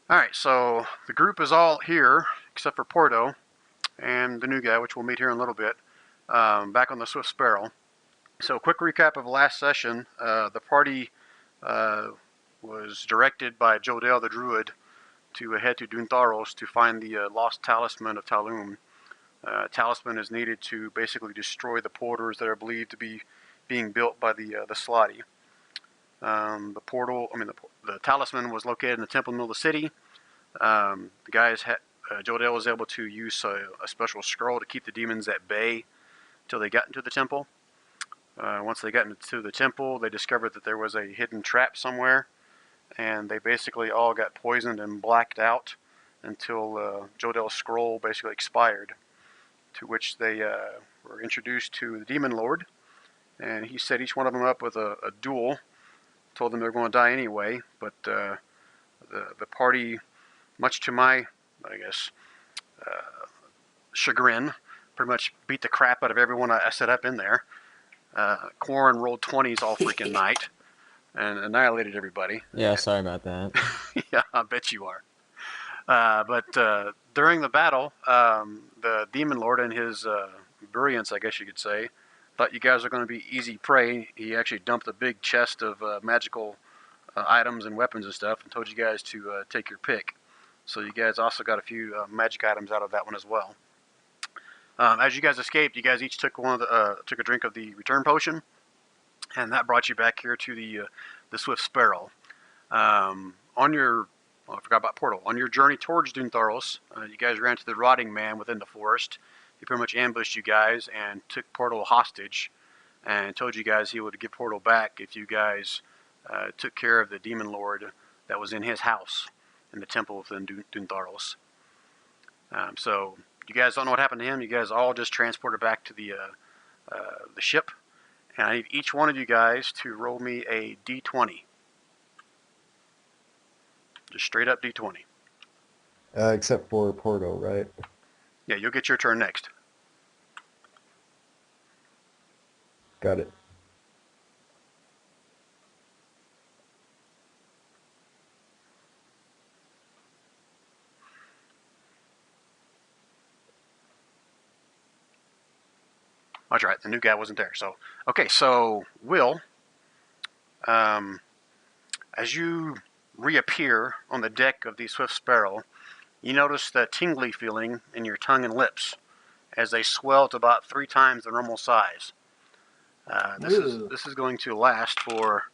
Alright, so the group is all here, except for Porto and the new guy, which we'll meet here in a little bit, back on the Swift Sparrow. So quick recap of last session. The party was directed by Jodel the Druid to head to Duntharos to find the lost talisman of Talum. Talisman is needed to basically destroy the porters that are believed to be being built by the Slotty. The talisman was located in the temple in the middle of the city. The guys Jodel was able to use a special scroll to keep the demons at bay until they got into the temple. Once they got into the temple, they discovered that there was a hidden trap somewhere, and they basically all got poisoned and blacked out until Jodel's scroll basically expired, to which they were introduced to the Demon Lord, and he set each one of them up with a duel, told them they were going to die anyway, but the party, much to my, I guess, chagrin, pretty much beat the crap out of everyone I set up in there. Quarren rolled 20s all freaking night and annihilated everybody. Yeah, sorry about that. Yeah, I bet you are. But during the battle, the Demon Lord and his brilliance, I guess you could say, thought you guys were going to be easy prey. He actually dumped a big chest of magical items and weapons and stuff and told you guys to take your pick. So you guys also got a few magic items out of that one as well. As you guys escaped, you guys each took took a drink of the return potion, and that brought you back here to the Swift Sparrow. I forgot about Portal. On your journey towards Duntharos, you guys ran into the Rotting Man within the forest. He pretty much ambushed you guys and took Portal hostage, and told you guys he would give Portal back if you guys took care of the Demon Lord that was in his house in the temple within Duntharos. So you guys don't know what happened to him. You guys all just transported back to the ship, and I need each one of you guys to roll me a d20. Just straight up d20. Except for Porto, right? Yeah, you'll get your turn next. Got it. That's right. The new guy wasn't there. So, okay. So, Will, as you reappear on the deck of the Swift Sparrow, you notice the tingly feeling in your tongue and lips as they swell to about 3 times the normal size. This is going to last for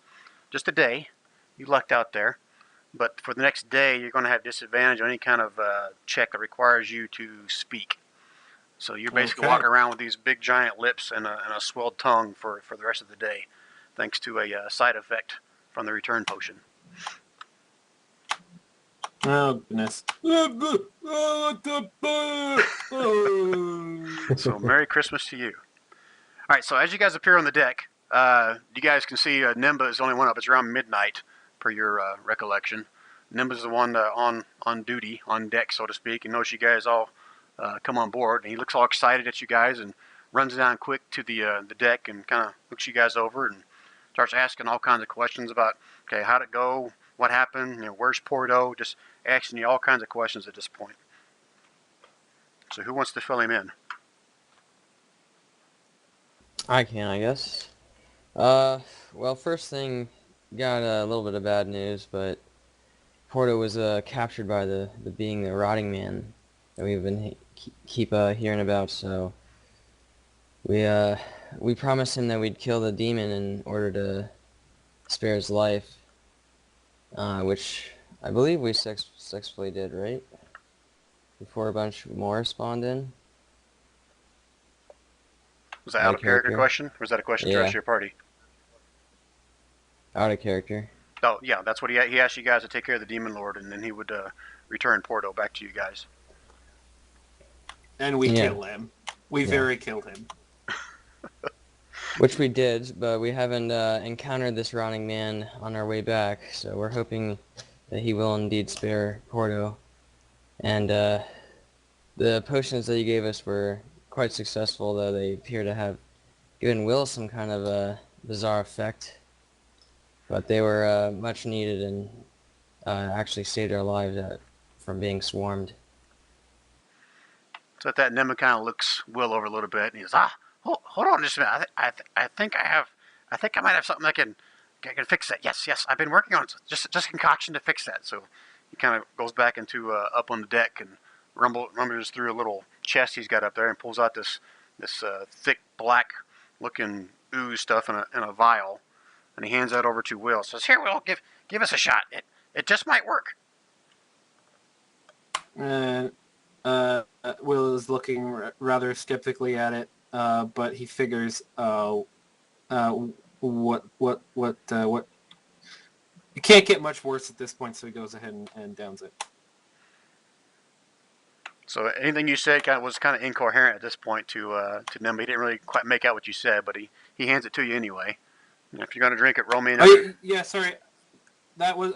just a day. You lucked out there. But for the next day, you're going to have disadvantage on any kind of check that requires you to speak. So you're basically walking around with these big giant lips and a swelled tongue for the rest of the day, thanks to a side effect from the return potion. Oh, goodness. So Merry Christmas to you. All right, so as you guys appear on the deck, you guys can see Nimba is the only one up. It's around midnight, per your recollection. Nimba's the one on duty, on deck, so to speak, and knows you guys all come on board. And he looks all excited at you guys and runs down quick to the deck and kind of looks you guys over and starts asking all kinds of questions about, okay, how'd it go? What happened? Where's Porto? Just asking you all kinds of questions at this point. So who wants to fill him in? I can, I guess. Well, first thing, got a little bit of bad news, but Porto was captured by the being the Rotting Man that we've been keep hearing about. So we promised him that we'd kill the demon in order to spare his life, which I believe we successfully did, right? Before a bunch more spawned in. Was that out of character question, or was that a question to the rest of your party? Out of character. Oh, yeah, that's what he asked you guys to take care of the Demon Lord, and then he would return Porto back to you guys. And we killed him. We very killed him. Which we did, but we haven't encountered this Rotting Man on our way back, so we're hoping that he will indeed spare Porto. And the potions that you gave us were quite successful, though they appear to have given Will some kind of a bizarre effect. But they were much needed, and actually saved our lives from being swarmed. So at that, Nimba kind of looks Will over a little bit, and he goes, hold on just a minute. I think I might have something I can fix that. Yes, I've been working on it. Just concoction to fix that. So he kind of goes back into up on the deck and rumbles through a little chest he's got up there and pulls out this thick black looking ooze stuff in a vial, and he hands that over to Will. Says, "Here, Will, give us a shot. It just might work." Will is looking rather skeptically at it, but he figures, what? It can't get much worse at this point, so he goes ahead and downs it. So anything you said was kind of incoherent at this point to Nimba. He didn't really quite make out what you said, but he hands it to you anyway. And if you're going to drink it, roll me another. Yeah, sorry. That was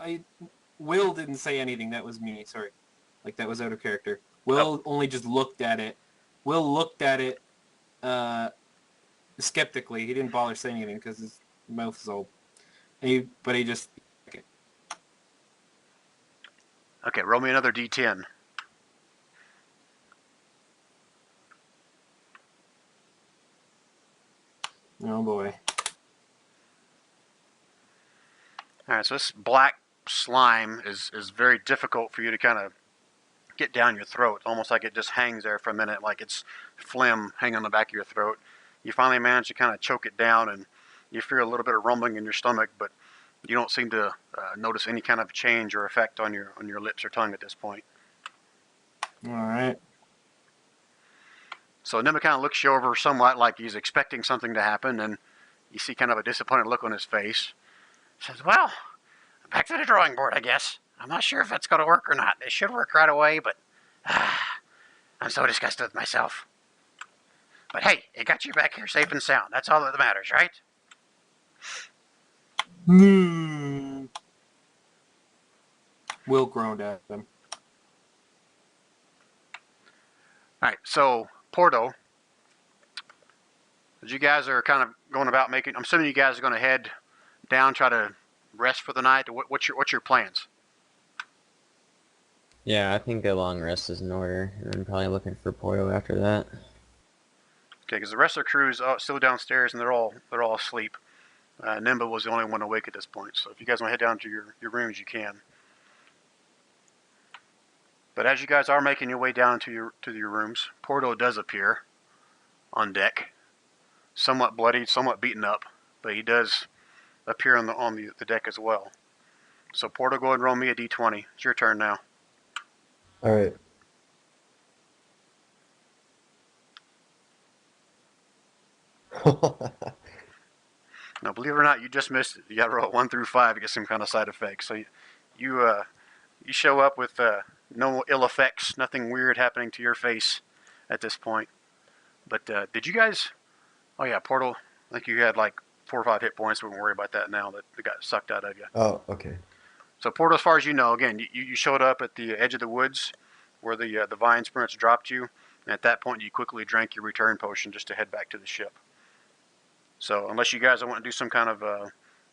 Will didn't say anything. That was me. Sorry, like that was out of character. Will only just looked at it. Will looked at it skeptically. He didn't bother saying anything because his mouth is all. But he just. Okay, roll me another D10. Oh boy. All right, so this black slime is very difficult for you to kind of get down your throat. Almost like it just hangs there for a minute, like it's phlegm hanging on the back of your throat. You finally manage to kind of choke it down, and you feel a little bit of rumbling in your stomach, but you don't seem to notice any kind of change or effect on your lips or tongue at this point. All right. So Nimba kind of looks you over somewhat like he's expecting something to happen, and you see kind of a disappointed look on his face. Says, "Well, back to the drawing board, I guess. I'm not sure if that's going to work or not. It should work right away, but I'm so disgusted with myself. But hey, it got you back here safe and sound. That's all that matters, right?" Will groaned at him. All right, so Porto, as you guys are kind of going about making, I'm assuming you guys are going to head down, try to rest for the night. What's your plans? Yeah, I think a long rest is in order, and then probably looking for Porto after that. Okay, because the rest of the crew is still downstairs and they're all asleep. Nimba was the only one awake at this point. So if you guys want to head down to your rooms, you can. But as you guys are making your way down to your rooms, Porto does appear on deck, somewhat bloodied, somewhat beaten up, but he does appear on the deck as well. So Porto, go ahead and roll me a d20. It's your turn now. All right. Now, believe it or not, you just missed it. You got to roll 1 through 5 to get some kind of side effects. So you show up with no ill effects, nothing weird happening to your face at this point. But did you guys? Oh yeah, Portal. I think you had like 4 or 5 hit points. We won't worry about that now. That got sucked out of you. Oh, okay. So Portal, as far as you know, again, you showed up at the edge of the woods where the vine sprints dropped you. And at that point, you quickly drank your return potion just to head back to the ship. So unless you guys want to do some kind of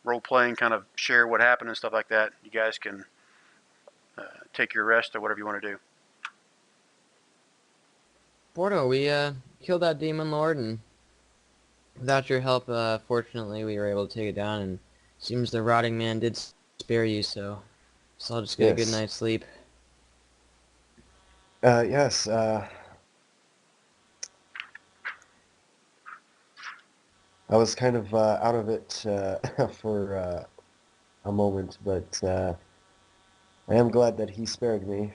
role-playing, kind of share what happened and stuff like that, you guys can take your rest or whatever you want to do. Porto, we killed that demon lord, and without your help, fortunately, we were able to take it down, and seems the rotting man did spare you, so I'll just get a good Yes. night's sleep. Yes. I was kind of out of it for a moment, but I am glad that he spared me.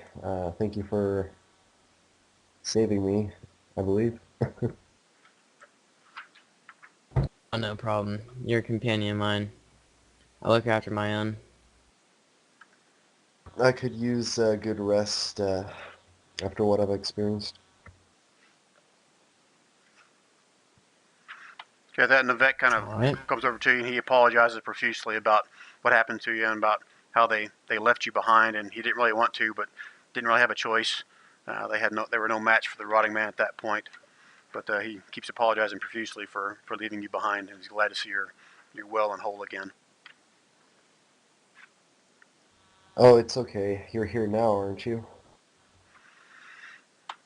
Thank you for saving me, I believe. Oh, no problem. You're a companion of mine. I look after my own. I could use a good rest after what I've experienced. Okay, that Navek kind All right. of comes over to you and he apologizes profusely about what happened to you and about how they left you behind, and he didn't really want to, but didn't really have a choice. They were no match for the rotting man at that point. But he keeps apologizing profusely for leaving you behind, and he's glad to see you're well and whole again. Oh, it's okay. You're here now, aren't you?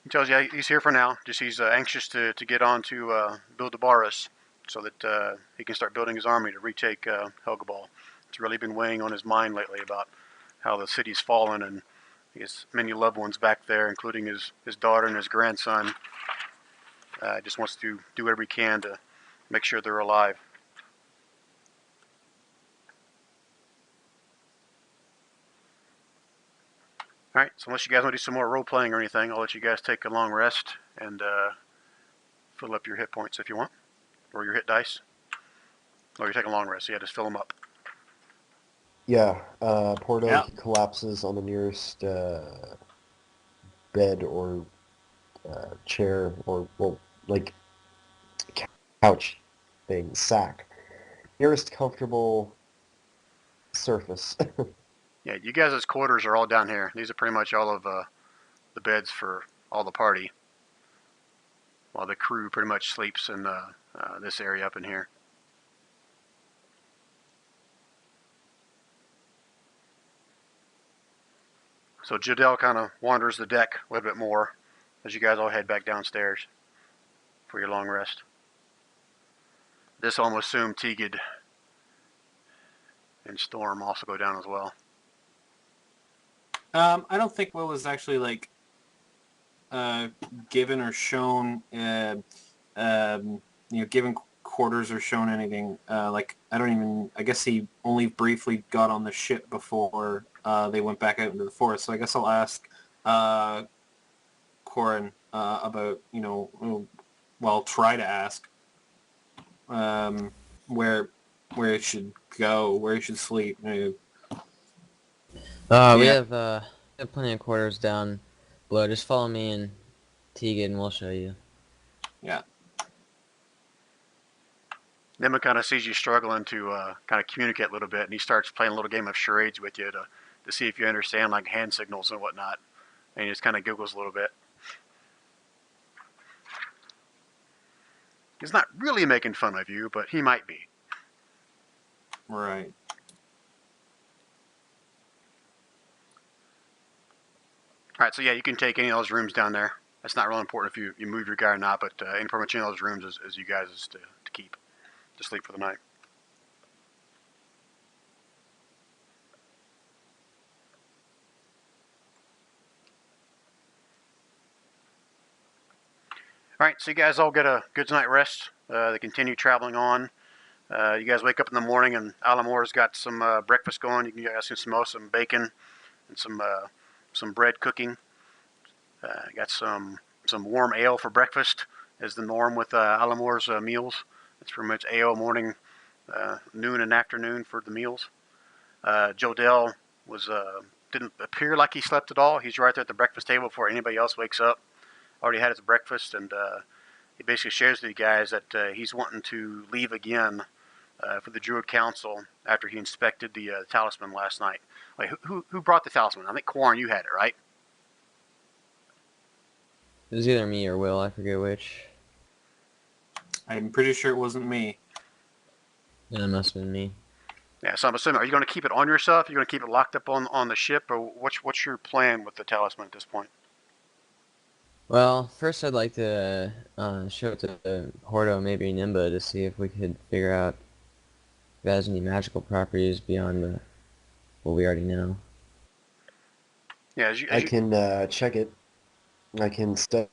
He tells you he's here for now. Just he's anxious to get on to Bildabaris so that he can start building his army to retake Helgabal. It's really been weighing on his mind lately about how the city's fallen, and he has many loved ones back there, including his daughter and his grandson. Just wants to do whatever he can to make sure they're alive. All right, so unless you guys want to do some more role playing or anything, I'll let you guys take a long rest and fill up your hit points if you want, or your hit dice. Or you're taking a long rest, so yeah, just fill them up. Yeah, Porto, Yeah. he collapses on the nearest bed or chair or, well, like, couch thing, sack. Nearest comfortable surface. Yeah, you guys' quarters are all down here. These are pretty much all of the beds for all the party, while the crew pretty much sleeps in this area up in here. So Jadel kind of wanders the deck a little bit more as you guys all head back downstairs for your long rest. This almost assumed Tegid and Storm also go down as well. I don't think Will was actually like given or shown, given quarters or shown anything. Like I guess he only briefly got on the ship before they went back out into the forest. So I guess I'll ask Corin about, well, try to ask where it should go, where he should sleep. We Yeah. have plenty of quarters down below. Just follow me and Tegan, and we'll show you. Yeah. Nima kind of sees you struggling to kind of communicate a little bit, and he starts playing a little game of charades with you to see if you understand like hand signals and whatnot. And he just kind of giggles a little bit. He's not really making fun of you, but he might be. Right. All right, so yeah, you can take any of those rooms down there. That's not real important if you move your guy or not, but any pretty much any of those rooms is you guys is to keep, to sleep for the night. All right, so you guys all get a good night rest. They continue traveling on. You guys wake up in the morning and Alamore's got some breakfast going. You guys can smell some bacon and some bread cooking. Got some warm ale for breakfast, as the norm with Alamore's meals. It's pretty much ale morning, noon and afternoon for the meals. Jodell didn't appear like he slept at all. He's right there at the breakfast table before anybody else wakes up. Already had his breakfast, and he basically shares with you guys that he's wanting to leave again for the Druid Council after he inspected the talisman last night. Like, who brought the talisman? I think Quarren, you had it, right? It was either me or Will, I forget which. I'm pretty sure it wasn't me. Yeah, it must have been me. Yeah, so I'm assuming, are you going to keep it on yourself? Are you going to keep it locked up on the ship, or what's your plan with the talisman at this point? Well, first I'd like to show it to Hordo, maybe Nimba, to see if we could figure out if it has any magical properties beyond what we already know. Yeah, I can check it. I can study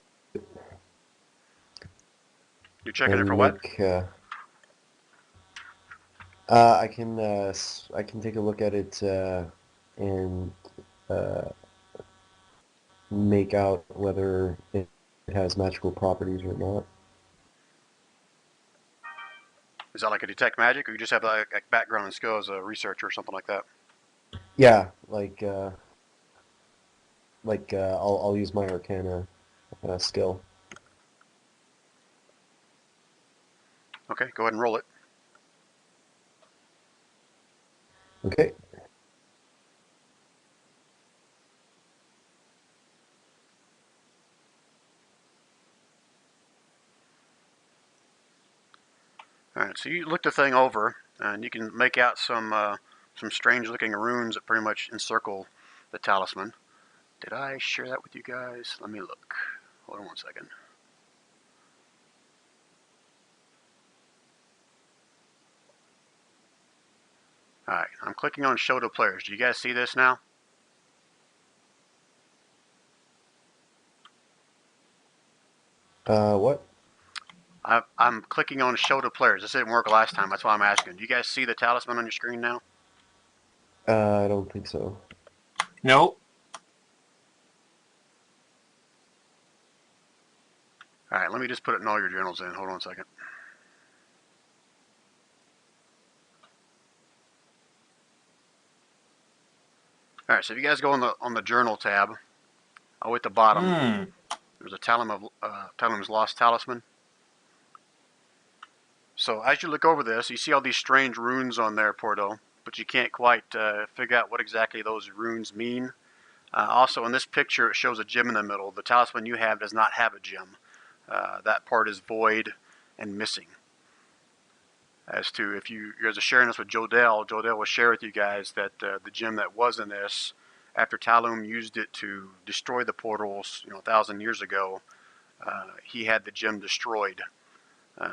you're checking it for and what? make. I can take a look at it and uh, make out whether it has magical properties or not. Is that like a detect magic, or you just have like a background and skill as a researcher or something like that? Yeah, I'll use my Arcana skill. Okay, go ahead and roll it. Okay. All right, so you look the thing over, and you can make out some some strange looking runes that pretty much encircle the talisman. Did I share that with you guys? Let me look. Hold on one second. Alright, I'm clicking on show to players. Do you guys see this now? What? I'm clicking on show to players. This didn't work last time. That's why I'm asking. Do you guys see the talisman on your screen now? I don't think so. Nope. Alright, let me just put it in all your journals then. Hold on a second. Alright, so if you guys go on the journal tab, oh, at the bottom, there's a Talim's Lost Talisman. So as you look over this, you see all these strange runes on there, Porto, but you can't quite figure out what exactly those runes mean. Also, in this picture, it shows a gem in the middle. The talisman you have does not have a gem. That part is void and missing. As to if you guys are sharing this with Jodell, Jodell will share with you guys that the gem that was in this, after Talum used it to destroy the portals, 1,000 years ago, he had the gem destroyed,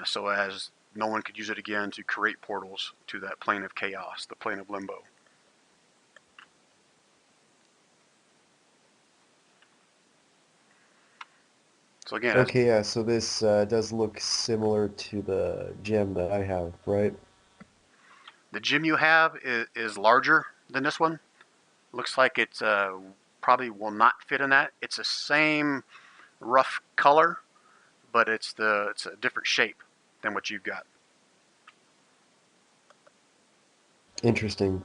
so as no one could use it again to create portals to that plane of chaos, the plane of limbo. So again, Okay, yeah, so this does look similar to the gem that I have, right? the gem you have is larger than this one. Looks like it probably will not fit in that. It's the same rough color, but it's a different shape than what you've got. Interesting.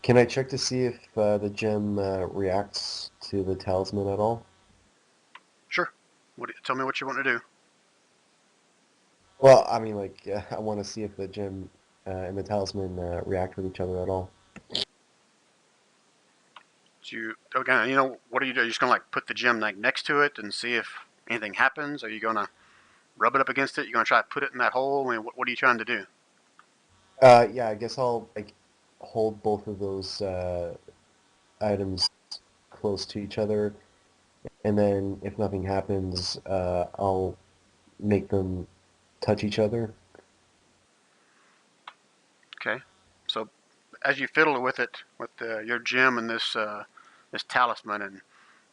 Can I check to see if the gem reacts to the talisman at all? Sure. Tell me what you want to do. Well, I mean, like, I want to see if the gem and the talisman react with each other at all. So okay, what are you doing? You're just gonna like put the gem like next to it and see if anything happens? Are you gonna rub it up against it? You're gonna try to put it in that hole? I mean, what are you trying to do? Yeah, I guess I'll like hold both of those items close to each other, and then if nothing happens, I'll make them touch each other. Okay. So as you fiddle with it, with your gem and this talisman, and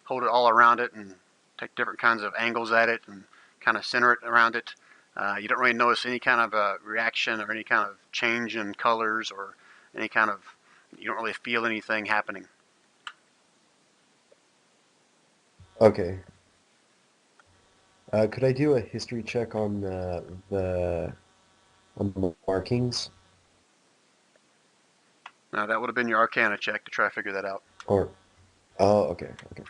hold it all around it, and take different kinds of angles at it, and kind of center it around it, you don't really notice any kind of reaction or any kind of change in colors or any kind of, you don't really feel anything happening. Okay. Could I do a history check on the markings? Now that would have been your Arcana check to try to figure that out. Or, oh, okay, okay.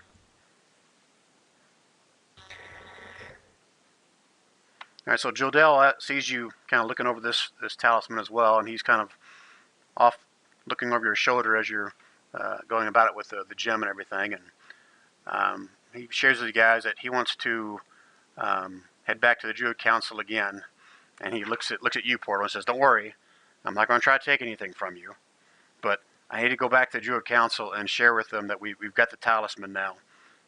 All right, so Jodell sees you kind of looking over this talisman as well, and he's kind of off looking over your shoulder as you're going about it with the gem and everything, and he shares with you guys that he wants to head back to the Druid Council again, and he looks at you, Portal, and says, "Don't worry, I'm not going to try to take anything from you, but I need to go back to the Druid Council and share with them that we've got the talisman now,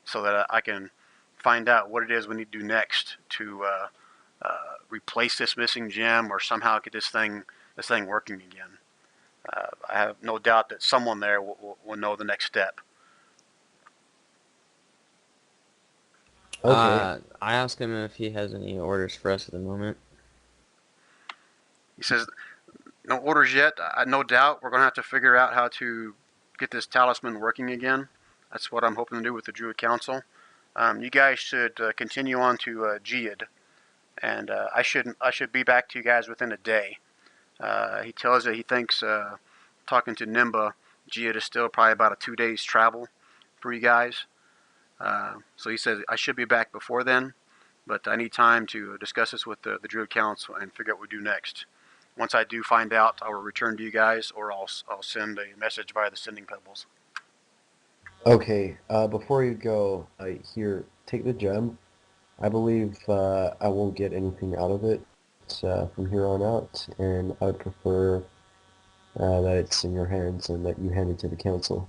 so that I can find out what it is we need to do next to replace this missing gem or somehow get this thing working again. I have no doubt that someone there will know the next step." Okay. I asked him if he has any orders for us at the moment. He says, "No orders yet. No doubt we're going to have to figure out how to get this talisman working again. That's what I'm hoping to do with the Druid Council. You guys should continue on to Geod, and I should be back to you guys within a day." He tells you he thinks, talking to Nimba, Geod is still probably about a 2 days travel for you guys. So he says, "I should be back before then, but I need time to discuss this with the Druid Council and figure out what we do next. Once I do find out, I will return to you guys, or I'll send a message via the sending pebbles." Okay, before you go, here, take the gem. I believe I won't get anything out of it from here on out, and I would prefer that it's in your hands and that you hand it to the council.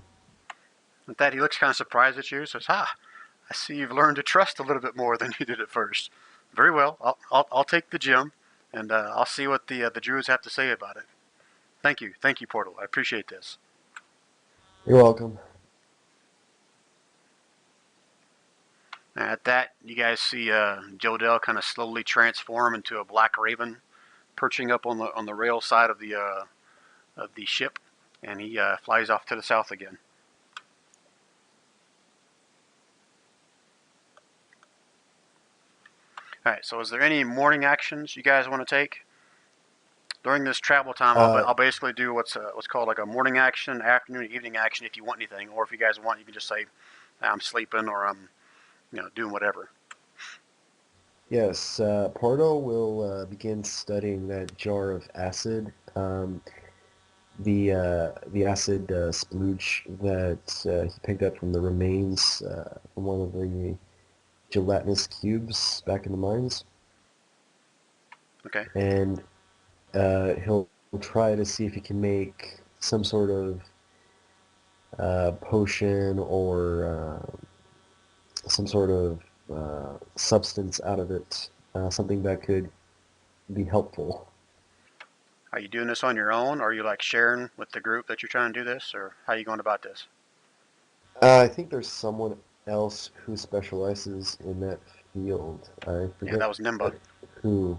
With that, he looks kind of surprised at you. Says, "Ah, I see you've learned to trust a little bit more than you did at first. Very well. I'll take the gem, and I'll see what the Druids have to say about it. Thank you, Portal. I appreciate this." You're welcome. At that, you guys see Jodell kind of slowly transform into a black raven, perching up on the rail side of the ship, and he flies off to the south again. All right. So, is there any morning actions you guys want to take during this travel time? I'll basically do what's called like a morning action, afternoon, evening action if you want anything, or if you guys want, you can just say I'm sleeping or I'm doing whatever. Yes, Porto will begin studying that jar of acid. The acid splooge that he picked up from the remains from one of the gelatinous cubes back in the mines. Okay. And he'll try to see if he can make some sort of potion or some sort of substance out of it, something that could be helpful. Are you doing this on your own, or are you like sharing with the group that you're trying to do this, or how are you going about this? I think there's someone else who specializes in that field. I Yeah, forget that was Nimba. who.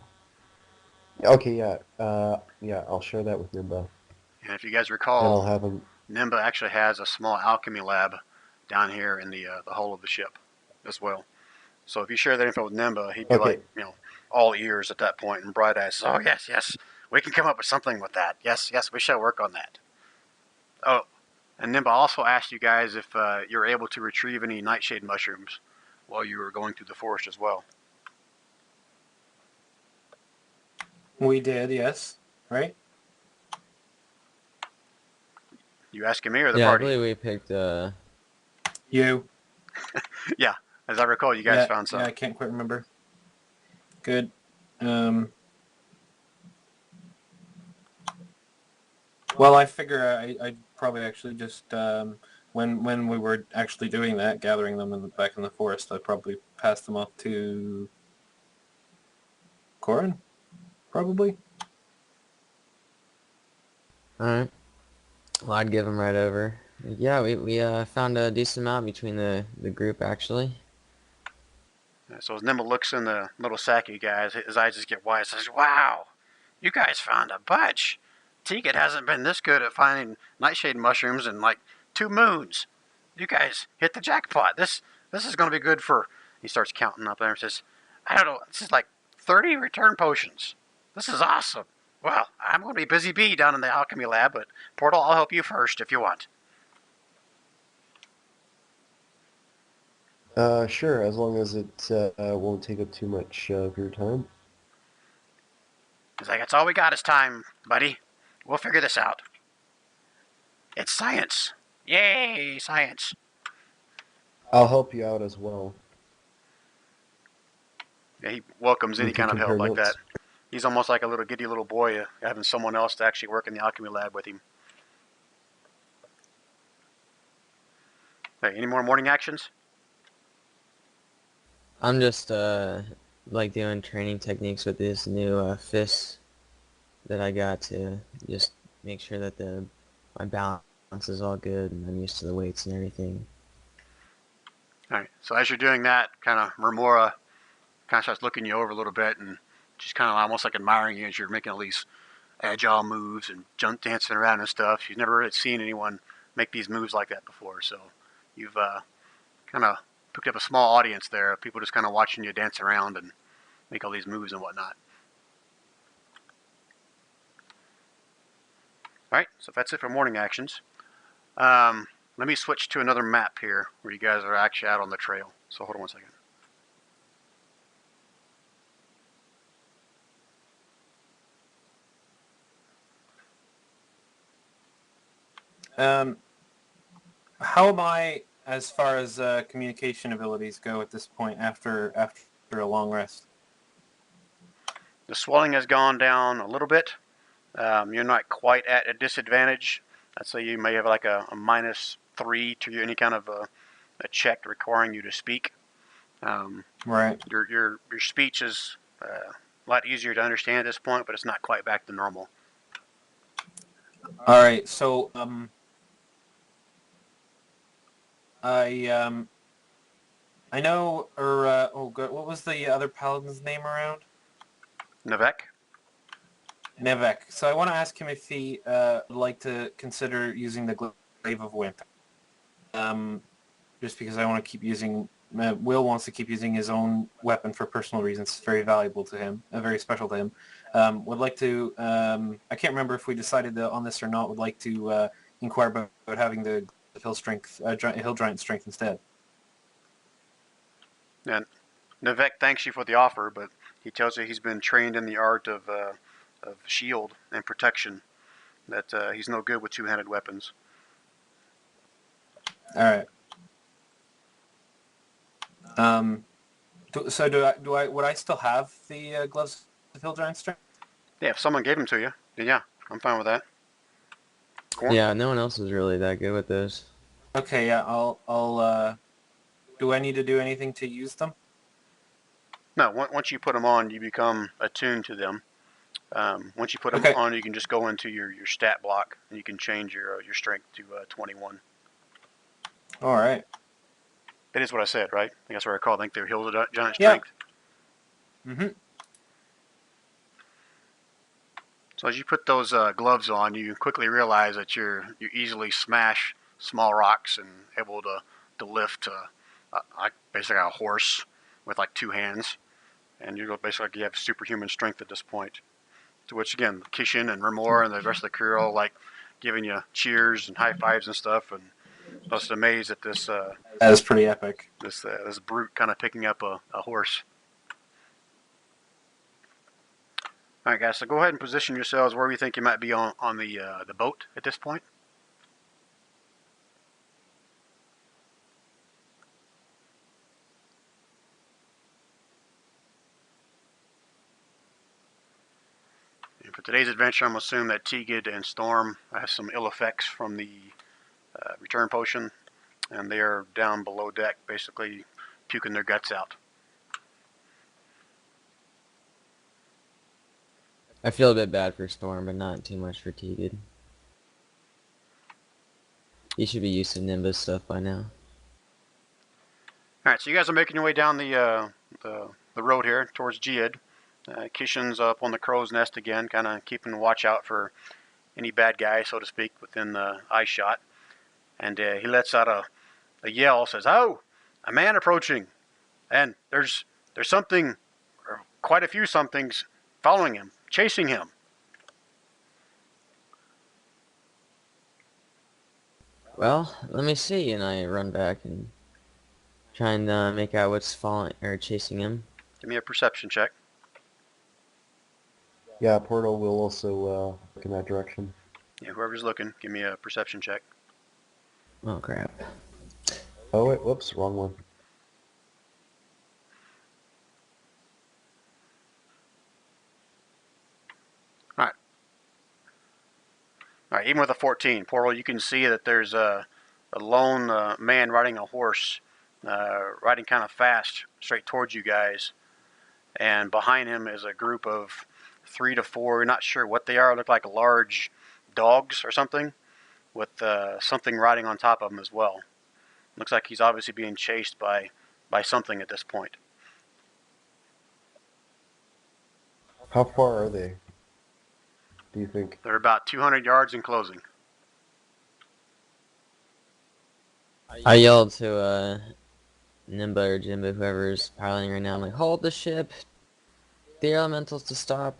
Okay, yeah. Yeah, I'll share that with Nimba. And if you guys And I'll recall, have him. Nimba actually has a small alchemy lab down here in the hull of the ship as well. So if you share that info with Nimba, he'd be Okay. like, all ears at that point, and Bright Eyes says, "Oh yes, yes, we can come up with something with that. Yes, yes, we shall work on that." Oh, and Nimba also asked you guys if you're able to retrieve any nightshade mushrooms while you were going through the forest as well. We did, yes. Right? You asking me or the Yeah, I party? believe we picked. You. Yeah, as I recall, you guys found some. Yeah, I can't quite remember. Good. Well, I figure I'd probably actually just when we were actually doing that, gathering them back in the forest, I'd probably pass them off to Corin, probably. All right. Well, I'd give him right over. Yeah, we found a decent amount between the group actually. So as Nimble looks in the little sack, you guys, his eyes just get wide. Says, "Wow, you guys found a bunch. Tegan hasn't been this good at finding nightshade mushrooms in like 2 moons. You guys hit the jackpot. This is going to be good for." He starts counting up there and says, "I don't know. This is like 30 return potions. This is awesome. Well, I'm going to be busy bee down in the alchemy lab, but Portal, I'll help you first if you want." Sure, as long as it won't take up too much of your time. He's like, "That's all we got is time, buddy. We'll figure this out. It's science. Yay, science." I'll help you out as well. Yeah, he welcomes We any can kind of compare help like notes. that. He's almost like a little giddy little boy having someone else to actually work in the alchemy lab with him. Hey, any more morning actions? I'm just like doing training techniques with this new fist that I got to just make sure that my balance is all good and I'm used to the weights and everything. All right. So as you're doing that, kind of Remora kind of starts looking you over a little bit and just kind of almost like admiring you as you're making all these agile moves and jump dancing around and stuff. She's never really seen anyone make these moves like that before. So you've kind of picked up a small audience there. People just kind of watching you dance around and make all these moves and whatnot. All right, so that's it for morning actions. Let me switch to another map here where you guys are actually out on the trail. So hold on one second. How am I as far as communication abilities go at this point after a long rest? The swelling has gone down a little bit. You're not quite at a disadvantage. I'd say you may have like a -3 to any kind of a check requiring you to speak. Right. Your speech is a lot easier to understand at this point, but it's not quite back to normal. All right. So I know, or oh god, what was the other paladin's name around? Navek? Nevek. So I want to ask him if he would like to consider using the Glaive of Wind. Just because I want to keep using, Will wants to keep using his own weapon for personal reasons. It's very valuable to him, very special to him. Would like to, I can't remember if we decided on this or not, would like to inquire about having the hill giant strength instead. And Navek thanks you for the offer, but he tells you he's been trained in the art of shield and protection, that he's no good with two-handed weapons. All right. Would I still have the gloves of hill giant strength? Yeah, if someone gave them to you, then yeah, I'm fine with that. Corn? Yeah, no one else is really that good with those. Okay, yeah, I'll do I need to do anything to use them? No, once you put them on, you become attuned to them. Once you put them Okay. on, you can just go into your stat block, and you can change your strength to 21. All right. It is what I said, right? I think that's what I recall. I think they're hill giant Yeah. strength. Mm-hmm. So as you put those gloves on, you quickly realize that you easily smash small rocks and able to lift basically a horse with like two hands, and you basically you have superhuman strength at this point. To which again, Kishin and Remor and the rest of the crew are all like giving you cheers and high fives and stuff, and just amazed at this That is pretty epic. this brute kind of picking up a horse. All right, guys. So go ahead and position yourselves where you think you might be on the boat at this point. And for today's adventure, I'm going to assume that Tegid and Storm have some ill effects from the return potion, and they are down below deck, basically puking their guts out. I feel a bit bad for Storm, but not too much for Tegid. He should be used to Nimbus stuff by now. All right, so you guys are making your way down the road here towards Gied. Kishin's up on the crow's nest again, kind of keeping watch out for any bad guy, so to speak, within the eye shot. And he lets out a yell, says, "Oh, a man approaching, and there's something, or quite a few somethings, following him, chasing him." Well, let me see, and I run back and try and make out what's following or chasing him. Give me a perception check. Yeah, Portal will also look in that direction. Yeah, whoever's looking, give me a perception check. Oh crap. Oh wait, whoops, wrong one. All right, even with a 14, Portal, you can see that there's a lone man riding a horse, riding kind of fast straight towards you guys. And behind him is a group of 3 to 4, you're not sure what they are, look like large dogs or something, with something riding on top of him as well. Looks like he's obviously being chased by something at this point. How far are they, do you think? They're about 200 yards in closing. I yelled to Nimba or Jimba, whoever's piloting right now. I'm like, hold the ship. The elementals to stop.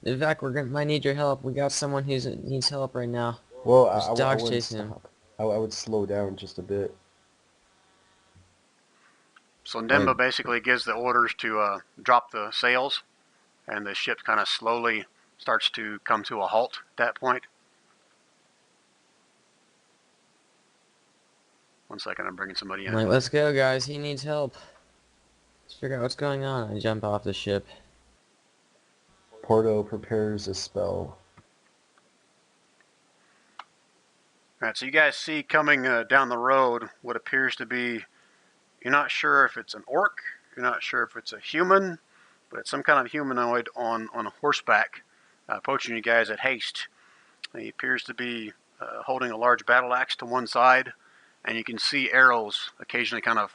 Nivek, might need your help. We got someone who needs help right now. Well, There's I dogs wouldn't chasing him. stop. I would slow down just a bit. So Nimba basically gives the orders to drop the sails, and the ship kind of slowly starts to come to a halt at that point. 1 second, I'm bringing somebody in. I'm like, let's go, guys. He needs help. Let's figure out what's going on. I jump off the ship. Porto prepares a spell. All right, so you guys see coming down the road what appears to be, you're not sure if it's an orc, you're not sure if it's a human, but it's some kind of humanoid on a horseback approaching you guys at haste. He appears to be holding a large battle axe to one side, and you can see arrows occasionally kind of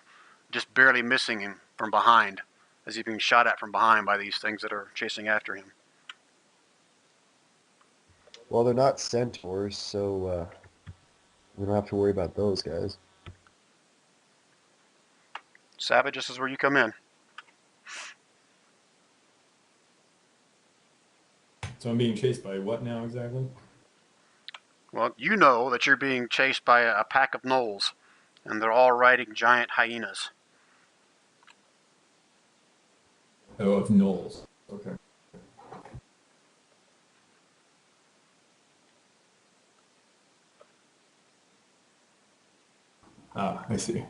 just barely missing him from behind, as he's being shot at from behind by these things that are chasing after him. Well, they're not centaurs, so we don't have to worry about those guys. Savage, this is where you come in. So I'm being chased by what now exactly? Well, you know that you're being chased by a pack of gnolls, and they're all riding giant hyenas. Oh, of gnolls. Okay. Ah, I see.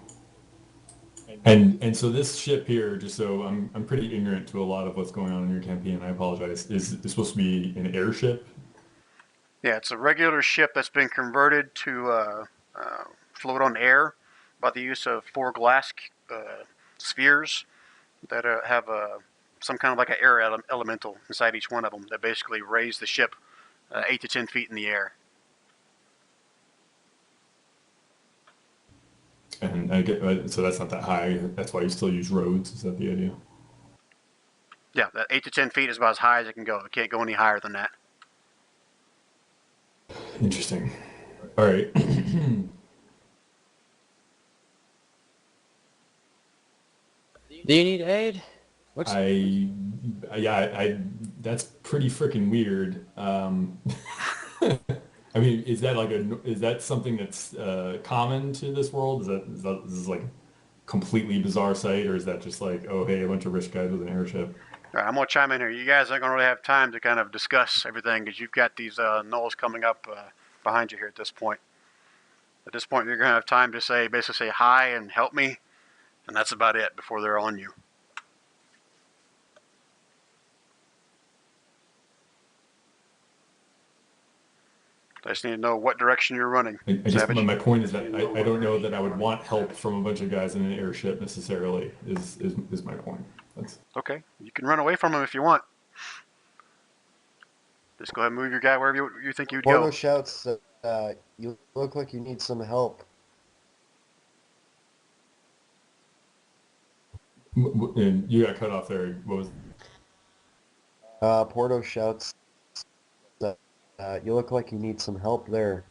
And so this ship here, just so I'm pretty ignorant to a lot of what's going on in your campaign. I apologize. Is this supposed to be an airship? Yeah, it's a regular ship that's been converted to float on air by the use of 4 glass spheres that have some kind of like an air elemental inside each one of them that basically raise the ship 8 to 10 feet in the air. And I get so that's not that high. That's why you still use roads. Is that the idea? Yeah, that 8 to 10 feet is about as high as it can go. It can't go any higher than that. Interesting. All right. Do you need aid? What's I that's pretty freaking weird. I mean, is that is that something that's common to this world? Is this is like completely bizarre sight, or is that just like, oh hey, a bunch of rich guys with an airship? All right, I'm going to chime in here. You guys aren't going to really have time to kind of discuss everything because you've got these gnolls coming up behind you here at this point. At this point, you're going to have time to basically say hi and help me, and that's about it before they're on you. I just need to know what direction you're running. My point is that I don't know that I would want help from a bunch of guys in an airship necessarily. Is my point. That's okay. You can run away from them if you want. Just go ahead and move your guy wherever you think you'd Porto go. shouts, you look like you need some help. And you got cut off there. What was? Porto shouts, you look like you need some help there.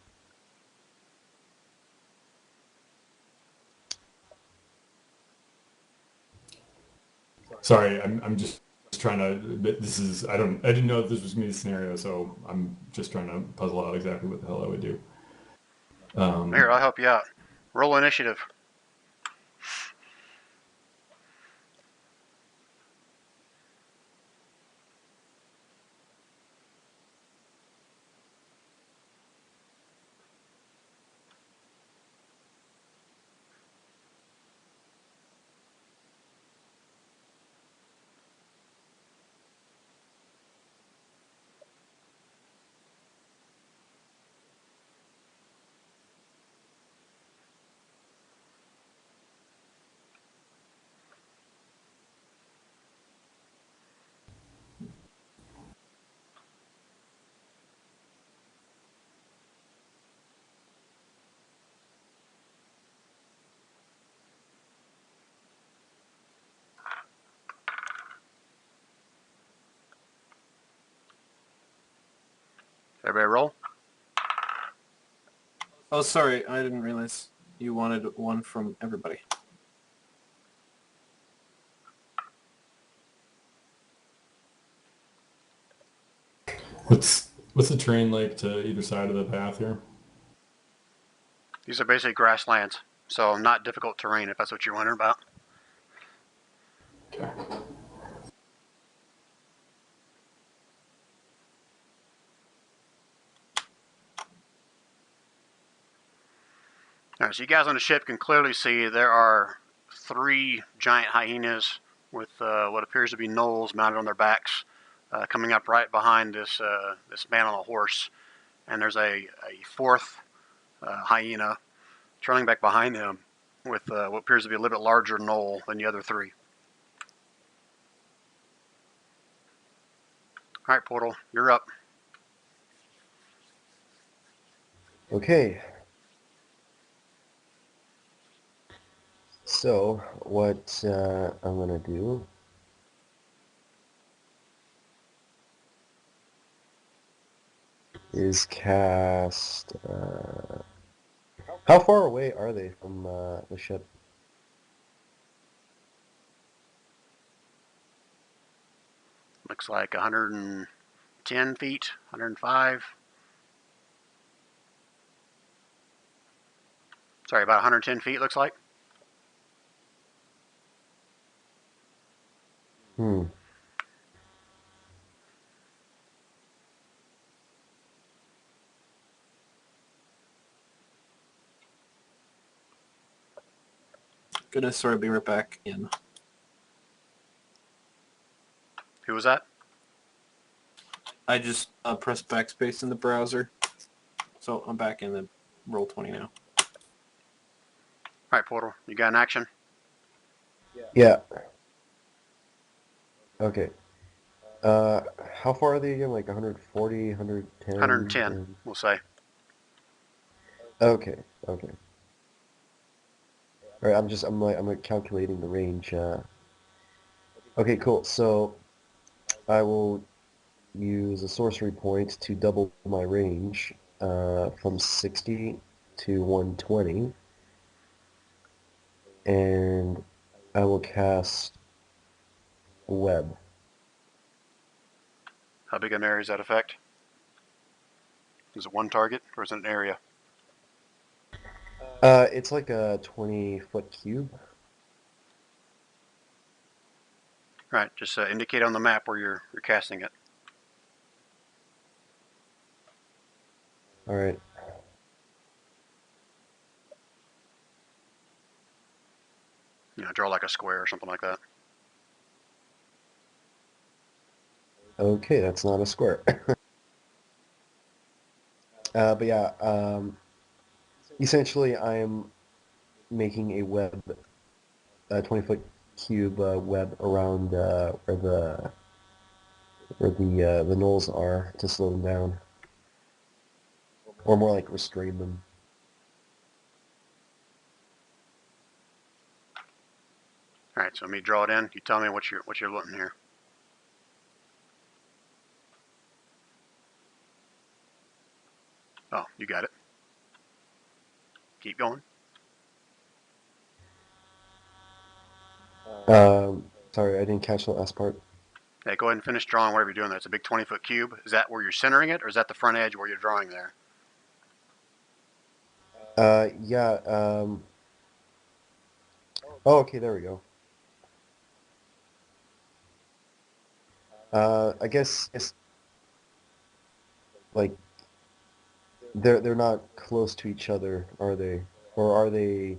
Sorry, I'm just trying to. This is I didn't know that this was gonna be the scenario, so I'm just trying to puzzle out exactly what the hell I would do. Here, I'll help you out. Roll initiative. Everybody roll. Oh, sorry, I didn't realize you wanted one from everybody. What's the terrain like to either side of the path here? These are basically grasslands, so not difficult terrain if that's what you're wondering about. Okay. All right, so you guys on the ship can clearly see there are 3 giant hyenas with what appears to be gnolls mounted on their backs, coming up right behind this man on a horse. And there's a 4th hyena trailing back behind him with what appears to be a little bit larger knoll than the other three. All right, Portal, you're up. Okay. So what I'm gonna do is cast. How far away are they from the ship? Looks like 110 feet, 105. Sorry, about 110 feet, looks like. Hmm. Goodness, sorry, I'll be right back in. Who was that? I just pressed backspace in the browser, so I'm back in the Roll20 now. All right, Portal, you got an action? Yeah. Okay. How far are they again? Like 140, 110? 110, we'll say. Okay. Okay. All right. I'm like calculating the range. Okay. Cool. So I will use a sorcery point to double my range from 60 to 120, and I will cast web. How big an area is that affect? Is it one target or is it an area? It's like a 20-foot cube. All right, just indicate on the map where you're casting it. All right. You know, draw like a square or something like that. Okay, that's not a square. But yeah, essentially I am making a web, a 20-foot cube web around where the knolls are to slow them down, or more like restrain them. All right, so let me draw it in. You tell me what you're looking here. Oh, you got it. Keep going. Sorry, I didn't catch the last part. Yeah, go ahead and finish drawing whatever you're doing there. It's a big 20-foot cube. Is that where you're centering it, or is that the front edge where you're drawing there? Yeah. Oh, okay, there we go. I guess it's like they're not close to each other, are they? Or are they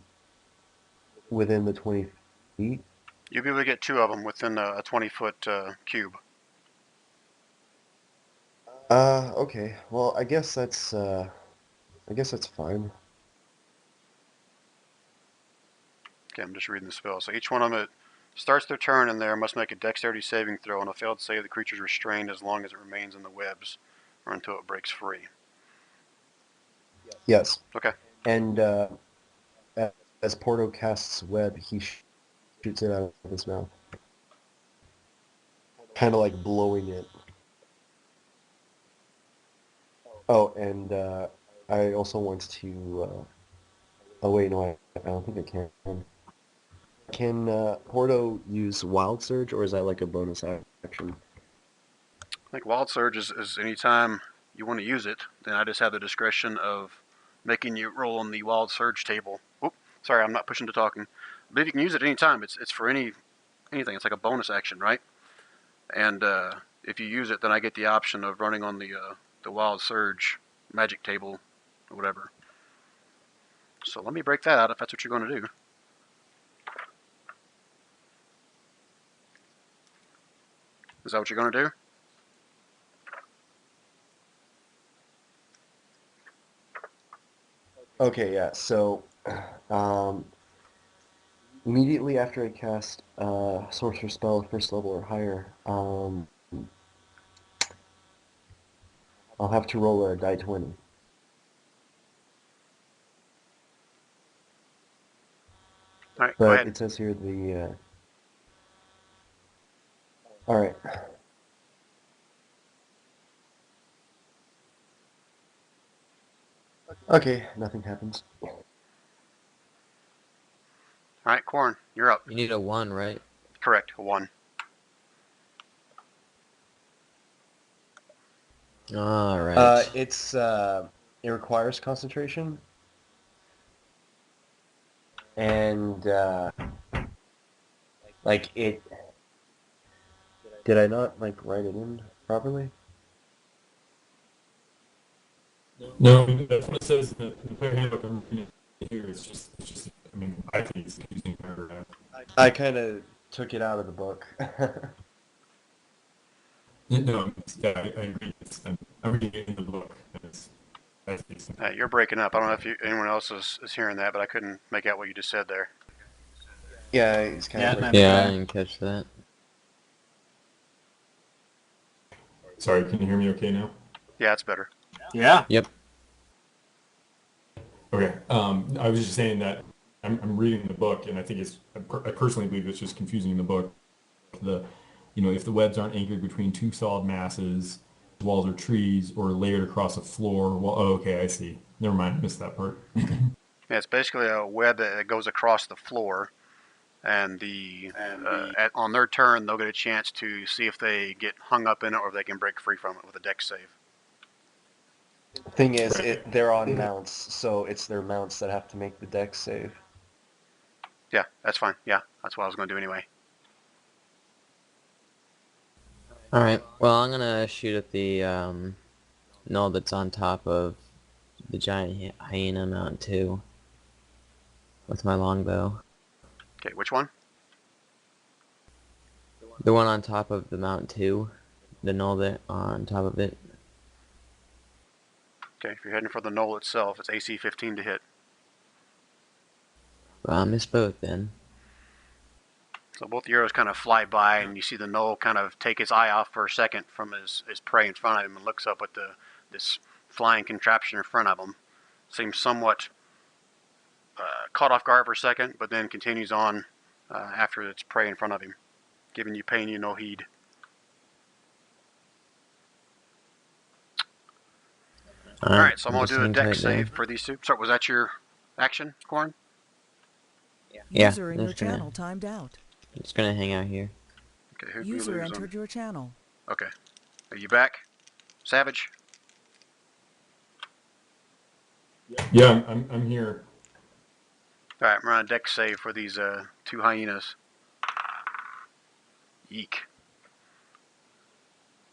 within the 20 feet? You'll be able to get two of them within a 20-foot cube. Okay. Well, I guess that's fine. Okay, I'm just reading the spell. So each one of them starts their turn in there must make a dexterity saving throw. On a failed save, the creature is restrained as long as it remains in the webs or until it breaks free. Yes. Okay. And as Porto casts web, he shoots it out of his mouth, kind of like blowing it. Oh, and I also want to. Oh wait, no, I don't think I can. Can Porto use Wild Surge, or is that like a bonus action? I think Wild Surge is anytime you want to use it, then I just have the discretion of making you roll on the Wild Surge table. Oop, sorry, I'm not pushing to talking. I believe you can use it anytime. It's for anything. It's like a bonus action, right? And if you use it, then I get the option of running on the Wild Surge magic table or whatever. So let me break that out if that's what you're going to do. Is that what you're going to do? Okay, yeah. So, um, immediately after I cast Sorcerer Spell, first level or higher, I'll have to roll a die 20. All right, go But ahead. it says here all right. Okay, nothing happens. All right, Corn, you're up. You need a 1, right? Correct, a 1. Alright. It requires concentration, and like it. Did I not like write it in properly? No, that's what it says in the player handbook. I'm reading it here. It's just. I mean, I think it's a confusing paragraph. I kind of took it out of the book. No, yeah, I agree. I'm reading it in the book. And that's decent. You're breaking up. I don't know if anyone else is hearing that, but I couldn't make out what you just said there. Yeah, it's kind Yeah, of like neither Yeah, I could I. didn't catch that. Sorry, can you hear me okay now? Yeah, it's better. Yeah. Yep. Okay. I was just saying that I'm reading the book, and I think I personally believe it's just confusing in the book. If the webs aren't anchored between two solid masses, walls or trees, or layered across a floor. Well, oh, okay, I see. Never mind, I missed that part. Yeah, it's basically a web that goes across the floor, and on their turn they'll get a chance to see if they get hung up in it or if they can break free from it with a dex save. thing is, they're on mounts, so it's their mounts that have to make the dex save. Yeah, that's fine. Yeah, that's what I was going to do anyway. Alright, well, I'm gonna shoot at the, null that's on top of the giant hyena mountain 2 with my longbow. Okay, which one? The one on top of the mountain 2, the null that on top of it. Okay, if you're heading for the knoll itself, it's AC 15 to hit. Well, I missed both then. So both the arrows kind of fly by, and you see the knoll kind of take his eye off for a second from his prey in front of him and looks up at this flying contraption in front of him. Seems somewhat caught off guard for a second, but then continues on after its prey in front of him, giving you pain you no heed. Alright, so I'm going to do a dex save for these two. Sorry, was that your action, Corn? Yeah, User in your channel timed out. It's gonna hang out here. Okay, who User lose entered on? your channel. Okay. Are you back? Savage? Yeah, I'm here. Alright, we're on a dex save for these two hyenas. Yeek.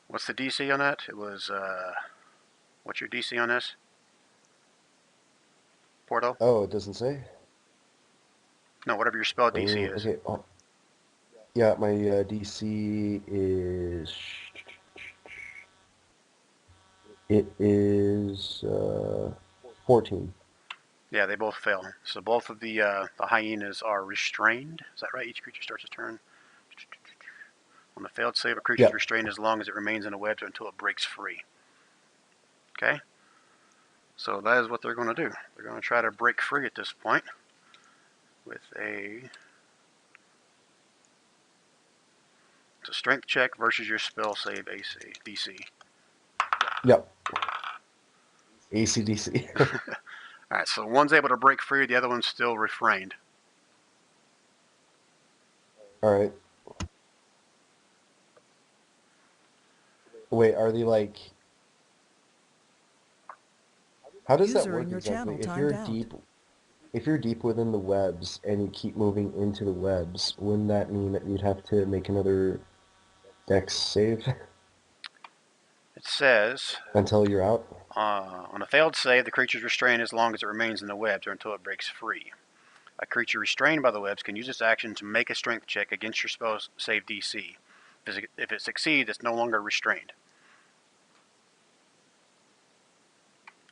What's the DC on that? It was, what's your DC on this? Porto? Oh, it doesn't say? No, whatever your spell DC is. Okay. Oh. Yeah, my DC is... It is 14. Yeah, they both fail. So both of the hyenas are restrained. Is that right? Each creature starts a turn. On the failed save, a creature is restrained as long as it remains in a web until it breaks free. Okay? So that is what they're going to do. They're going to try to break free at this point with it's a strength check versus your spell save AC, DC. Yep. ACDC. Alright, so one's able to break free, the other one's still refrained. Alright. Wait, are they like... How does that User work in your exactly? channel timed out. If you're deep within the webs and you keep moving into the webs, wouldn't that mean that you'd have to make another dex save It says, until you're out? on a failed save, the creature is restrained as long as it remains in the webs or until it breaks free. A creature restrained by the webs can use this action to make a strength check against your spell save DC. If it succeeds, it's no longer restrained.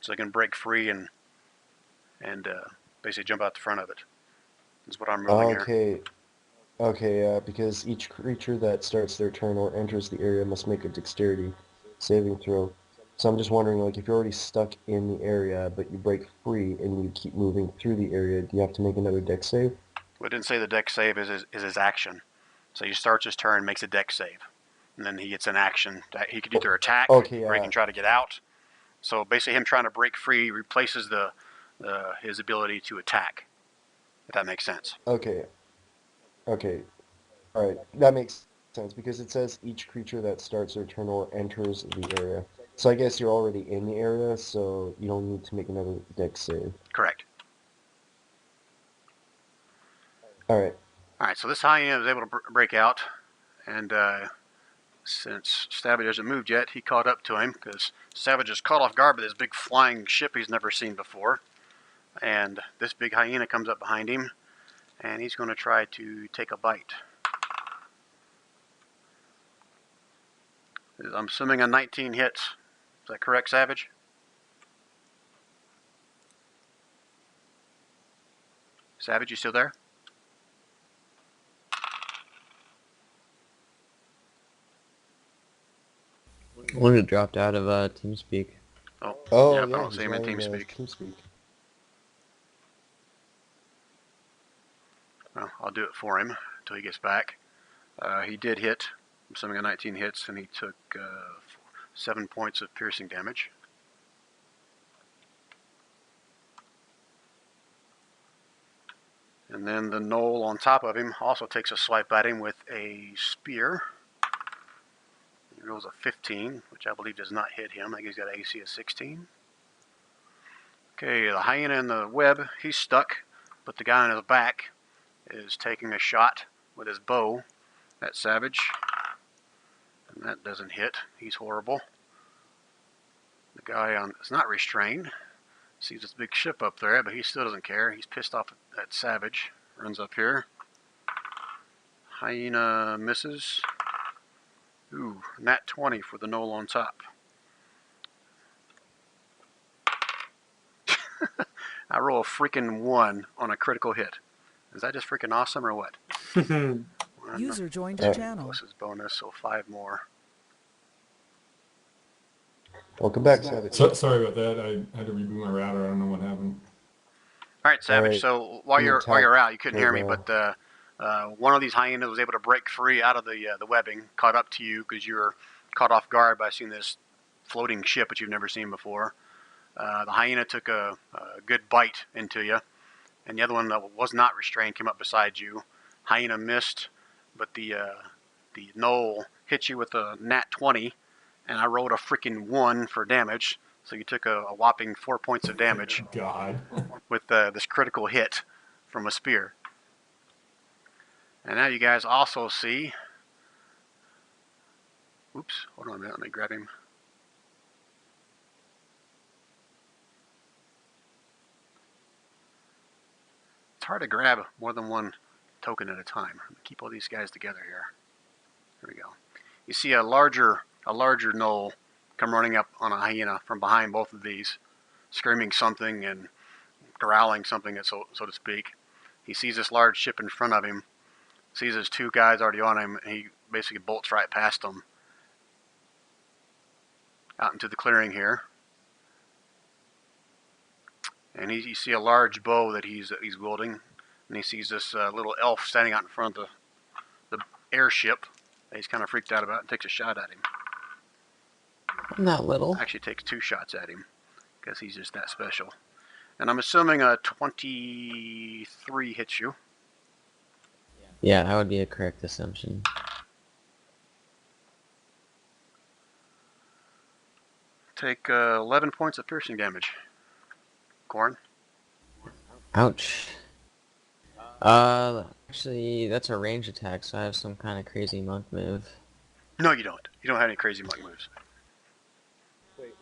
So it can break free and and basically jump out the front of it. Is what I'm ruling here. Okay. Okay, because each creature that starts their turn or enters the area must make a dexterity saving throw. So I'm just wondering, like, if you're already stuck in the area, but you break free and you keep moving through the area, do you have to make another dex save? We didn't say the dex save is his action. So he starts his turn, makes a dex save, and then he gets an action. He could either attack, Okay, or he can try to get out. So basically, him trying to break free replaces his ability to attack. If that makes sense. okay, okay. All right, that makes sense because it says each creature that starts their turn or enters the area. So I guess you're already in the area, so you don't need to make another dex save. Correct. All right. All right. So this hyena was able to break out, and since Savage hasn't moved yet, he caught up to him because Savage is caught off guard by this big flying ship he's never seen before. And this big hyena comes up behind him, and he's going to try to take a bite. I'm assuming a 19 hits. Is that correct, Savage? Savage, you still there? One who dropped out of TeamSpeak. Oh, yeah, yeah, I don't he's see him in not in TeamSpeak. TeamSpeak. Well, I'll do it for him until he gets back. He did hit. I'm assuming a 19 hits, and he took 7 points of piercing damage. And then the gnoll on top of him also takes a swipe at him with a spear. He rolls a 15, which I believe does not hit him. I think he's got an AC of 16. Okay, the hyena in the web, he's stuck, but the guy on his back is taking a shot with his bow at Savage. And that doesn't hit. He's horrible. The guy is not restrained. Sees this big ship up there, but he still doesn't care. He's pissed off at Savage. Runs up here. Hyena misses. Ooh, nat 20 for the gnoll on top. I roll a freaking 1 on a critical hit. Is that just freaking awesome or what? User joined your channel. Plus his bonus, so 5 more. Welcome back, Savage. Sorry about that. I had to reboot my router. I don't know what happened. All right, Savage. Right. So while you're out, you couldn't hear me, right but one of these hyenas was able to break free out of the webbing, caught up to you because you were caught off guard by seeing this floating ship that you've never seen before. The hyena took a good bite into you, and the other one that was not restrained came up beside you. Hyena missed, but the gnoll hit you with a nat 20, and I rolled a freaking 1 for damage. So you took a whopping 4 points of damage God. with this critical hit from a spear. And now you guys also see... Oops, hold on a minute, let me grab him. It's hard to grab more than one token at a time. Keep all these guys together here. There we go. You see a larger gnoll come running up on a hyena from behind both of these, screaming something and growling something, so to speak. He sees this large ship in front of him, sees his 2 guys already on him, and he basically bolts right past them out into the clearing here. And you see a large bow that he's wielding, and he sees this little elf standing out in front of the airship that he's kind of freaked out about, and takes a shot at him. I'm not little. Actually takes 2 shots at him because he's just that special. And I'm assuming a 23 hits you. Yeah, that would be a correct assumption. Take 11 points of piercing damage. Corn? Ouch. Actually, that's a range attack, so I have some kind of crazy monk move. No, you don't. You don't have any crazy monk moves.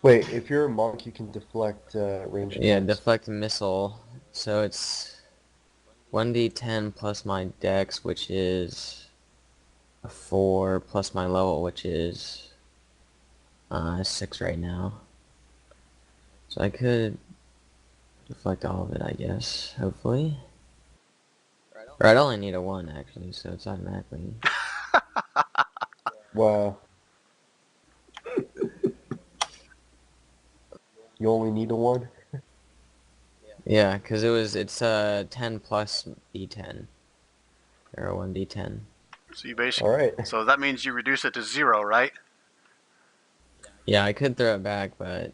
Wait, if you're a monk, you can deflect range Yeah, attacks. deflect missile. So it's 1d10 plus my dex, which is a 4, plus my level, which is 6 right now. So I could deflect all of it, I guess. Hopefully. Or I'd only need a 1 actually, so it's automatically. Wow. You only need a 1? Yeah, because it's 10 plus d10. Or a 1d10. So you basically, All right. so that means you reduce it to 0, right? Yeah, I could throw it back, but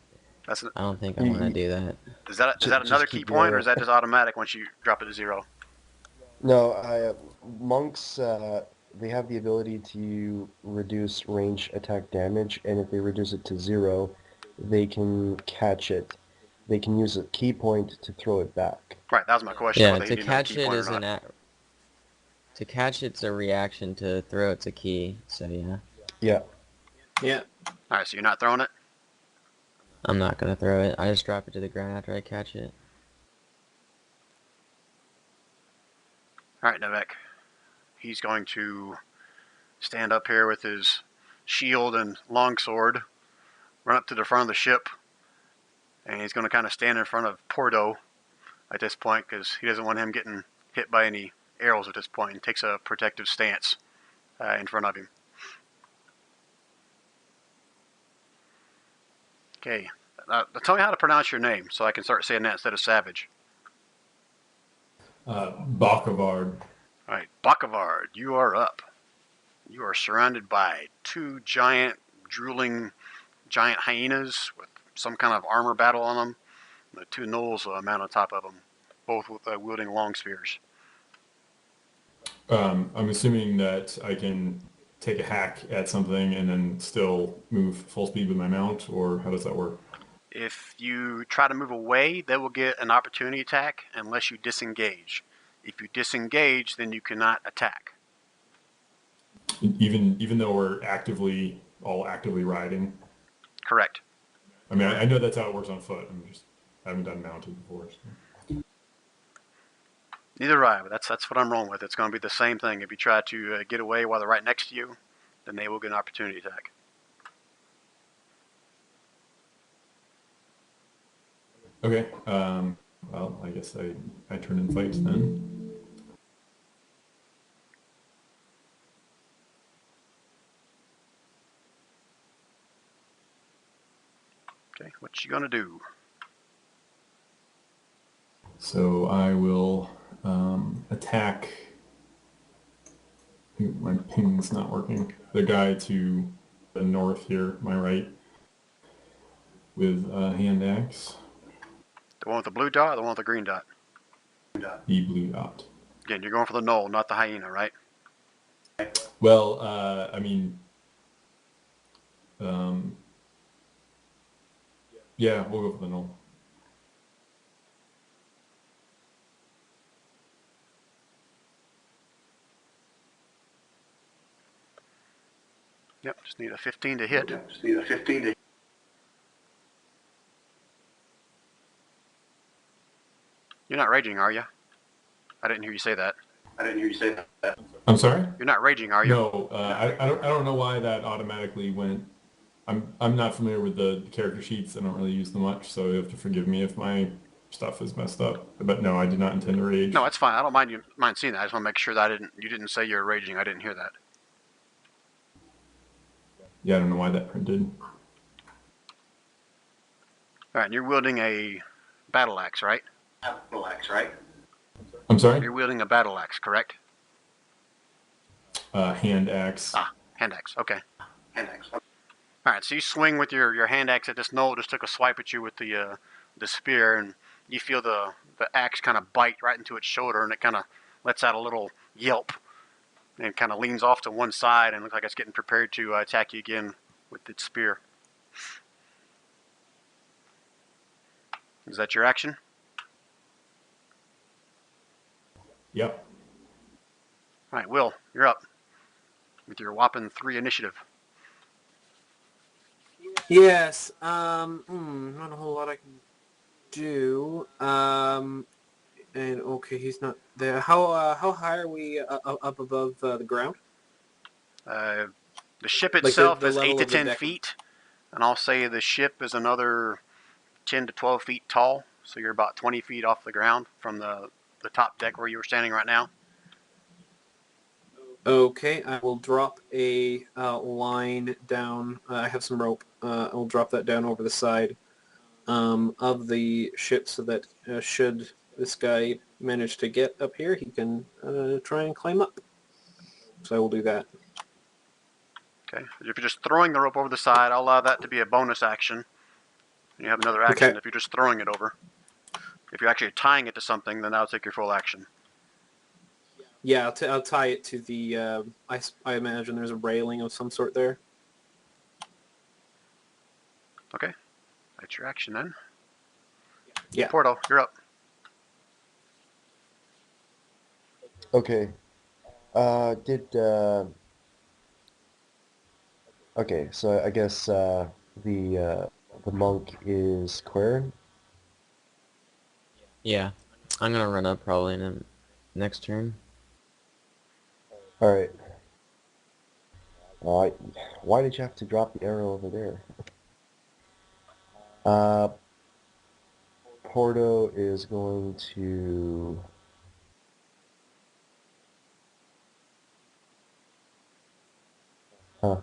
That's I don't think I You- want to you- do that. is that Just another keep key point, or your- is that just automatic once you drop it to 0? No, monks, they have the ability to reduce range attack damage, and if they reduce it to 0, they can catch it. They can use a key point to throw it back. Right, that was my question. Yeah, Whether to you need another catch key it point or is not. to catch it's a reaction, to throw it's a key, so yeah. Yeah. Yeah. All right, so you're not throwing it. I'm not gonna throw it. I just drop it to the ground after I catch it. All right, Nevek. He's going to stand up here with his shield and longsword, run up to the front of the ship, and he's going to kind of stand in front of Porto at this point because he doesn't want him getting hit by any arrows at this point, and takes a protective stance in front of him. Okay. Tell me how to pronounce your name so I can start saying that instead of Savage. Bakavard. All right, Bakavard, you are up. You are surrounded by 2 giant, drooling, giant hyenas with some kind of armor battle on them. The 2 gnolls mount on top of them, both with wielding long spears. I'm assuming that I can take a hack at something and then still move full speed with my mount, or how does that work? If you try to move away, they will get an opportunity attack unless you disengage. If you disengage, then you cannot attack. Even though we're all actively riding. Correct. I mean, I know that's how it works on foot. I haven't done mounted before. So. Neither do I, but that's what I'm rolling with. It's going to be the same thing. If you try to get away while they're right next to you, then they will get an opportunity attack. Okay. Well, I guess I turn in fight then. Okay, what you going to do? So I will attack. My ping's not working. The guy to the north here, my right, with a hand axe. The one with the blue dot or the one with the green dot? The blue dot. Again, you're going for the gnoll, not the hyena, right? Well, I mean, yeah, we'll go for the gnoll. Yep, just need a 15 to hit. You're not raging, are you? I didn't hear you say that. I'm sorry? You're not raging, are you? No, I don't know why that automatically went. I'm not familiar with the character sheets. I don't really use them much, so you have to forgive me if my stuff is messed up. But no, I did not intend to rage. No, that's fine. I don't mind seeing that. I just want to make sure that you didn't say you're raging. I didn't hear that. Yeah, I don't know why that printed. All right, and you're wielding a battle axe, right? I'm sorry? You're wielding a battle axe, correct? Hand axe. Ah, hand axe. Okay. All right, so you swing with your hand axe at this gnoll. Just took a swipe at you with the spear, and you feel the axe kind of bite right into its shoulder, and it kind of lets out a little yelp, and kind of leans off to one side, and looks like it's getting prepared to attack you again with its spear. Is that your action? Yep. All right, Will, you're up with your whopping 3 initiative. Yes. Not a whole lot I can do. And okay, he's not there. How high are we up above the ground? The ship Like itself the is 8 level to of the 10 deck. feet, and I'll say the ship is another 10 to 12 feet tall. so you're about 20 feet off the ground from the top deck where you were standing right now. Okay, I will drop a line down. I have some rope. I will drop that down over the side of the ship so that should this guy manage to get up here, he can try and climb up. So I will do that. Okay. If you're just throwing the rope over the side, I'll allow that to be a bonus action. And you have another action Okay. if you're just throwing it over. If you're actually tying it to something, then that'll take your full action. Yeah, I'll tie it to the, I imagine there's a railing of some sort there. Okay. That's your action then. Yeah. Porto, you're up. Okay. Okay, so I guess the monk is Quern. Yeah, I'm gonna run up probably in the next turn. All right. Why did you have to drop the arrow over there? Porto is going to... Huh.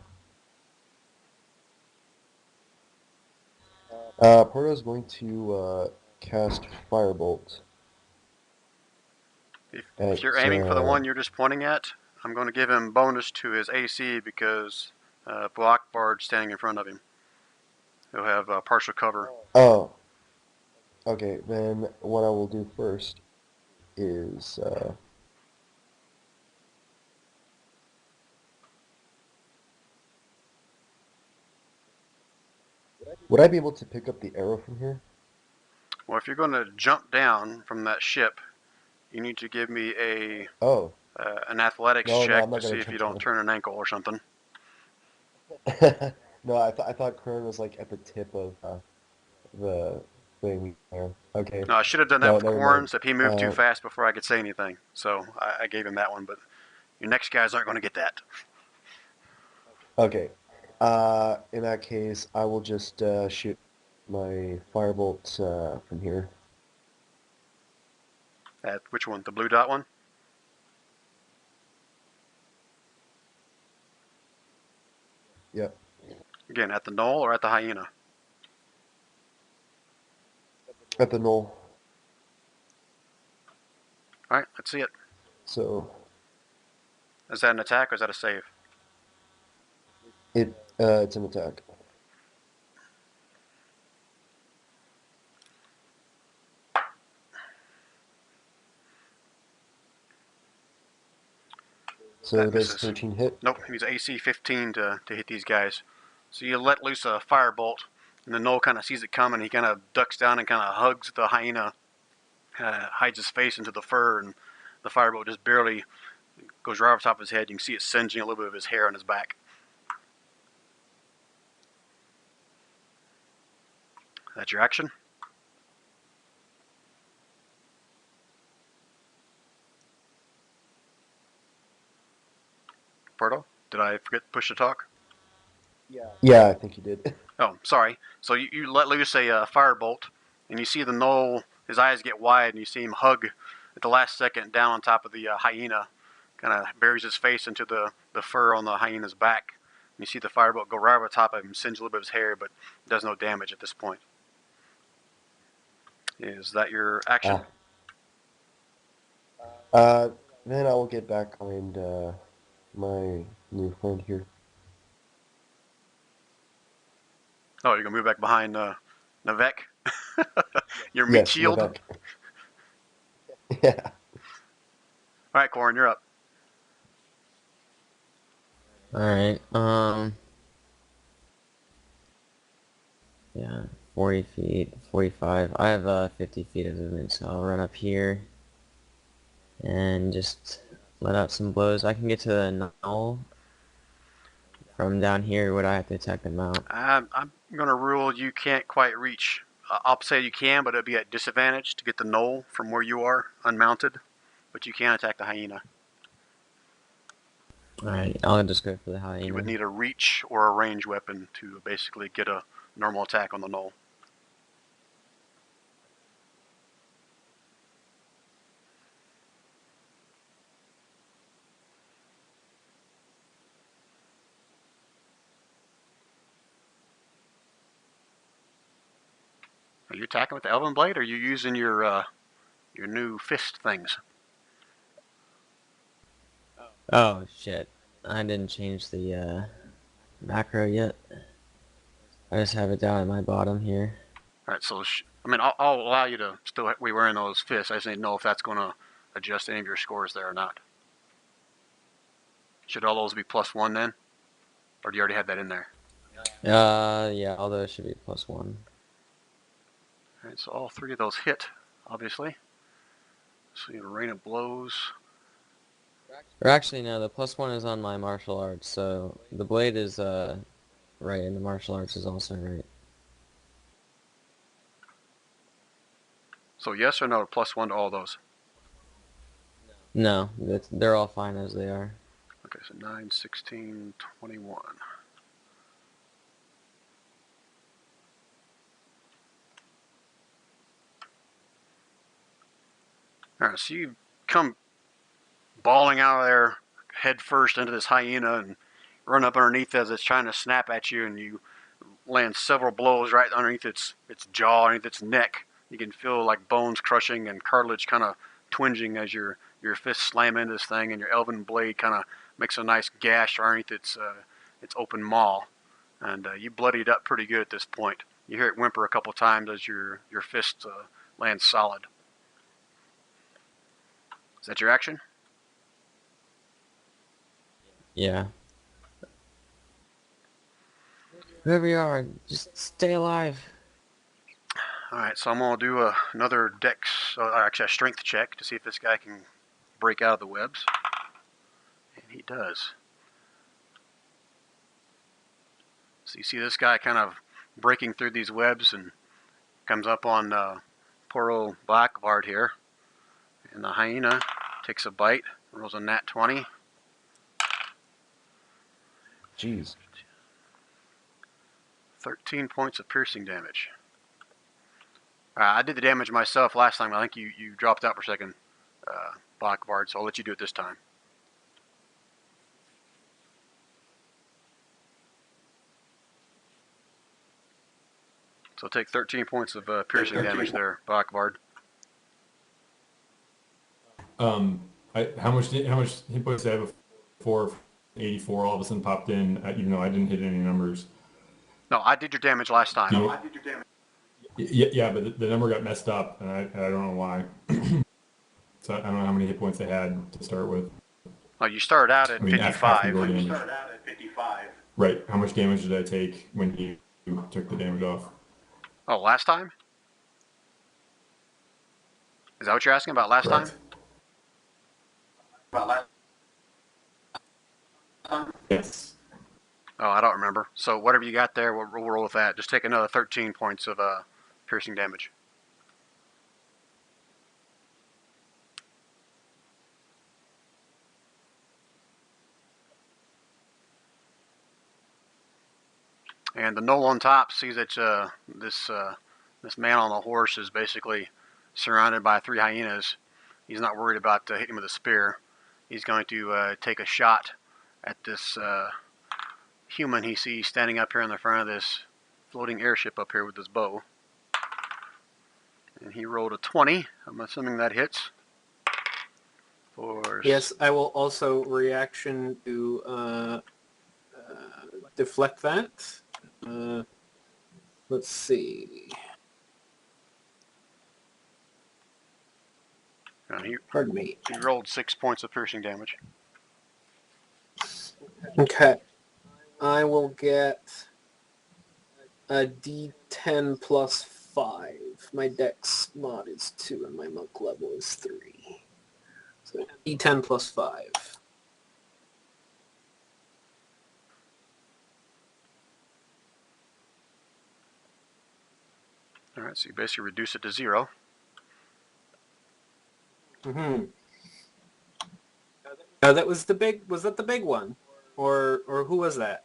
Porto is going to cast Firebolt. If you're aiming for the one you're just pointing at, I'm going to give him bonus to his AC because Blackbard's standing in front of him. He'll have partial cover. Oh. Okay, then what I will do first is... Would I be able to pick up the arrow from here? Well, if you're going to jump down from that ship, you need to give me Oh. an athletics No, check I'm not to see gonna if you jump don't turn an ankle or something. No, I thought Kern was like at the tip of the thing there. Okay. No, I should have done that No, with never Corn, mind. so if he moved too fast before I could say anything. So I gave him that one, but your next guys aren't going to get that. Okay. In that case, I will just shoot my firebolt from here. At which one? The blue dot one? Yep. Again, at the knoll or at the hyena? At the knoll. All right, let's see it. So Is that an attack or is that a save? it's an attack. So That does misses. 13 hit? Nope, he needs AC 15 to hit these guys. So you let loose a firebolt, and the knoll kind of sees it coming. He kind of ducks down and kind of hugs the hyena, hides his face into the fur, and the firebolt just barely goes right over top of his head. You can see it singeing a little bit of his hair on his back. That's your action. Porto, did I forget to push to talk? Yeah, I think you did. Oh, sorry. So you let loose a firebolt, and you see the knoll, his eyes get wide, and you see him hug at the last second down on top of the hyena. Kind of buries his face into the fur on the hyena's back. And you see the firebolt go right over top of him, singe a little bit of his hair, but does no damage at this point. Is that your action? Then I will get back behind my new friend here. Oh, you're going to move back behind Navek? Your meat Yes, shield? Novak. Yeah. All right, Corin, you're up. Alright, yeah, 40 feet, 45. I have 50 feet of movement, so I'll run up here and just let out some blows. I can get to the knoll from down here. Would I have to attack them out? I'm going to rule you can't quite reach. I'll say you can, but it'll be at disadvantage to get the knoll from where you are, unmounted. But you can attack the hyena. Alright, I'll just go for the You would hyena. need a reach or a range weapon to basically get a normal attack on the knoll. you attacking with the Elven Blade, or are you using your new fist things? Oh shit. I didn't change the macro yet. I just have it down at my bottom here. All right, so I mean, I'll allow you to still be wearing those fists. I just need to know if that's going to adjust any of your scores there or not. Should all those be +1 then, or do you already have that in there? Yeah, all those should be +1. All right, so all 3 of those hit, obviously. So you rain of blows. Or actually, no, the +1 is on my martial arts, so the blade is right, and the martial arts is also right. So yes or no, +1 to all those? No, they're all fine as they are. Okay, so 9, 16, 21. All right, so you come bawling out of there head first into this hyena and run up underneath as it's trying to snap at you, and you land several blows right underneath its jaw, underneath its neck. You can feel like bones crushing and cartilage kind of twinging as your fists slam into this thing, and your elven blade kind of makes a nice gash underneath its open maw, and you bloodied up pretty good at this point. You hear it whimper a couple times as your fist lands solid. Is that your action? Yeah. Whoever you are, just stay alive. All right, so I'm going to do another actually a strength check to see if this guy can break out of the webs. And he does. So you see this guy kind of breaking through these webs and comes up on poor old Blackguard here. And the hyena takes a bite, rolls a nat 20. Jeez. 13 points of piercing damage. I did the damage myself last time. I think you dropped out for a second, Blackguard, so I'll let you do it this time. So take 13 points of piercing damage there, Blackguard. How much hit points did I have before? 84 all of a sudden popped in, even though I didn't hit any numbers. No, I did your damage last time. Yeah, but the number got messed up, and I don't know why. So I don't know how many hit points I had to start with. Oh, you started out at 55. Right. How much damage did I take when you took the damage off? Oh, last time? Is that what you're asking about last Correct. time? Yes. Oh, I don't remember. So whatever you got there, we'll roll with that. Just take another 13 points of piercing damage. And the knoll on top sees that this man on the horse is basically surrounded by 3 hyenas. He's not worried about hitting him with a spear. He's going to take a shot at this human he sees standing up here in the front of this floating airship up here with his bow. And he rolled a 20. I'm assuming that hits. Yes, I will also reaction to deflect that. Let's see. Pardon me. He rolled 6 points of piercing damage. Okay. I will get a D10 plus 5. My dex mod is 2 and my monk level is 3. So D10 plus 5. Alright, so you basically reduce it to 0. Mm-hmm. That was the big. Was that the big one, or who was that?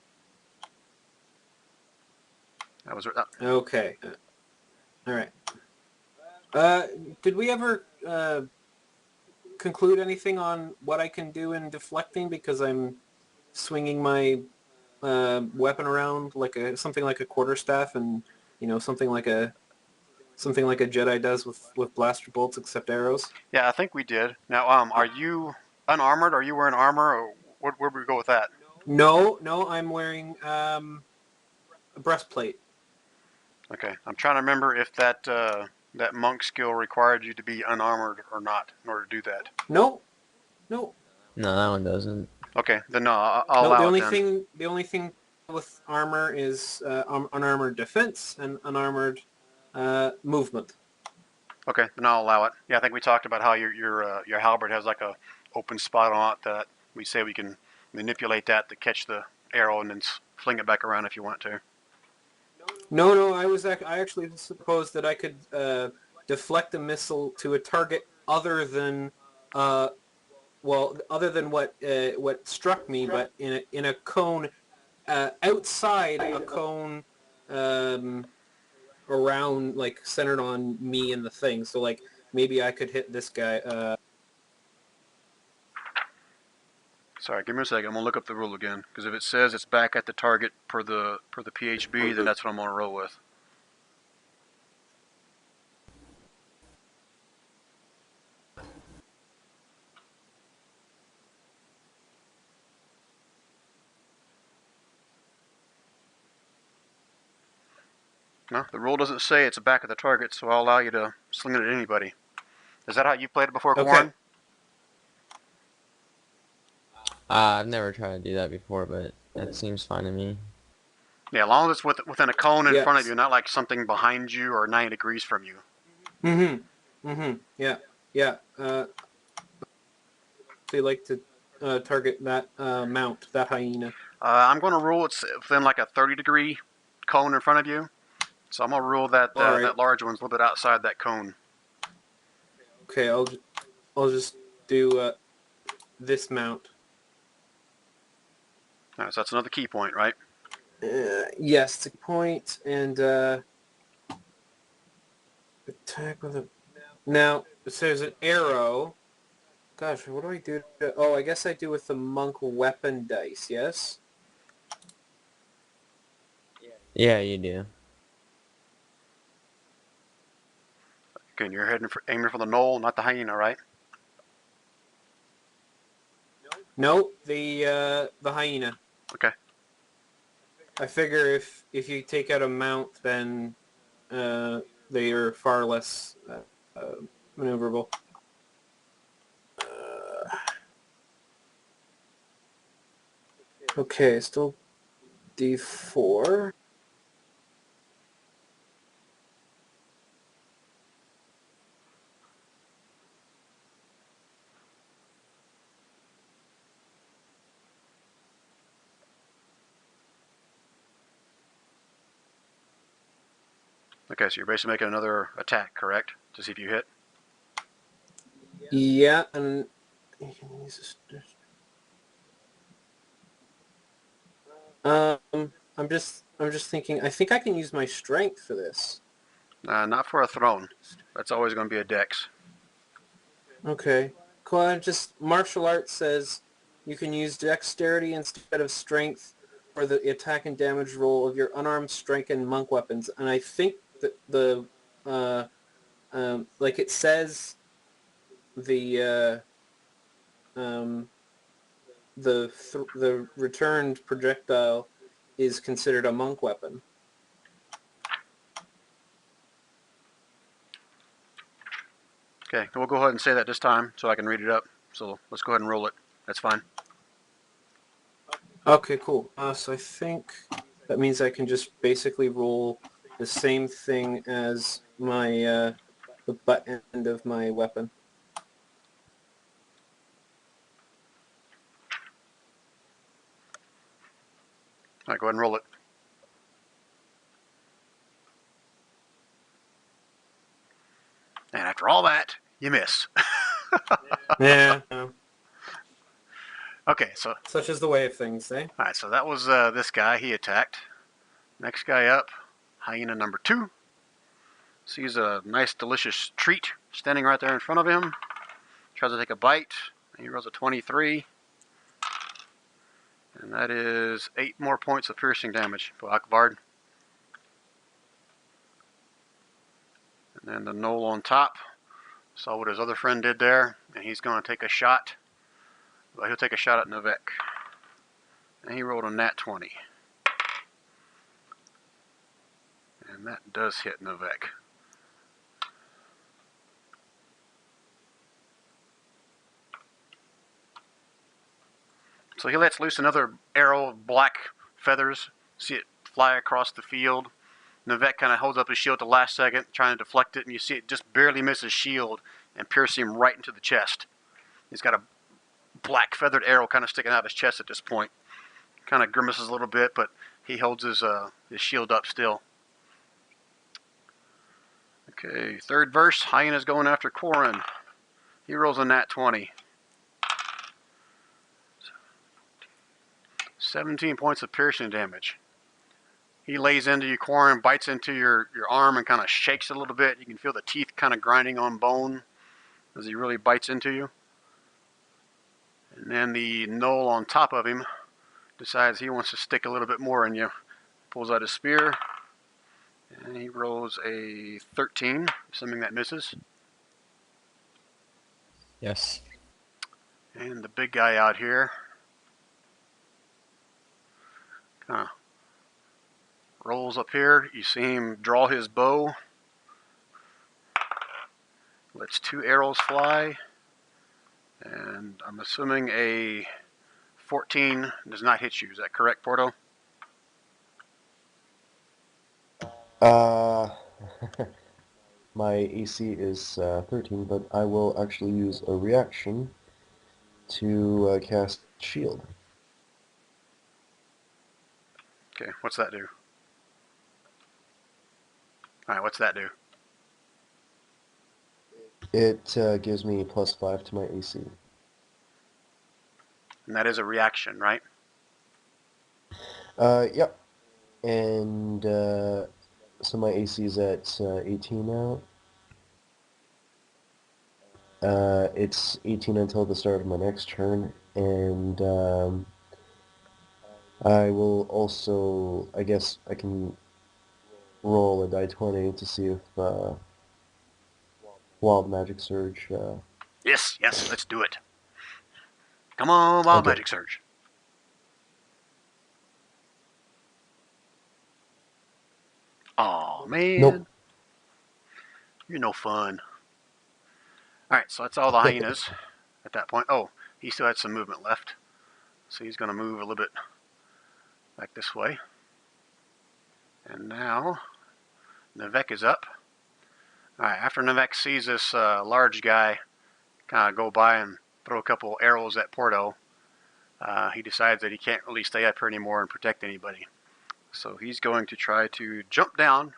That was Okay. All right. Did we ever conclude anything on what I can do in deflecting? Because I'm swinging my weapon around like something like a quarterstaff, and something like a something like a Jedi does with blaster bolts, except arrows. Yeah, I think we did. Now, are you unarmored? Are you wearing armor, or where would we go with that? No, I'm wearing a breastplate. Okay, I'm trying to remember if that monk skill required you to be unarmored or not in order to do that. No. No, that one doesn't. Okay, then no, I'll No, allow it then. the only thing with armor is unarmored defense and unarmored movement. Okay, then I'll allow it. Yeah, I think we talked about how your halberd has like a open spot on it that we say we can manipulate that to catch the arrow and then fling it back around if you want to. No, I actually supposed that I could deflect a missile to a target other than other than what struck me, but in a cone outside a cone around, like, centered on me and the thing. So, like, maybe I could hit this guy. Sorry, give me a second. I'm gonna look up the rule again because if it says it's back at the target per the PHB, then that's what I'm gonna roll with. No, the rule doesn't say it's back at the target, so I'll allow you to sling it at anybody. Is that how you played it before, Okay. Warren? I've never tried to do that before, but that seems fine to me. Yeah, as long as it's within a cone in Yes. front of you, not like something behind you or 90 degrees from you. Yeah. They like to target that mount, that hyena. I'm going to rule it's within like a 30-degree cone in front of you. So I'm going to rule that All right. that large one's a little bit outside that cone. Okay, I'll just do this mount. All right, so that's another key point, right? Yes, it's a point, and attack with a... Now, it says an arrow. Gosh, what do I do? Oh, I guess I do with the monk weapon dice, yes? Yeah, you do. Okay, and you're aiming for the knoll, not the hyena, right? No, the hyena. Okay. I figure if you take out a mount, then they are far less maneuverable. Okay, still D4. Okay, so you're basically making another attack, correct? To see if you hit. Yeah, and you can use this. I'm just thinking. I think I can use my strength for this. Not for a throne. That's always going to be a dex. Okay. Cool. Just martial arts says you can use dexterity instead of strength for the attack and damage roll of your unarmed strike and monk weapons. And I think that like it says, the the returned projectile is considered a monk weapon. Okay, we'll go ahead and say that this time so I can read it up. So let's go ahead and roll it. That's fine. Okay, cool. So I think that means I can just basically roll the same thing as my the butt end of my weapon. All right, go ahead and roll it. And after all that, you miss. Yeah. Okay, so Such is the way of things, eh? all right, so that was this guy. He attacked. Next guy up, hyena number 2. Sees a nice, delicious treat standing right there in front of him. Tries to take a bite. He rolls a 23. And that is 8 more points of piercing damage for Akvard. And then the knoll on top. Saw what his other friend did there, and he's going to take a shot. Well, he'll take a shot at Navek. And he rolled a nat 20. And that does hit Navek. So he lets loose another arrow of black feathers. See it fly across the field. Navek kind of holds up his shield at the last second, trying to deflect it, and you see it just barely miss his shield and pierce him right into the chest. He's got a black feathered arrow kind of sticking out of his chest at this point. Kind of grimaces a little bit, but he holds his shield up still. Okay, third verse. Hyena's going after Quarren. He rolls a nat 20. 17 points of piercing damage. He lays into you, Quarren, bites into your arm and kind of shakes it a little bit. You can feel the teeth kind of grinding on bone as he really bites into you. And then the knoll on top of him decides he wants to stick a little bit more in you. Pulls out his spear, and he rolls a 13, assuming that misses. Yes. And the big guy out here kind of rolls up here. You see him draw his bow. Lets 2 arrows fly. And I'm assuming a 14 does not hit you. Is that correct, Porto? My AC is 13, but I will actually use a reaction to cast Shield. Okay, what's that do? Alright, what's that do? It gives me +5 to my AC. And that is a reaction, right? Yep. And so my AC is at 18 now. It's 18 until the start of my next turn, and I will also, I guess I can roll a die 20 to see if Wild Magic Surge. Yes, let's do it. Come on, Wild Okay. Magic Surge. Aw, man. Nope. You're no fun. Alright, so that's all the hyenas at that point. Oh, he still had some movement left. So he's going to move a little bit back this way. And now, Navek is up. Alright, after Navek sees this large guy kind of go by and throw a couple arrows at Porto, he decides that he can't really stay up here anymore and protect anybody. So he's going to try to jump down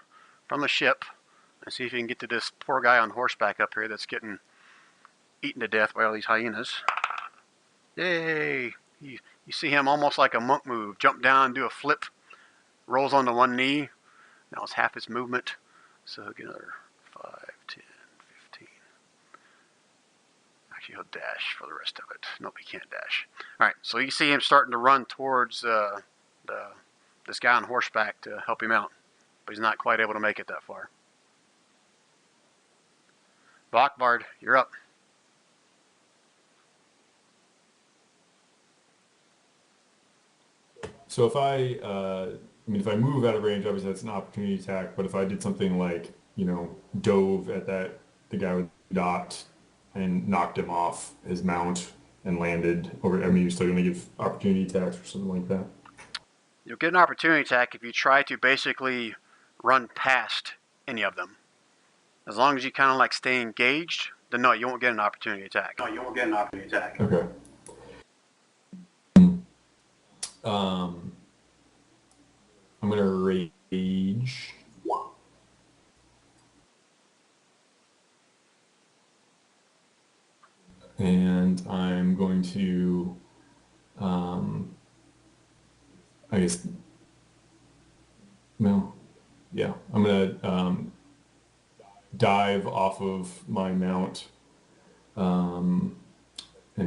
from the ship and see if he can get to this poor guy on horseback up here that's getting eaten to death by all these hyenas. Yay! You see him almost like a monk move. Jump down, do a flip, rolls onto one knee. Now it's half his movement. So he'll get another 5, 10, 15. Actually, he'll dash for the rest of it. Nope, he can't dash. Alright, so you see him starting to run towards this guy on horseback to help him out. But he's not quite able to make it that far. Bachbard, you're up. So if if I move out of range, obviously that's an opportunity attack. But if I did something like, dove at the guy with dot and knocked him off his mount and landed over, you're still going to give opportunity attacks or something like that? You'll get an opportunity attack if you try to basically run past any of them. As long as you kind of like stay engaged, then no, you won't get an opportunity attack. No, you won't get an opportunity attack. Okay. I'm going to rage. And I'm going to, I guess, no, yeah, I'm going to dive off of my mount and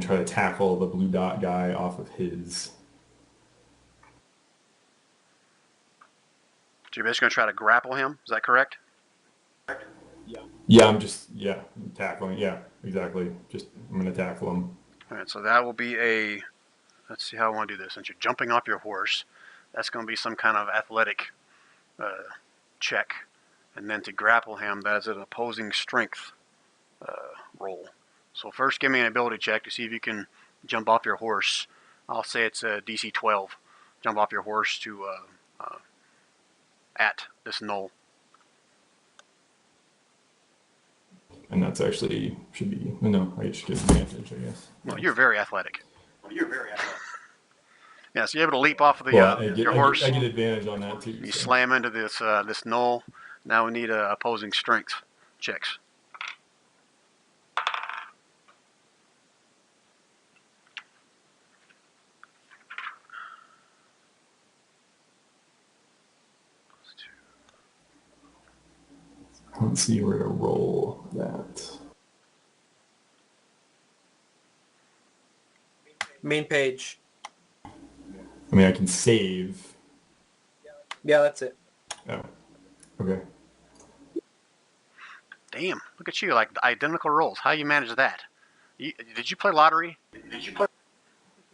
try to tackle the blue dot guy off of his. So you're basically going to try to grapple him, is that correct? Yeah, I'm tackling. Yeah, exactly. I'm gonna tackle him. All right, so that will be a. Let's see how I want to do this. Since you're jumping off your horse, that's going to be some kind of athletic check, and then to grapple him, that's an opposing strength roll. So first, give me an ability check to see if you can jump off your horse. I'll say it's a DC 12. Jump off your horse to at this knoll. And that's actually should be no. I should get advantage, I guess. No, you're very athletic. Yeah, so you're able to leap off of the Well, your horse. I get advantage on that too. You So. slam into this this knoll. Now we need opposing strength checks. Let's see where to roll that. Main page. I mean, I can save. Yeah, that's it. Oh, okay. Damn, look at you, like identical rolls. How you manage that? Did you play lottery?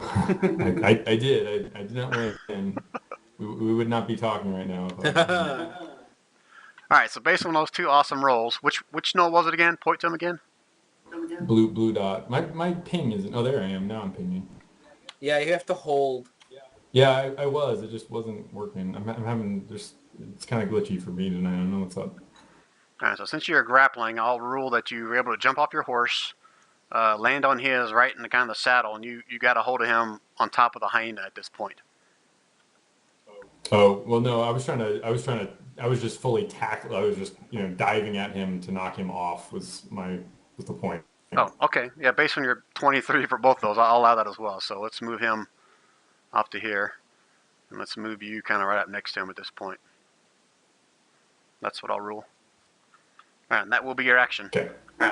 I did. I did not win. We would not be talking right now. All right, so based on those two awesome rolls, which knoll was it again? Point to them again. Blue dot. My ping isn't. Oh, there I am. Now I'm pinging. Yeah, you have to hold. Yeah, I was. It just wasn't working. I'm having just. It's kind of glitchy for me tonight. I don't know what's up. All right, so since you're grappling, I'll rule that you were able to jump off your horse, land on his right in the kind of the saddle, and you got a hold of him on top of the hyena at this point. Oh well, no. I was just fully tackle. I was just diving at him to knock him off was the point. Oh, okay. Yeah, based on your 23 for both those, I'll allow that as well. So let's move him up to here, and let's move you kind of right up next to him at this point. That's what I'll rule. All right, and that will be your action. Okay. All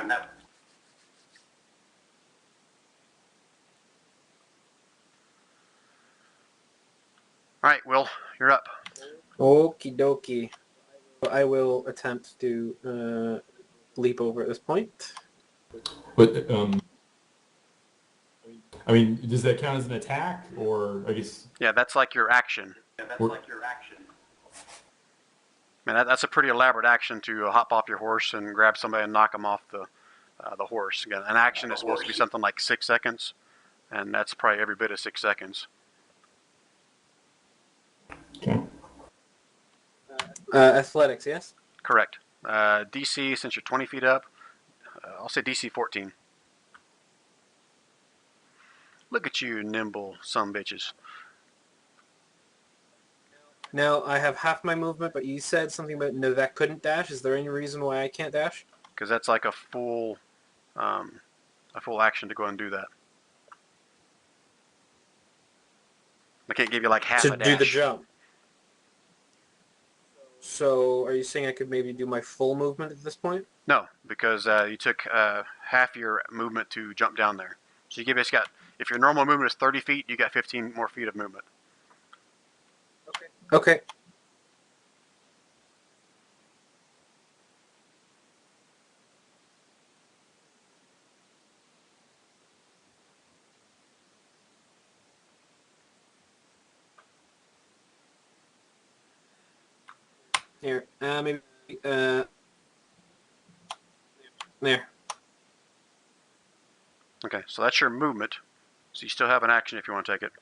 right, Will, you're up. Okie dokie. I will attempt to leap over at this point. But I mean, does that count as an attack, or I guess? Yeah, that's like your action. Man, that's a pretty elaborate action to hop off your horse and grab somebody and knock them off the horse. Again, an action is supposed to be something like 6 seconds, and that's probably every bit of 6 seconds. Okay. Athletics, yes? Correct. DC, since you're 20 feet up, I'll say DC 14. Look at you, nimble sumbitches. Now, I have half my movement, but you said something about Nivek couldn't dash. Is there any reason why I can't dash? Because that's like a full action to go and do that. I can't give you like half a dash. To do the jump. So, are you saying I could maybe do my full movement at this point? No, because you took half your movement to jump down there. So you basically got, if your normal movement is 30 feet, you got 15 more feet of movement. Okay. Here, maybe, there. Okay, so that's your movement. So you still have an action if you want to take it.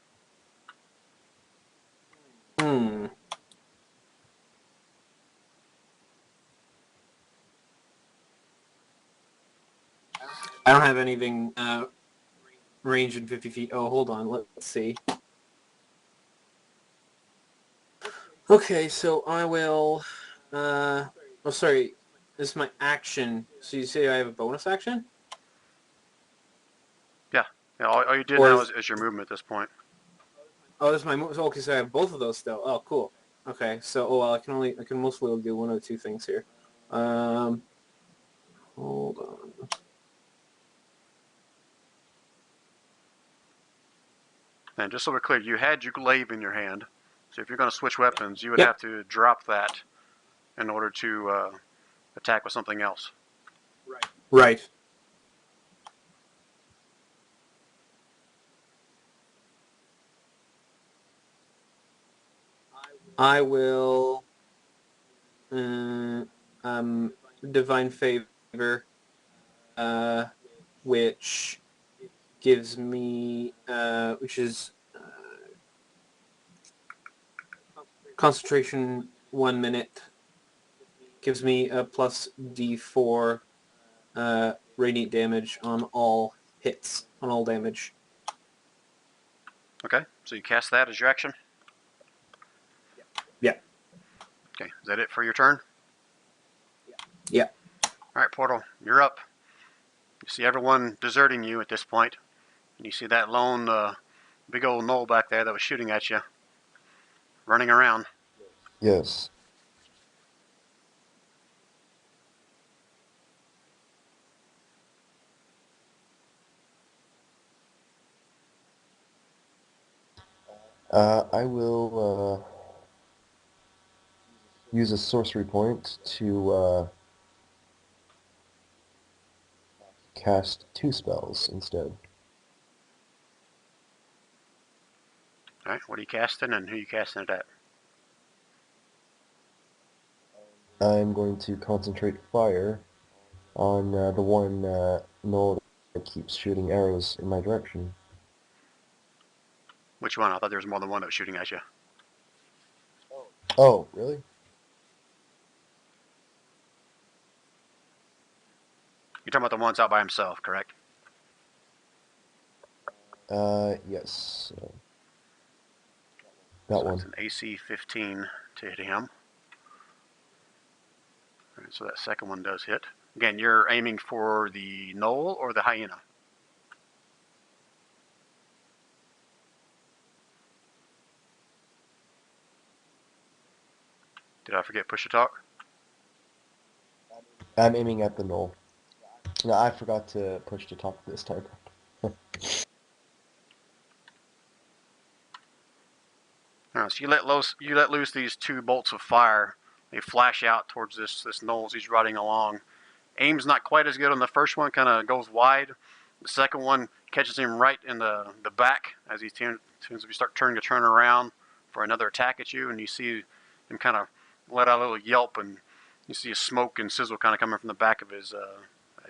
I don't have anything range in 50 feet. Oh, hold on. Let's see. Okay, so I will... oh, sorry. This is my action. So you say I have a bonus action? Yeah, all you did now is your movement at this point. Oh, this is my move. Okay, so I have both of those still. Oh, cool. Okay, so well, I can mostly do one of the two things here. Hold on. And just so we're clear, you had your glaive in your hand. So if you're going to switch weapons, you would have to drop that in order to attack with something else. Right. I will divine favor, which gives me which is concentration 1 minute, gives me a plus d4 radiant damage on all hits, on all damage. Okay, so you cast that as your action? Yeah. Okay, is that it for your turn? Yeah. Alright, Portal, you're up. You see everyone deserting you at this point, and you see that lone big old knoll back there that was shooting at you, running around. Yes. I will use a sorcery point to cast 2 spells instead. Alright, what are you casting and who are you casting it at? I'm going to concentrate fire on the one knoll that keeps shooting arrows in my direction. Which one? I thought there was more than one that was shooting at you. Oh, really? You're talking about the ones out by himself, correct? Yes. That So one. it's an AC 15 to hit him. Alright, so that second one does hit. Again, you're aiming for the knoll or the hyena? Did I forget push to talk? I'm aiming at the knoll. No, I forgot to push to talk this time. Alright, so you let loose these 2 bolts of fire. They flash out towards this knoll as he's riding along. Aim's not quite as good on the first one, kind of goes wide. The second one catches him right in the back as he turns to start turning to turn around for another attack at you, and you see him kind of let out a little yelp, and you see a smoke and sizzle kind of coming from the back of his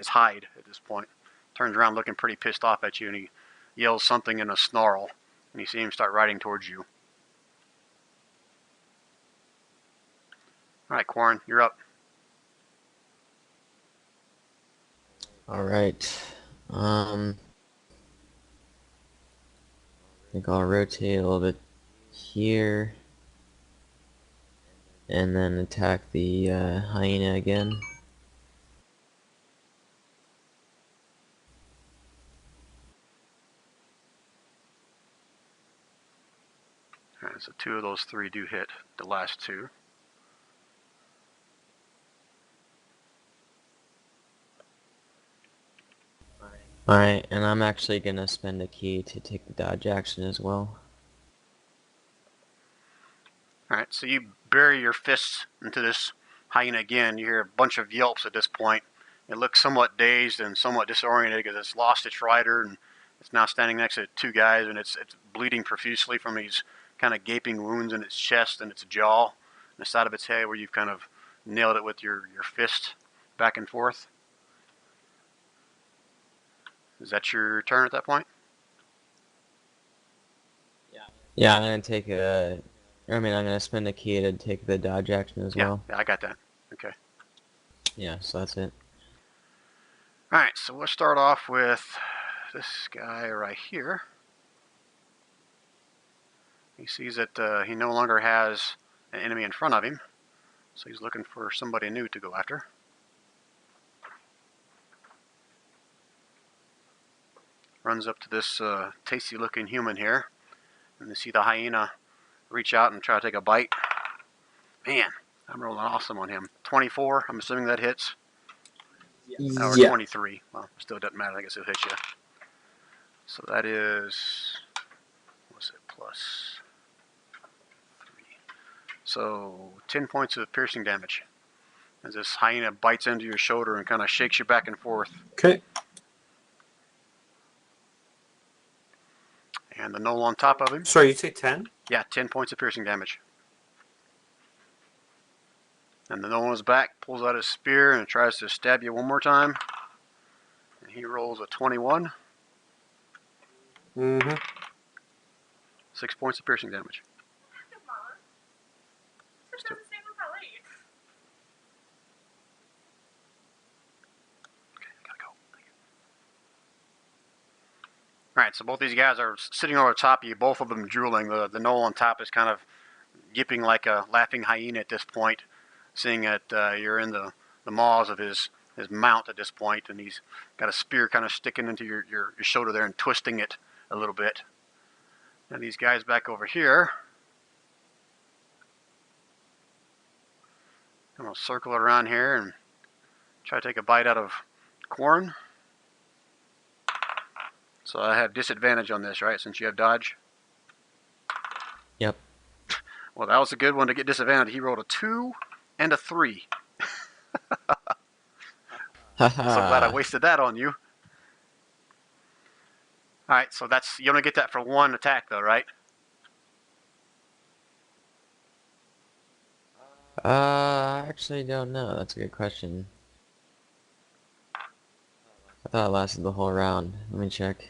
hide at this point. Turns around looking pretty pissed off at you, and he yells something in a snarl, and you see him start riding towards you. All right, Quarren, you're up. Alright. I think I'll rotate a little bit here. And then attack the hyena again. All right, so 2 of those 3 do hit. The last 2. Alright, and I'm actually gonna spend a key to take the dodge action as well. Alright, so you bury your fists into this hyena again. You hear a bunch of yelps at this point. It looks somewhat dazed and somewhat disoriented because it's lost its rider and it's now standing next to 2 guys, and it's bleeding profusely from these kind of gaping wounds in its chest and its jaw and the side of its head where you've kind of nailed it with your fist back and forth. Is that your turn at that point? Yeah, I'm gonna take I'm gonna spend a key to take the dodge action as well. Yeah, I got that. Okay. Yeah, so that's it. Alright, so we'll start off with this guy right here. He sees that he no longer has an enemy in front of him, so he's looking for somebody new to go after. Runs up to this tasty looking human here, and you see the hyena reach out and try to take a bite. Man, I'm rolling awesome on him. 24, I'm assuming that hits. Or Yeah. 23. Well, still doesn't matter, I guess it'll hit you. So that is, what's it, plus 3. So 10 points of piercing damage. as this hyena bites into your shoulder and kind of shakes you back and forth. Okay. And the knoll on top of him. Sorry, you say 10? Yeah, 10 points of piercing damage. And the knoll on his back pulls out his spear and tries to stab you one more time. And he rolls a 21. Mm-hmm. 6 points of piercing damage. Still- Gotta go. Alright, so both these guys are sitting over top of you, both of them drooling. The knoll on top is kind of yipping like a laughing hyena at this point, seeing that you're in the maws of his mount at this point, and he's got a spear kind of sticking into your shoulder there and twisting it a little bit. And these guys back over here, I'm going to circle it around here and try to take a bite out of Corn. So I have disadvantage on this, right, since you have dodge? Yep. Well, that was a good one to get disadvantage. He rolled a 2 and a 3. So glad I wasted that on you. Alright, so that's, you only get that for one attack though, right? I actually don't know. That's a good question. I thought it lasted the whole round. Let me check.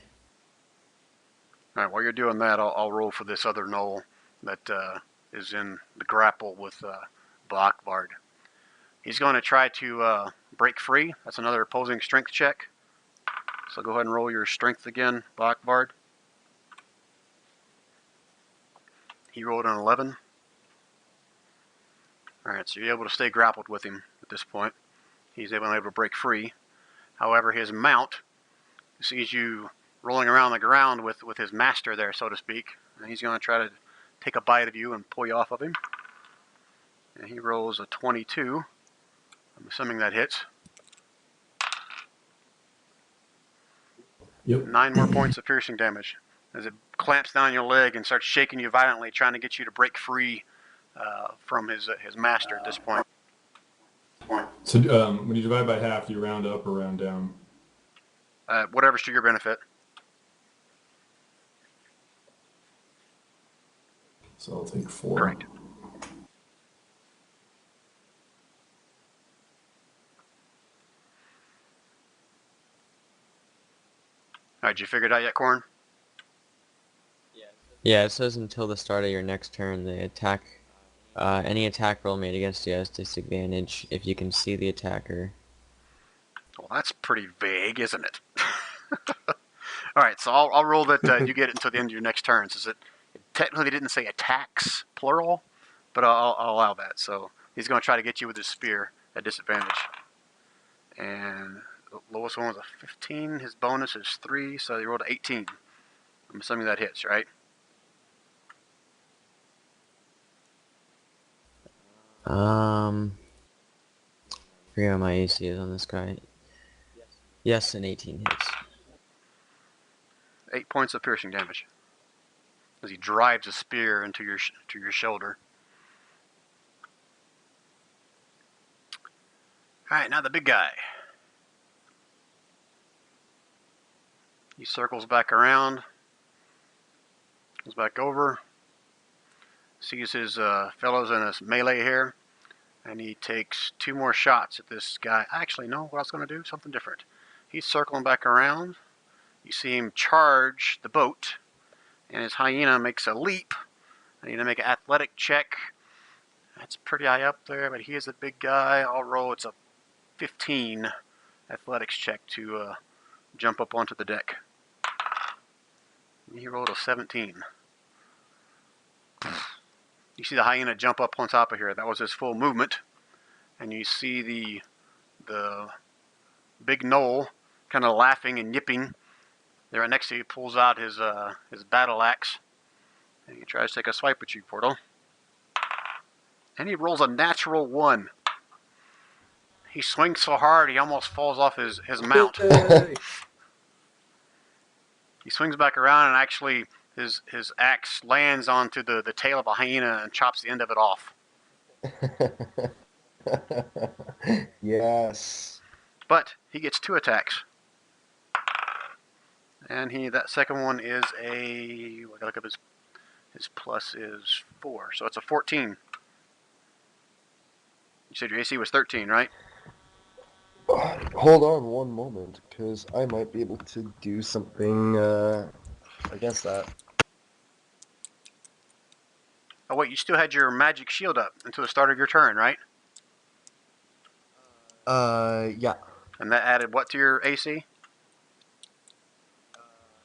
Alright, while you're doing that, I'll roll for this other knoll that is in the grapple with Blackbard. He's going to try to break free. That's another opposing strength check. So go ahead and roll your strength again, Blackbard. He rolled an 11. Alright, so you're able to stay grappled with him at this point. He's able to break free. However, his mount sees you rolling around the ground with his master there, so to speak. And he's going to try to take a bite of you and pull you off of him. And he rolls a 22. I'm assuming that hits. Yep. 9 more points of piercing damage as it clamps down your leg and starts shaking you violently, trying to get you to break free from his master at this point. So when you divide by half, do you round up or round down? Whatever's to your benefit. So I'll take 4. Correct. Alright, did you figure it out yet, Corn? Yeah, it says until the start of your next turn, the attack, any attack roll made against you has disadvantage if you can see the attacker. Well, that's pretty vague, isn't it? Alright, so I'll roll that you get it until the end of your next turn. Since it technically didn't say attacks, plural, but I'll allow that. So he's going to try to get you with his spear at disadvantage. And the lowest one was a 15. His bonus is 3, so he rolled an 18. I'm assuming that hits, right? Forget what my AC is on this guy. Yes, an 18 hits. 8 points of piercing damage as he drives a spear into your shoulder. Alright, now the big guy. He circles back around, goes back over, sees his fellows in his melee here, and he takes 2 more shots at this guy. Actually, no, what I was going to do, something different. He's circling back around. You see him charge the boat, and his hyena makes a leap. I need to make an athletic check. That's pretty high up there, but he is a big guy. I'll roll. It's a 15 athletics check to jump up onto the deck. He rolled a 17. You see the hyena jump up on top of here. That was his full movement. And you see the big knoll kind of laughing and yipping. There right next to you, pulls out his battle axe. And he tries to take a swipe at you, Portal. And he rolls a natural 1. He swings so hard he almost falls off his mount. He swings back around and actually his axe lands onto the tail of a hyena and chops the end of it off. Yes. But he gets 2 attacks. And that second one is I gotta look up his plus is 4, so it's a 14. You said your AC was 13, right? Hold on one moment, because I might be able to do something against that. Oh wait, you still had your magic shield up until the start of your turn, right? Yeah. And that added what to your AC?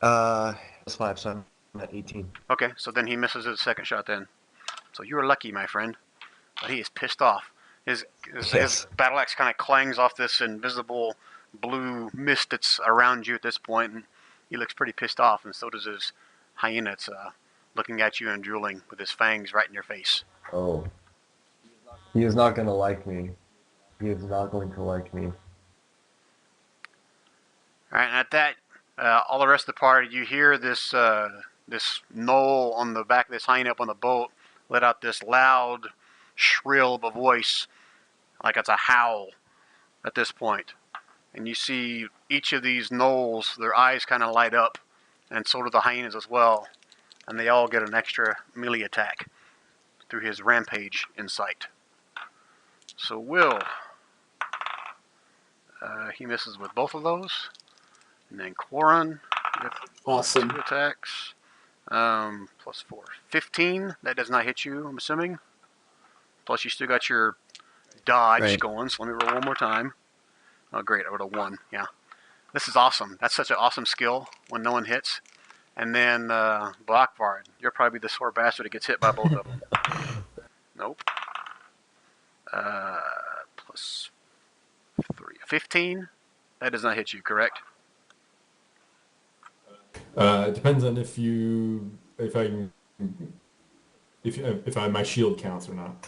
That's 5, so I'm at 18. Okay, so then he misses his second shot then. So you were lucky, my friend. But he is pissed off. His Yes. battle axe kind of clangs off this invisible blue mist that's around you at this point, and he looks pretty pissed off, and so does his hyena. It's looking at you and drooling with his fangs right in your face. Oh. He is not going to like me. He is not going to like me. All right, and at that, all the rest of the party, you hear this this knoll on the back of this hyena up on the boat let out this loud, shrill of a voice, like it's a howl at this point. And you see each of these gnolls, their eyes kind of light up, and so do the hyenas as well. And they all get an extra melee attack through his rampage insight. So Will, he misses with both of those. And then Quarren, Awesome. 2 attacks. Plus 4. 15, that does not hit you, I'm assuming. Plus you still got your dodge Right. going, so let me roll one more time. Oh great, I rolled a 1, yeah. This is awesome. That's such an awesome skill when no one hits. And then Blackvard, you're probably the sore bastard that gets hit by both of them. Nope. Plus 3. 15? That does not hit you, correct? It depends on if my shield counts or not.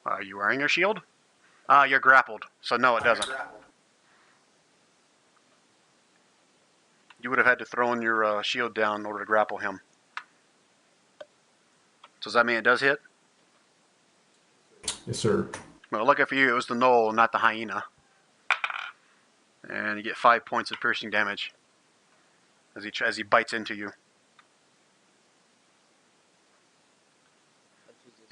Are you wearing your shield? You're grappled, so no, it doesn't. You would have had to throw in your shield down in order to grapple him. So does that mean it does hit? Yes, sir. Well, lucky for you, it was the gnoll, not the hyena. And you get 5 points of piercing damage as he bites into you.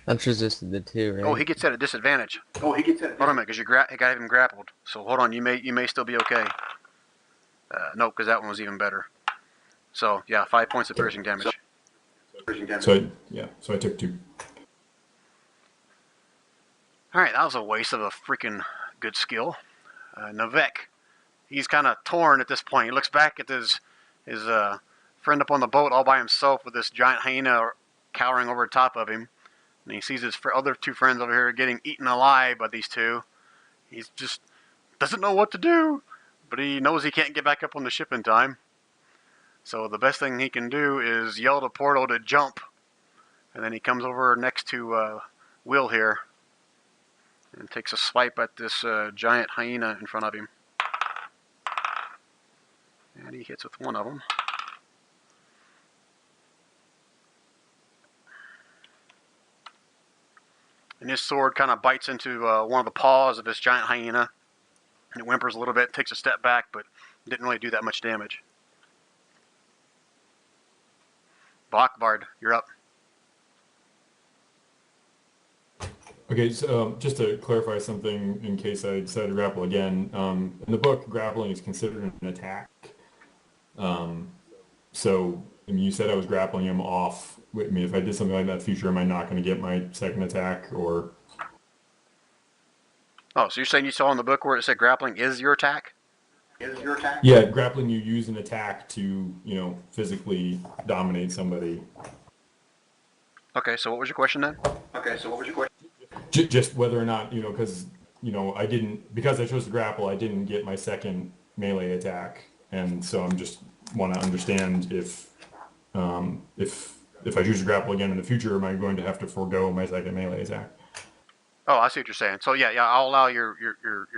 That's resisted the 2, right? Oh, he gets at a disadvantage. Hold on a minute, because you got him grappled. So hold on, you may still be okay. Nope, because that one was even better. So yeah, 5 points of piercing damage. So I took 2. All right, that was a waste of a freaking good skill. Navek, he's kind of torn at this point. He looks back at his friend up on the boat all by himself with this giant hyena cowering over the top of him. And he sees his other 2 friends over here getting eaten alive by these 2. He's just doesn't know what to do, but he knows he can't get back up on the ship in time. So the best thing he can do is yell to Porto to jump. And then he comes over next to Will here and takes a swipe at this giant hyena in front of him. And he hits with one of them. And his sword kind of bites into one of the paws of this giant hyena. And it whimpers a little bit, takes a step back, but didn't really do that much damage. Blackvard, you're up. Okay, so just to clarify something in case I decide to grapple again, in the book, grappling is considered an attack. So I mean, you said I was grappling him off. I mean, if I did something like that in the future, am I not going to get my second attack? Or Oh, so you're saying you saw in the book where it said grappling is your attack? yeah, grappling, you use an attack to physically dominate somebody. Okay, so what was your question then? Just whether or not because because I chose to grapple, I didn't get my second melee attack, and so I'm just want to understand if I choose to grapple again in the future, am I going to have to forego my second melee attack? Oh, I see what you're saying. So yeah, I'll allow your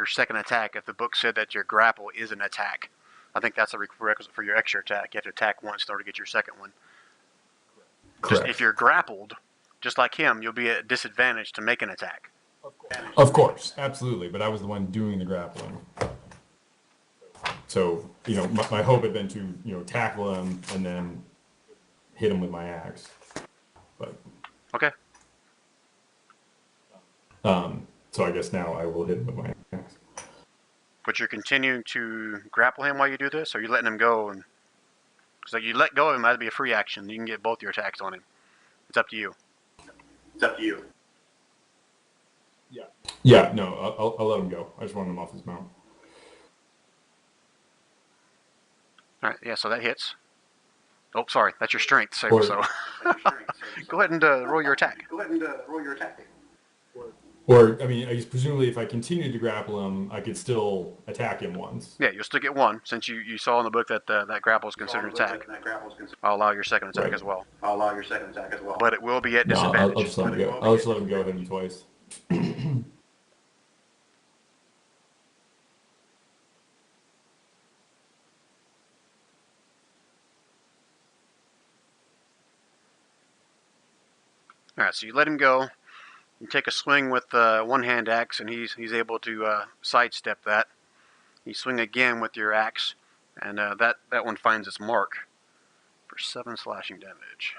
second attack if the book said that your grapple is an attack. I think that's a prerequisite for your extra attack. You have to attack once in order to get your second one. Correct. Just if you're grappled, just like him, you'll be at a disadvantage to make an attack. Of course, absolutely. But I was the one doing the grappling. So, my hope had been to, tackle him and then hit him with my axe. But Okay. so I guess now I will hit him with my axe. But you're continuing to grapple him while you do this, or you letting him go? And because you let go of him, that'd be a free action. You can get both your attacks on him. It's up to you. Yeah, no, I'll let him go. I just want him off his mount. All right. Yeah. So that hits. Oh, sorry. That's your strength save. Or- So go ahead and roll your attack. Or, I guess presumably if I continue to grapple him, I could still attack him once. Yeah, you'll still get one since you saw in the book that that grapple is considered an attack. I'll allow your second attack Right. as well. But it will be at No, disadvantage. I'll just let him go. I'll just let him go hit him twice. All right, so you let him go. You take a swing with one hand axe, and he's able to sidestep that. You swing again with your axe, and that one finds its mark for 7 slashing damage.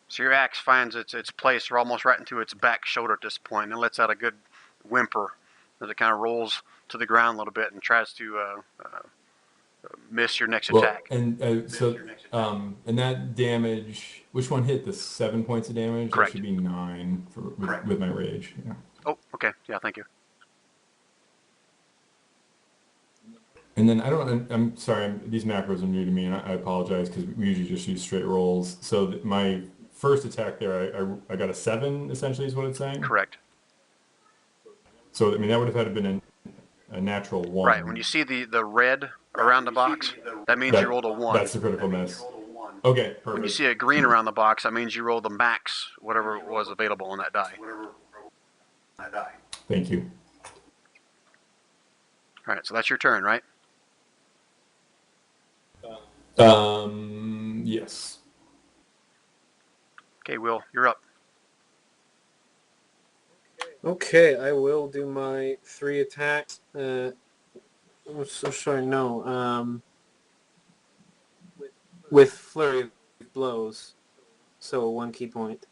So your axe finds its place, or almost right into its back shoulder at this point, and lets out a good whimper as it kind of rolls to the ground a little bit and tries to miss your next attack. And and that damage, which one hit? The 7 points of damage? Correct. That should be 9 with my rage. Yeah. Oh, okay. Yeah, thank you. And then I'm sorry, these macros are new to me, and I apologize because we usually just use straight rolls. So my first attack there, I got a 7 essentially is what it's saying? Correct. So, that would have had to been a natural 1. Right. When you see the red around the box, that means you rolled a 1. That's the critical miss. Okay, perfect. When you see a green around the box, that means you rolled the max, whatever was available on that die. Thank you. All right, so that's your turn, right? Yes. Okay, Will, you're up. Okay, I will do my 3 attacks. I'm so sorry, no. With flurry of blows, so 1 key point.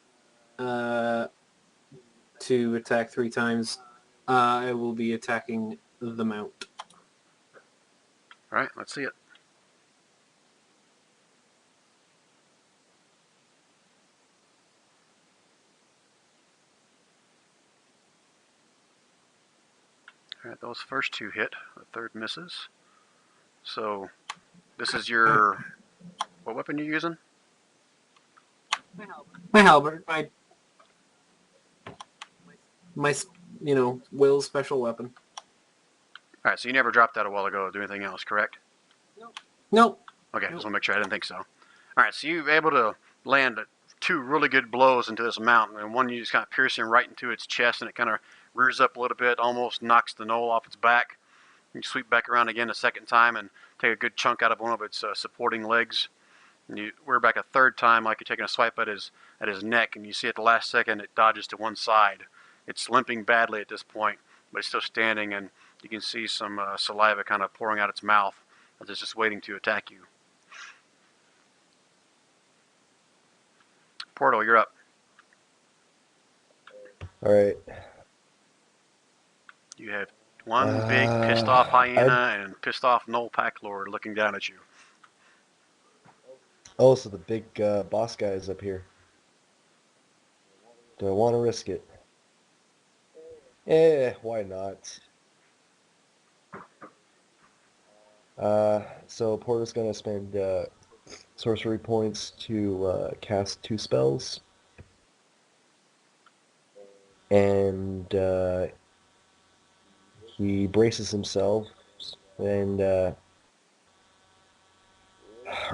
To attack 3 times, I will be attacking the mount. All right, let's see it. All right, those first 2 hit. The third misses. So this is your... What weapon are you using? My halberd, my Will's special weapon. All right, so you never dropped that a while ago to do anything else, correct? Nope. Okay, just want to make sure. I didn't think so. All right, so you're able to land 2 really good blows into this mountain, and one you just kind of piercing right into its chest, and it kind of rears up a little bit, almost knocks the knoll off its back. You sweep back around again a second time and take a good chunk out of one of its supporting legs. And you rear back a third time, like you're taking a swipe at his neck, and you see at the last second it dodges to one side. It's limping badly at this point, but it's still standing, and you can see some saliva kind of pouring out its mouth as it's just waiting to attack you. Portal, you're up. All right. You have one big pissed off hyena and pissed off Knoll Pack Lord looking down at you. Oh, so the big boss guy is up here. Do I want to risk it? Why not? So Porter's gonna spend sorcery points to cast 2 spells. And he braces himself and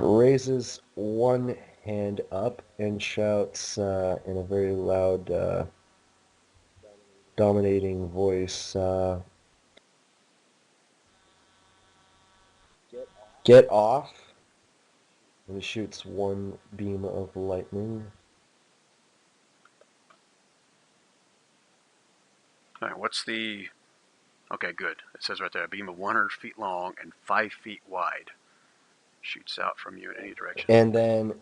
raises one hand up and shouts in a very loud, dominating voice, "Get off and shoots one beam of lightning. All right, what's the... Okay, good. It says right there, a beam of 100 feet long and 5 feet wide. Shoots out from you in any direction. And then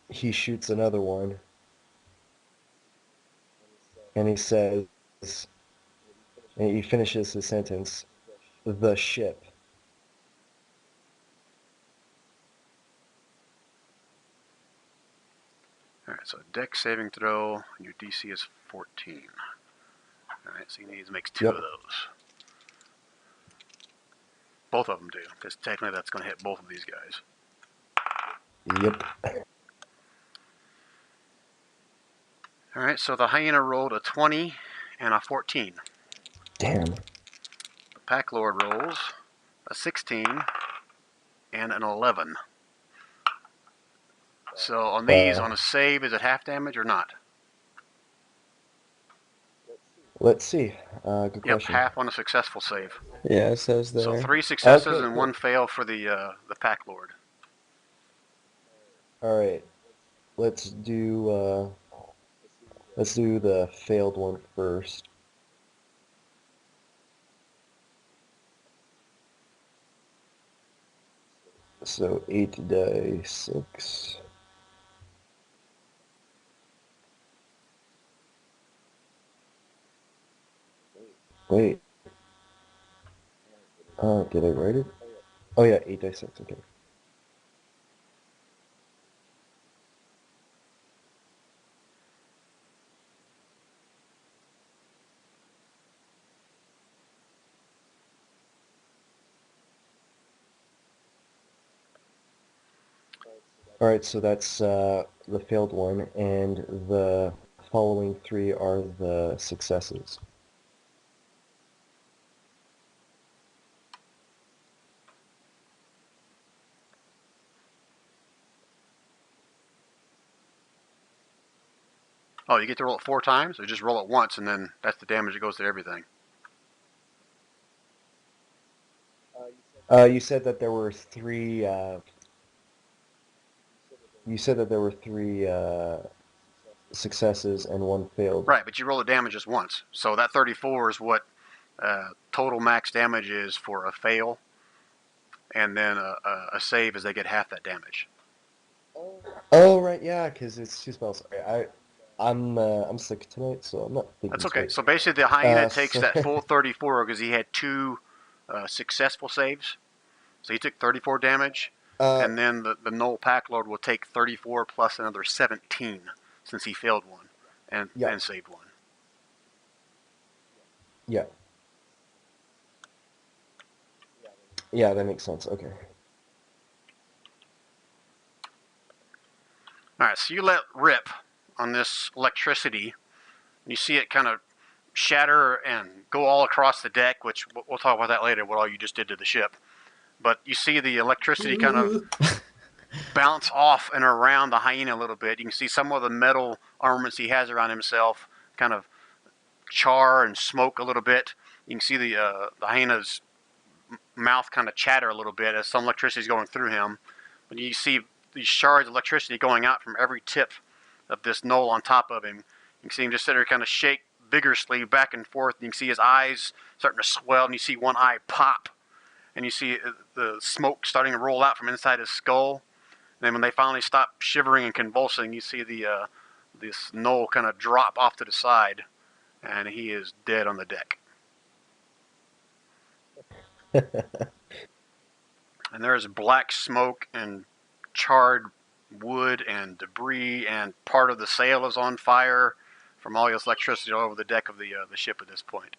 he shoots another one, and he says, and he finishes his sentence, the ship. All right, so deck saving throw, and your DC is 14. All right, so you need to make 2 Yep. of those. Both of them do, because technically that's going to hit both of these guys. Yep. All right, so the hyena rolled a 20 and a 14. Damn. The pack lord rolls a 16 and an 11. So on these, on a save, is it half damage or not? Let's see. Good Yep, question. half on a successful save. Yeah, it says there. So 3 successes Okay, and cool. 1 fail for the pack lord. All right. Let's do the failed one first. So 8 die 6. Wait. Did I write it? Oh yeah, 8 die 6. Okay. All right, so that's the failed one, and the following 3 are the successes. Oh, you get to roll it 4 times, or just roll it once, and then that's the damage that goes to everything. You said that there were 3. You said that there were 3 successes and 1 failed. Right, but you roll the damage just once. So that 34 is what total max damage is for a fail, and then a save is they get half that damage. Oh right, yeah, because it's 2 spells. Sorry, I'm sick tonight, so I'm not thinking That's okay. straight. So basically, the hyena takes so- that full 34 because he had 2 successful saves. So he took 34 damage, and then the Gnoll Pack Lord will take 34 plus another 17 since he failed one and saved one. Yeah. Yeah, that makes sense. Okay. All right, so you let rip on this electricity, and you see it kind of shatter and go all across the deck, which we'll talk about that later, what all you just did to the ship. But you see the electricity kind of bounce off and around the hyena a little bit. You can see some of the metal armaments he has around himself kind of char and smoke a little bit. You can see the hyena's mouth kind of chatter a little bit as some electricity is going through him. But you see these shards of electricity going out from every tip of this knoll on top of him. You can see him just sit there kind of shake vigorously back and forth. You can see his eyes starting to swell, and you see one eye pop. And you see the smoke starting to roll out from inside his skull. And then when they finally stop shivering and convulsing, you see this knoll kind of drop off to the side, and he is dead on the deck. And there is black smoke and charred wood and debris, and part of the sail is on fire from all this electricity all over the deck of the ship at this point.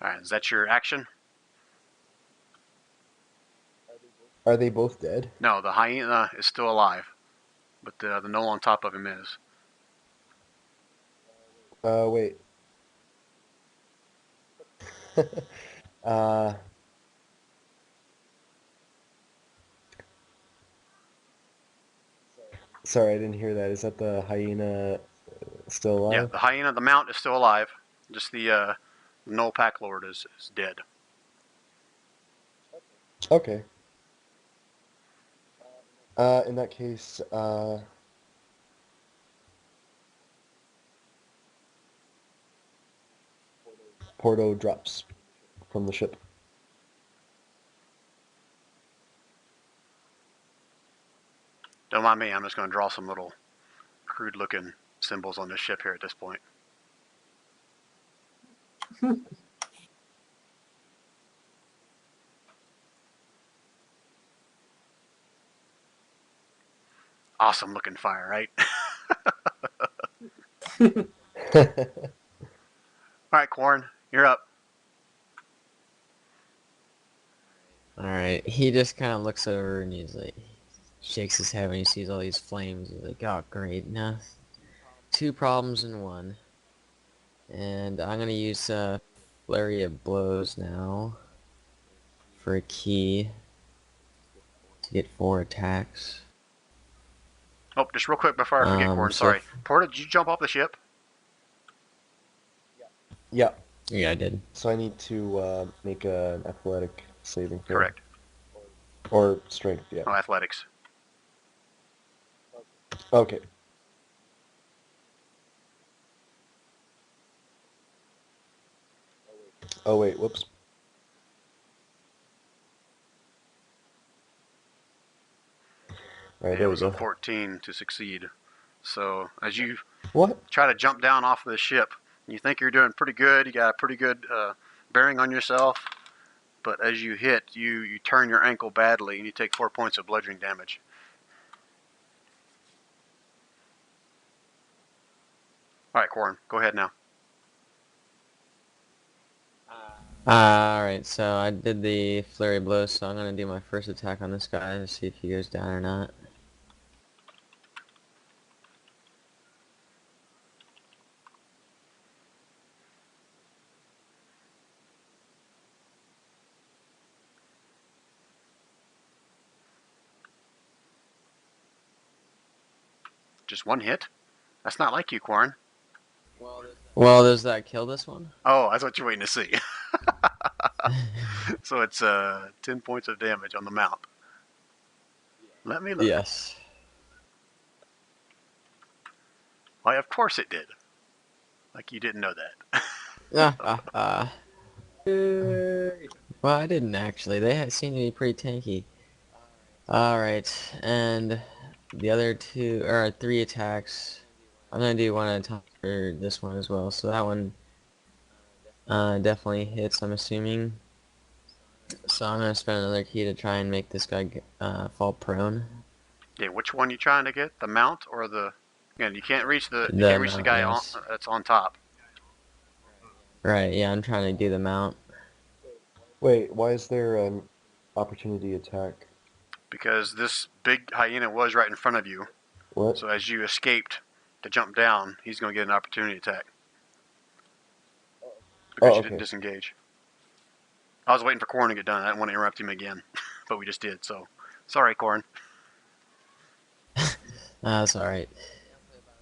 All right, is that your action? Are they both dead? No, the hyena is still alive, but the knoll on top of him is. Wait. Sorry, I didn't hear that. Is that the hyena still alive? Yeah, the hyena, the mount is still alive. Just the Knoll Pack Lord is dead. Okay. In that case, Porto drops from the ship. Don't mind me. I'm just going to draw some little crude-looking symbols on this ship here at this point. Awesome looking fire, right? All right, Quarren, you're up. Alright, he just kind of looks over and he's like, shakes his head when he sees all these flames. He's like, oh great, now 2 problems in 1. And I'm gonna use Flurry of Blows now for a key to get 4 attacks. Oh, just real quick before I forget, Quarren, So sorry. Porta, did you jump off the ship? Yeah. yeah, I did. So I need to make an athletic saving throw. Correct. Or strength, yeah. Oh, athletics. Okay. Oh wait, whoops. All right, It there we was a go. 14 to succeed. So as you What? try to jump down off of the ship, you think you're doing pretty good. You got a pretty good bearing on yourself. But as you hit, you turn your ankle badly and you take 4 points of bludgeoning damage. All right, Quarren, go ahead now. Alright, so I did the Flurry of Blows, so I'm gonna do my first attack on this guy to see if he goes down or not. Just 1 hit? That's not like you, Quarren. Well, does that kill this one? Oh, that's what you're waiting to see. So it's 10 points of damage on the mount. Let me look. Yes. Why, of course it did. Like you didn't know that. Well, I didn't actually. They seem to be pretty tanky. Alright, and the other 2, or 3 attacks, I'm gonna do 1 at a time for this one as well. So that one definitely hits, I'm assuming. So I'm gonna spend another key to try and make this guy fall prone. Yeah, which one you trying to get? The mount or the? Again, you can't reach the Mount, guy yes. that's on top. Right, yeah, I'm trying to do the mount. Wait, why is there an opportunity attack? Because this big hyena was right in front of you. What? So as you escaped to jump down, he's going to get an opportunity attack. Because you didn't disengage. I was waiting for Quarren to get done. I didn't want to interrupt him again. But we just did, so. Sorry, Quarren. That's alright.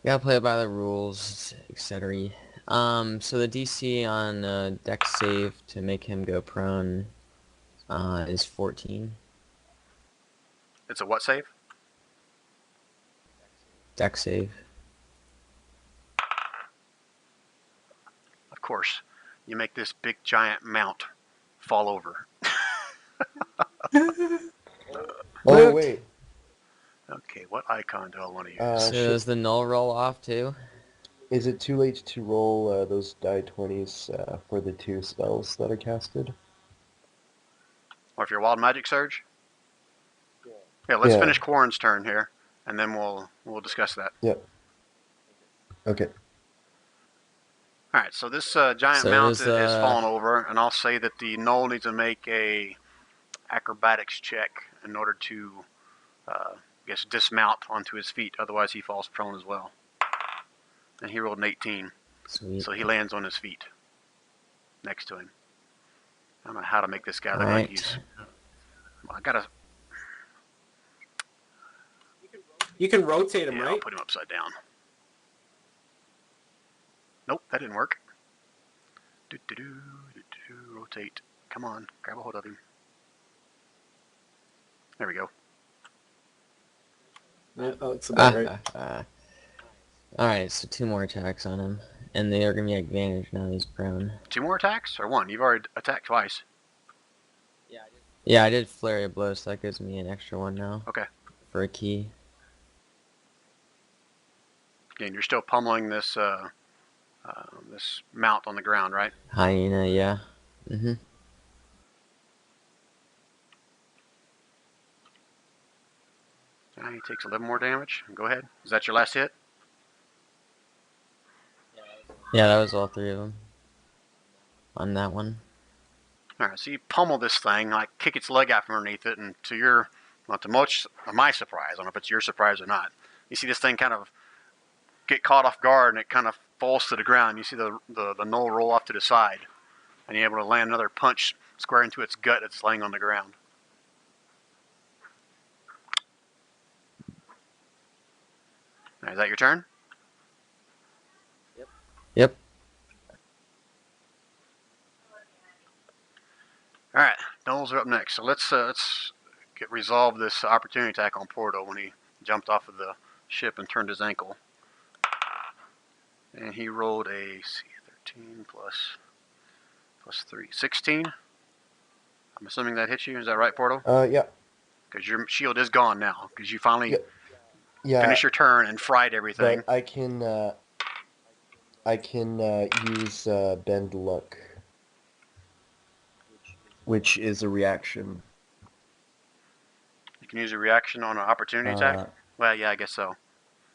Gotta play by the rules, etc. So the DC on Dex save to make him go prone is 14. It's a what save? Dex save. Of course. You make this big giant mount fall over. Oh wait. Okay, what icon do I want to use? So does the null roll off too? Is it too late to roll those die 20s for the 2 spells that are casted? Or if you're Wild Magic Surge? Yeah, let's Yeah. finish Quarren's turn here, and then we'll discuss that. Yep. Okay. All right, so this giant So mount is, is falling over, and I'll say that the Null needs to make a acrobatics check in order to, I guess, dismount onto his feet. Otherwise, he falls prone as well. And he rolled an 18, Sweet. so he lands on his feet next to him. I don't know how to make this guy look Alright. like he's. Well, I gotta. You can rotate him, Yeah, right? I'll put him upside down. Nope, that didn't work. Rotate. Come on, grab a hold of him. There we go. Yeah, that looks about right. Alright, so 2 more attacks on him. And they are going to be advantage now he's prone. 2 more attacks or 1? You've already attacked twice. Yeah, I did Flurry of Blows, so that gives me an extra 1 now. Okay. For a key. And you're still pummeling this this mount on the ground, right? Hyena, yeah. Mm-hmm. He takes 11 more damage. Go ahead. Is that your last hit? Yeah, that was all 3 of them. On that one. Alright, so you pummel this thing, like kick its leg out from underneath it, and to your, well, to much of my surprise, I don't know if it's your surprise or not, you see this thing kind of get caught off guard, and it kind of falls to the ground. You see the knoll roll off to the side, and you're able to land another punch square into its gut that's laying on the ground. Is that your turn? Yep. All right, Knowles are up next. So let's resolve this opportunity attack on Porto when he jumped off of the ship and turned his ankle. And he rolled a 13 plus 3, 16. I'm assuming that hits you. Is that right, Porto? Yeah. Because your shield is gone now. Because you finally Yeah. finished your turn and fried everything. But I can use Bend Luck, which is a reaction. You can use a reaction on an opportunity attack? Well, yeah, I guess so.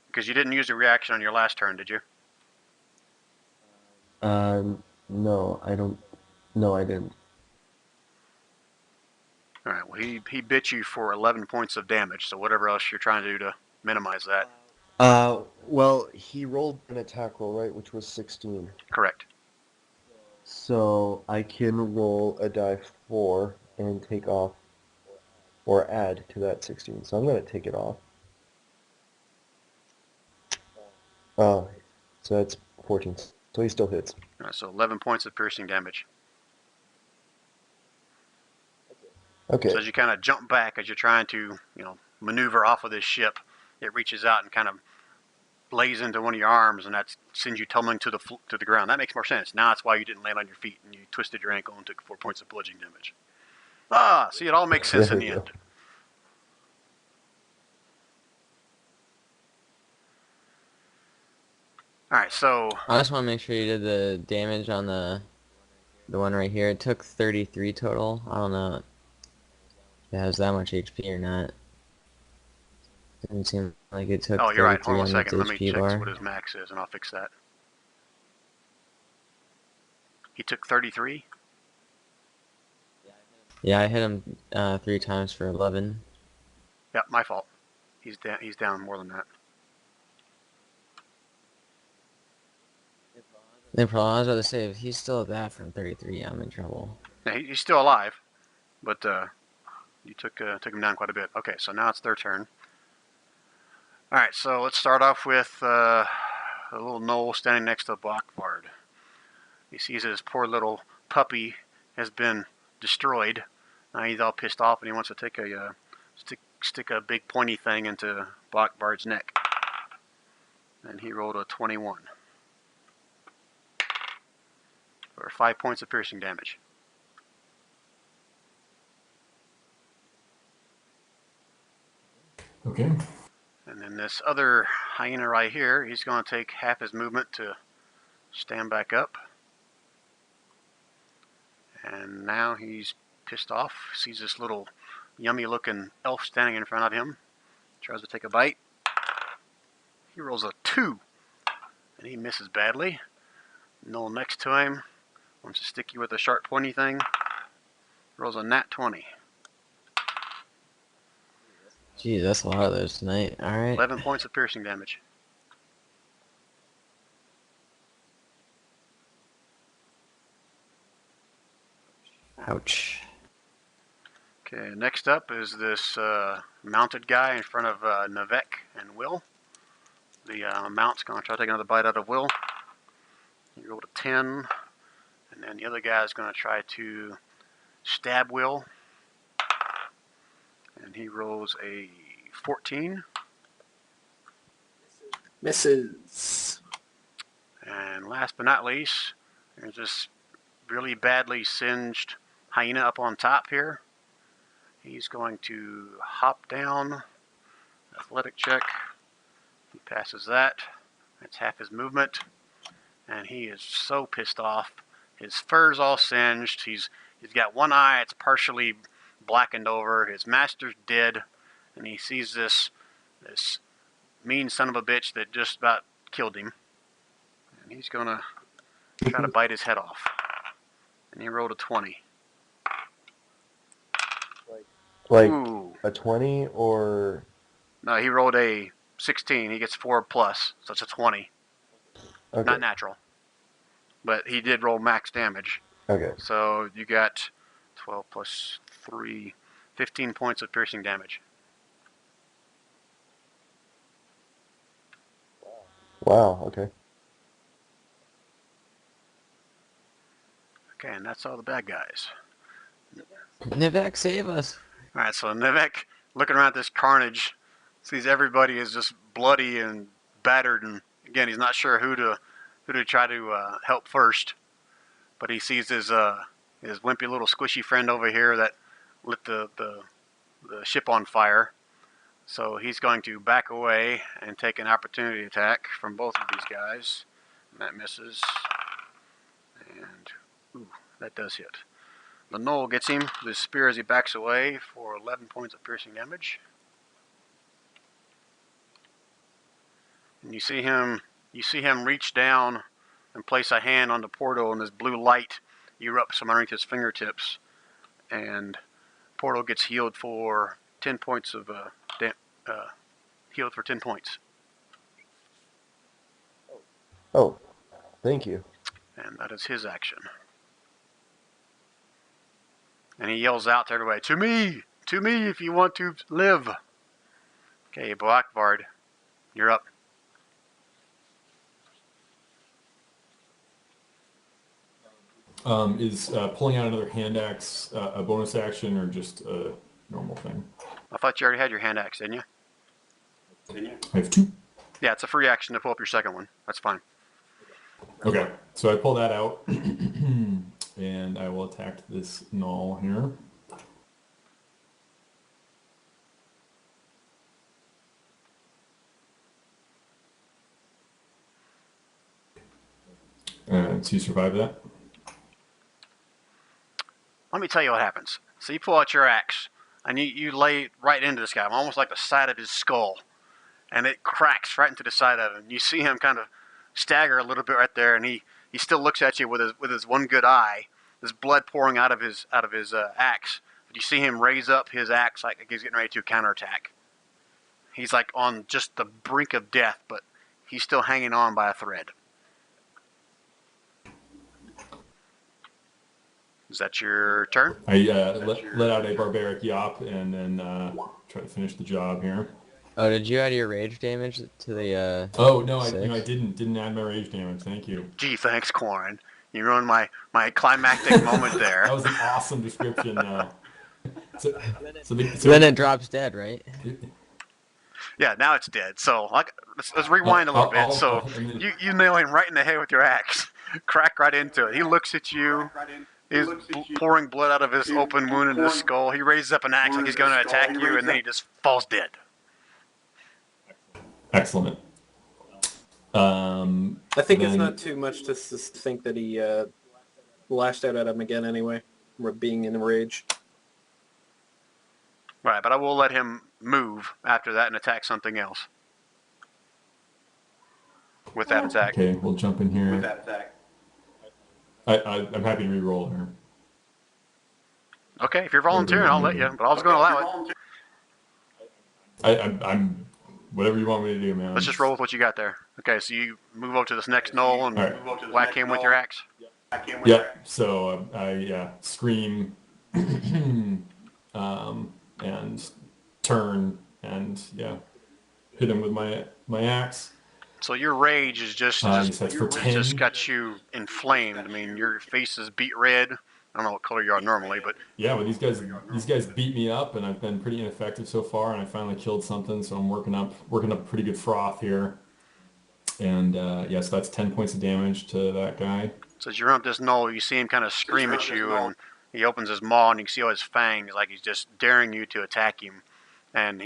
Because you didn't use a reaction on your last turn, did you? No, I don't. No, I didn't. All right. Well, he bit you for 11 points of damage. So whatever else you're trying to do to minimize that. Well, he rolled an attack roll, right, which was 16. Correct. So I can roll a die 4 and take off, or add to that 16. So I'm going to take it off. So that's 14. So he still hits. All right, so 11 points of piercing damage. Okay. So as you kind of jump back, as you're trying to, maneuver off of this ship, it reaches out and kind of lays into one of your arms, and that sends you tumbling to the ground. That makes more sense. Now that's why you didn't land on your feet and you twisted your ankle and took 4 points of bludgeoning damage. See, it all makes sense in the end. All right, so I just want to make sure you did the damage on the one right here. It took 33 total. I don't know if it has that much HP or not. Doesn't seem like it took. oh, you're right. Hold on a 33 second. Let me HP check bar. what his max is, and I'll fix that. He took 33. Yeah, I hit him 3 times for 11. Yeah, my fault. He's down. He's down more than that. No problem. I was about to say, if he's still at that from 33, I'm in trouble. Yeah, he's still alive, but you took him down quite a bit. Okay, so now it's their turn. All right, so let's start off with a little Knoll standing next to Blockbard. He sees that his poor little puppy has been destroyed. Now he's all pissed off, and he wants to take a stick a big pointy thing into Blockbard's neck. And he rolled a 21 for 5 points of piercing damage. Okay. And then this other hyena right here, he's going to take half his movement to stand back up. And now he's pissed off. Sees this little yummy looking elf standing in front of him. Tries to take a bite. He rolls a 2. And he misses badly. Knoll next to him wants to stick you with a sharp pointy thing. Rolls a nat 20. Geez, that's a lot of those tonight. Alright. 11 points of piercing damage. Ouch. Okay, next up is this mounted guy in front of Navek and Will. The mount's going to try to take another bite out of Will. He rolled a 10. And then the other guy's going to try to stab Will. And he rolls a 14. Misses. And last but not least, there's this really badly singed hyena up on top here. He's going to hop down. Athletic check. He passes that. That's half his movement. And he is so pissed off. His fur's all singed. He's got one eye. It's partially blackened over. His master's dead. And he sees this mean son of a bitch that just about killed him. And he's going to try to bite his head off. And he rolled a 20. Like Ooh. a 20 or... No, he rolled a 16. He gets 4 plus, so it's a 20. Okay. Not natural. But he did roll max damage. Okay. So you got 12 plus 3, 15 points of piercing damage. Wow, okay. Okay, and that's all the bad guys. Nivek, save us. Alright, so Nivek, looking around at this carnage, sees everybody is just bloody and battered, and again, he's not sure who to try to help first. But he sees his wimpy little squishy friend over here that lit the ship on fire. So he's going to back away and take an opportunity attack from both of these guys. And that misses. And, ooh, that does hit. The Knoll gets him with his spear as he backs away for 11 points of piercing damage. And you see him reach down and place a hand on the portal, and this blue light erupts from underneath his fingertips. And portal gets healed for 10 points of healed for 10 points. Oh, thank you. And that is his action. And he yells out to everybody, to me if you want to live. Okay, Blackvard, you're up. Is pulling out another hand axe a bonus action or just a normal thing? I thought you already had your hand axe, didn't you? I have 2. Yeah, it's a free action to pull up your second one. That's fine. Okay, so I pull that out, and I will attack this Knoll here. So you survive that? Let me tell you what happens. So you pull out your axe, and you lay it right into this guy, almost like the side of his skull. And it cracks right into the side of him. You see him kind of stagger a little bit right there, and he still looks at you with his one good eye. There's blood pouring out of his axe. But you see him raise up his axe like he's getting ready to counterattack. He's like on just the brink of death, but he's still hanging on by a thread. Is that your turn? I let out a barbaric yop and then try to finish the job here. Oh, did you add your rage damage to the, Oh, no, I 6? didn't add my rage damage. Thank you. Gee, thanks, Corin. You ruined my climactic moment there. That was an awesome description. So Then it drops dead, right? Yeah, now it's dead. So let's rewind a little bit. So you nail him right in the head with your axe. Crack right into it. He looks at you. He's pouring blood out of his open wound in his skull. He raises up an axe like he's going to attack you, and then he just falls dead. Excellent. I think it's not too much to think that he lashed out at him again anyway, being in a rage. Right, but I will let him move after that and attack something else. With that attack. Okay, we'll jump in here. I'm happy to re-roll here. Okay, if you're volunteering, I'll let you, but I was going to allow it. I'm whatever you want me to do, man. Let's just roll with what you got there. Okay, so you move over to this next knoll and whack him with your axe. Yeah. So I scream and turn and hit him with my axe. So your rage is That's for 10. just got you inflamed. I mean, your face is beet red. I don't know what color you are normally, but Yeah, well, these guys beat me up, and I've been pretty ineffective so far, and I finally killed something, so I'm working up pretty good froth here. And yes, that's 10 points of damage to that guy. so as you run up this knoll, you see him kind of scream at you, and he opens his maw, and you can see all his fangs, like he's just daring you to attack him. And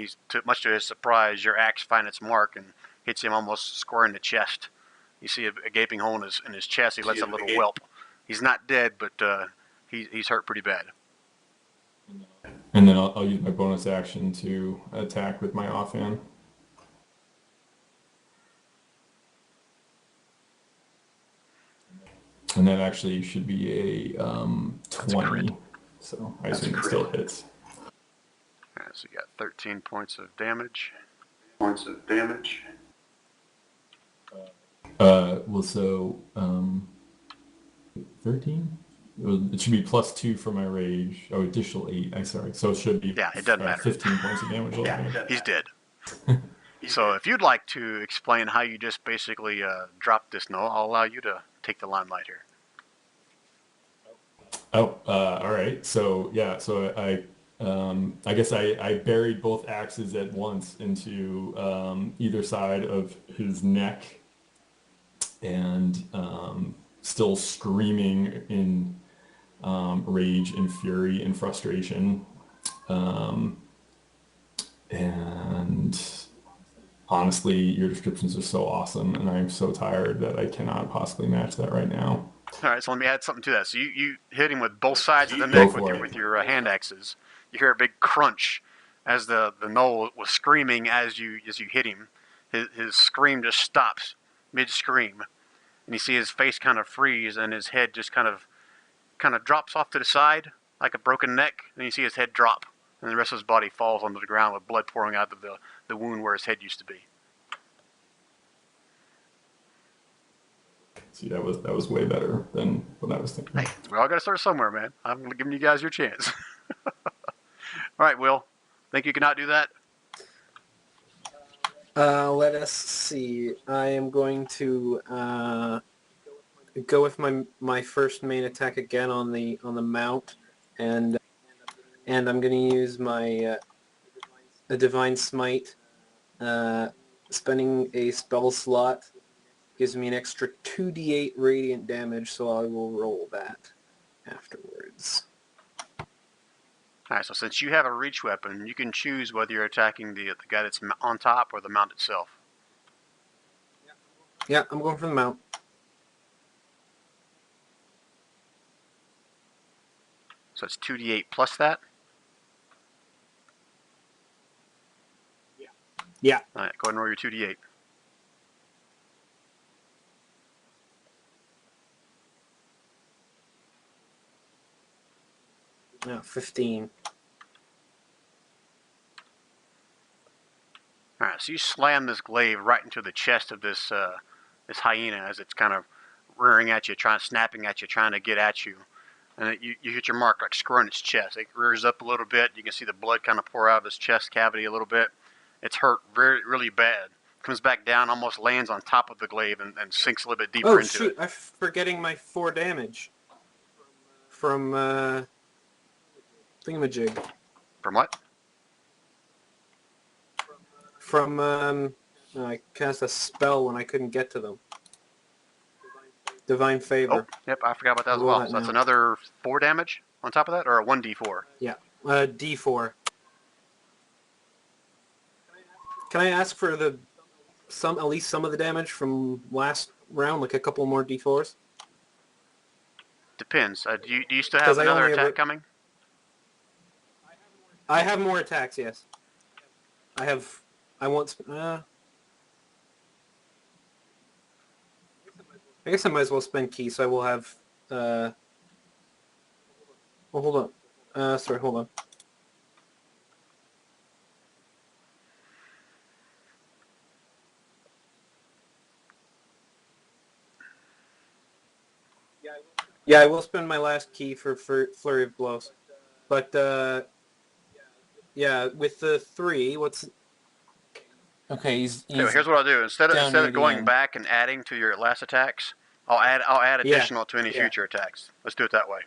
much to his surprise, your axe finds its mark and hits him almost square in the chest. You see a gaping hole in his chest. He lets a little whelp. He's not dead, but he's hurt pretty bad. And then I'll use my bonus action to attack with my offhand. And that actually should be a 20. So I assume it still hits. All right, so you got 13 points of damage. Well, so 13? It should be +2 for my rage. Oh, additional 8. I'm sorry. So it should be Yeah, it doesn't matter. 15 points of damage. He's dead. So if you'd like to explain how you just basically dropped this knoll, I'll allow you to take the limelight here. Oh, all right. So yeah, so I guess I buried both axes at once into either side of his neck, and still screaming in rage and fury and frustration. And honestly, your descriptions are so awesome, and I'm so tired that I cannot possibly match that right now. All right, so let me add something to that. So you hit him with both sides of the neck with your hand axes. You hear a big crunch as the knoll was screaming as you hit him. His scream just stops mid-scream, and you see his face kind of freeze, and his head just kind of drops off to the side like a broken neck. And you see his head drop, and the rest of his body falls onto the ground with blood pouring out of the wound where his head used to be. See, that was way better than what I was thinking. Hey, we all got to start somewhere, man. I'm giving you guys your chance. All right, Will. Think you can outdo that? Let us see. I am going to go with my first main attack again on the mount, and I'm going to use my a divine smite. Spending a spell slot gives me an extra 2d8 radiant damage, so I will roll that afterwards. Alright, so since you have a reach weapon, you can choose whether you're attacking the guy that's on top or the mount itself. Yeah, I'm going for the mount. So it's 2d8 plus that? Yeah. Alright, go ahead and roll your 2d8. No, 15. Alright, so you slam this glaive right into the chest of this hyena as it's kind of rearing at you, snapping at you, trying to get at you. And you hit your mark like square in its chest. It rears up a little bit. You can see the blood kind of pour out of his chest cavity a little bit. It's hurt really bad. Comes back down, almost lands on top of the glaive and sinks a little bit deeper into it. Oh shoot, I'm forgetting my 4 damage from thingamajig. From what? From I cast a spell when I couldn't get to them. Divine Favor. Oh, yep, I forgot about that as Roll well. that So that's now. another 4 damage on top of that, or a 1d4? Yeah, D4. Can I ask for at least some of the damage from last round, like a couple more D4s? Depends. Do you still have 'Cause I another only have attack it- coming? I have more attacks, yes. I guess I might as well spend key, so I will have, well, hold on. Sorry, hold on. Yeah, I will spend my last key for Flurry of Blows. But, yeah, with the 3, what's... Okay, he's Anyway, here's what I'll do. Instead down near of the going end. back and adding to your last attacks, I'll add additional to any Yeah. future attacks. Let's do it that way.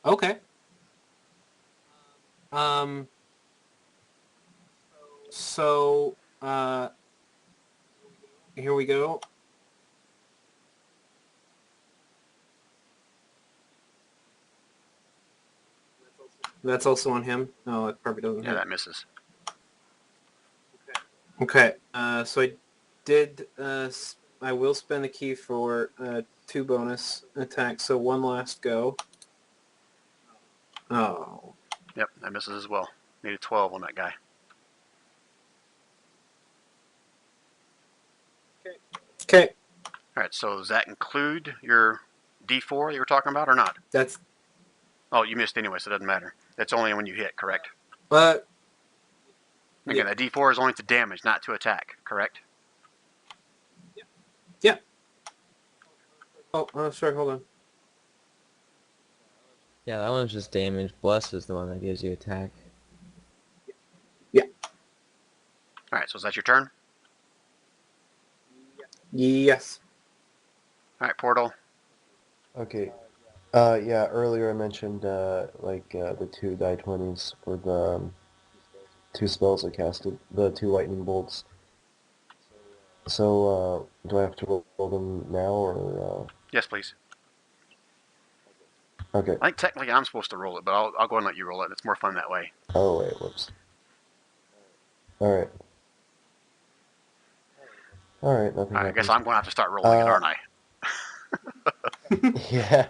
Okay. So, here we go. That's also on him. No, it probably doesn't Yeah, hit. that misses. Okay. So I did. I will spend the key for 2 bonus attacks. So 1 last go. Oh. Yep, that misses as well. Needed 12 on that guy. Okay. All right, so does that include your D4 that you were talking about or not? That's. Oh, you missed anyway, so it doesn't matter. That's only when you hit, correct? Yeah. Again, that D4 is only to damage, not to attack, correct? Yeah. Oh, sorry. Hold on. Yeah, that one's just damage. Bless is the one that gives you attack. All right, so is that your turn? Yes. All right, Portal. Okay. Yeah, earlier I mentioned the 2 die 20s for the 2 spells I casted, the 2 lightning bolts. So, do I have to roll them now, or? Yes, please. Okay. I think technically I'm supposed to roll it, but I'll go ahead and let you roll it. It's more fun that way. Oh, wait, whoops. Alright. Alright, nothing All right, I guess happens. I'm going to have to start rolling it, aren't I? Yeah.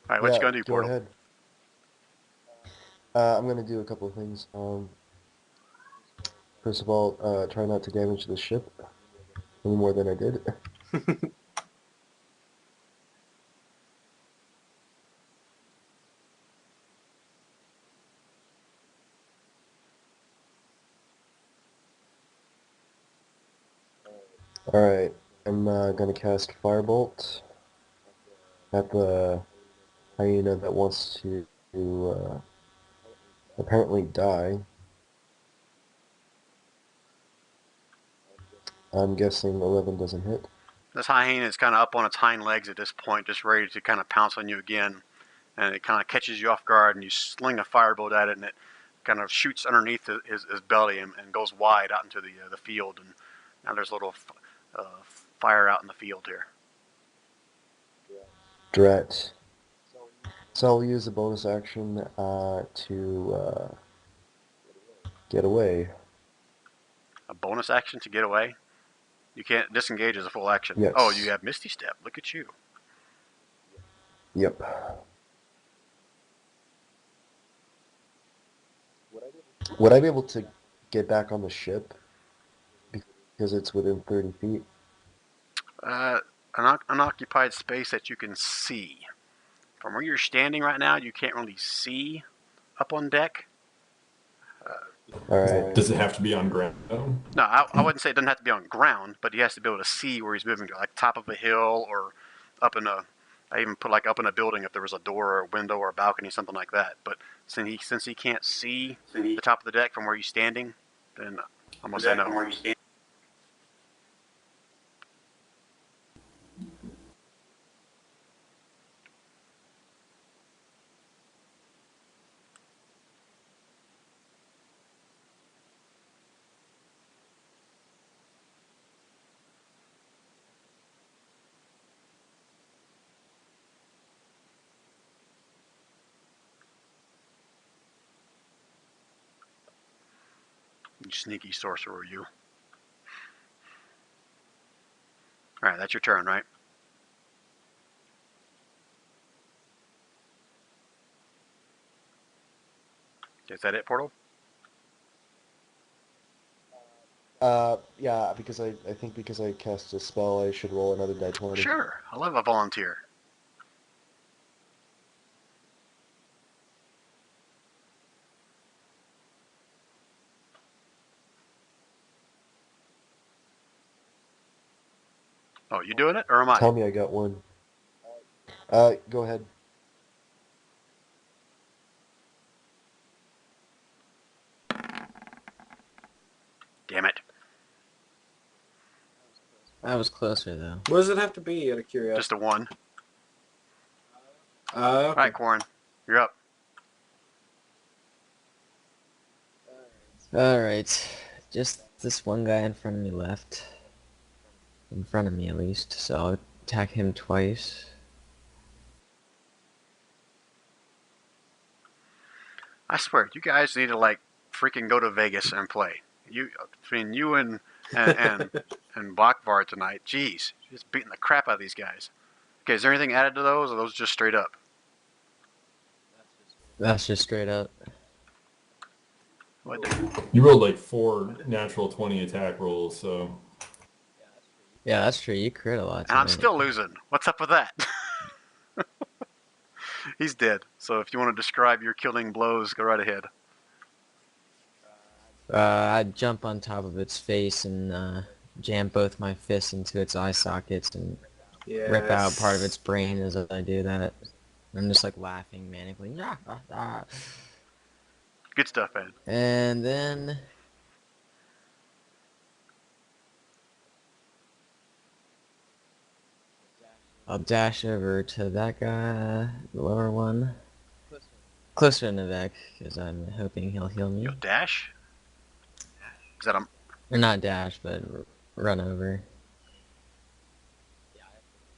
All right, what you going to do, go Portal? ahead. I'm going to do a couple of things. First of all, try not to damage the ship any more than I did. Alright, I'm going to cast Firebolt at the hyena that wants to apparently die. I'm guessing 11 doesn't hit. This hyena is kind of up on its hind legs at this point, just ready to kind of pounce on you again. And it kind of catches you off guard, and you sling a firebolt at it, and it kind of shoots underneath his belly and goes wide out into the field. And now there's a little fire out in the field here. Drat. So I'll use a bonus action to get away. A bonus action to get away. You can't disengage as a full action. Yes. Oh, you have Misty Step. Look at you. Yep. Would I be able to get back on the ship? Because it's within 30 feet? An unoccupied space that you can see. From where you're standing right now, you can't really see up on deck. Alright. Does it have to be on ground? No, I wouldn't say it doesn't have to be on ground, but he has to be able to see where he's moving to, like top of a hill or up in a. I even put like up in a building if there was a door or a window or a balcony, something like that. But since he can't see the top of the deck from where he's standing, then I'm gonna say no. You sneaky sorcerer, you. All right, that's your turn, right? Is that it, Portal? Yeah, because I think because I cast a spell, I should roll another die 20. Sure. I love a volunteer. Oh, you doing it, or am I? Tell me I got one. Go ahead. Damn it. That was closer though. What does it have to be, out of curiosity? Just a one. All Okay. right, Quarren, you're up. Alright. Just this one guy in front of me left. In front of me, at least. So I'll attack him twice. I swear, you guys need to like freaking go to Vegas and play. You between you and Bachvar tonight, jeez, just beating the crap out of these guys. Okay, is there anything added to those, or those just straight up? That's just straight up. What? You rolled like 4 natural 20 attack rolls, so Yeah, that's true. You crit a lot And I'm tonight. still losing. What's up with that? He's dead. So if you want to describe your killing blows, go right ahead. I'd jump on top of its face and jam both my fists into its eye sockets and rip out part of its brain as I do that. I'm just like laughing manically. Good stuff, Ed. And then I'll dash over to that guy, the lower one. Closer to Nivek, because I'm hoping he'll heal me. You'll dash? Is that a... Or not dash, but run over.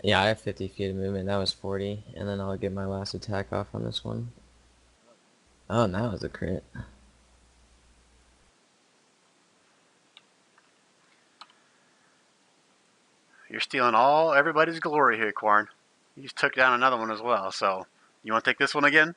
Yeah, I have 50 feet of movement. That was 40. And then I'll get my last attack off on this one. Oh, and that was a crit. You're stealing everybody's glory here, Quarren. You just took down another one as well, so... You want to take this one again?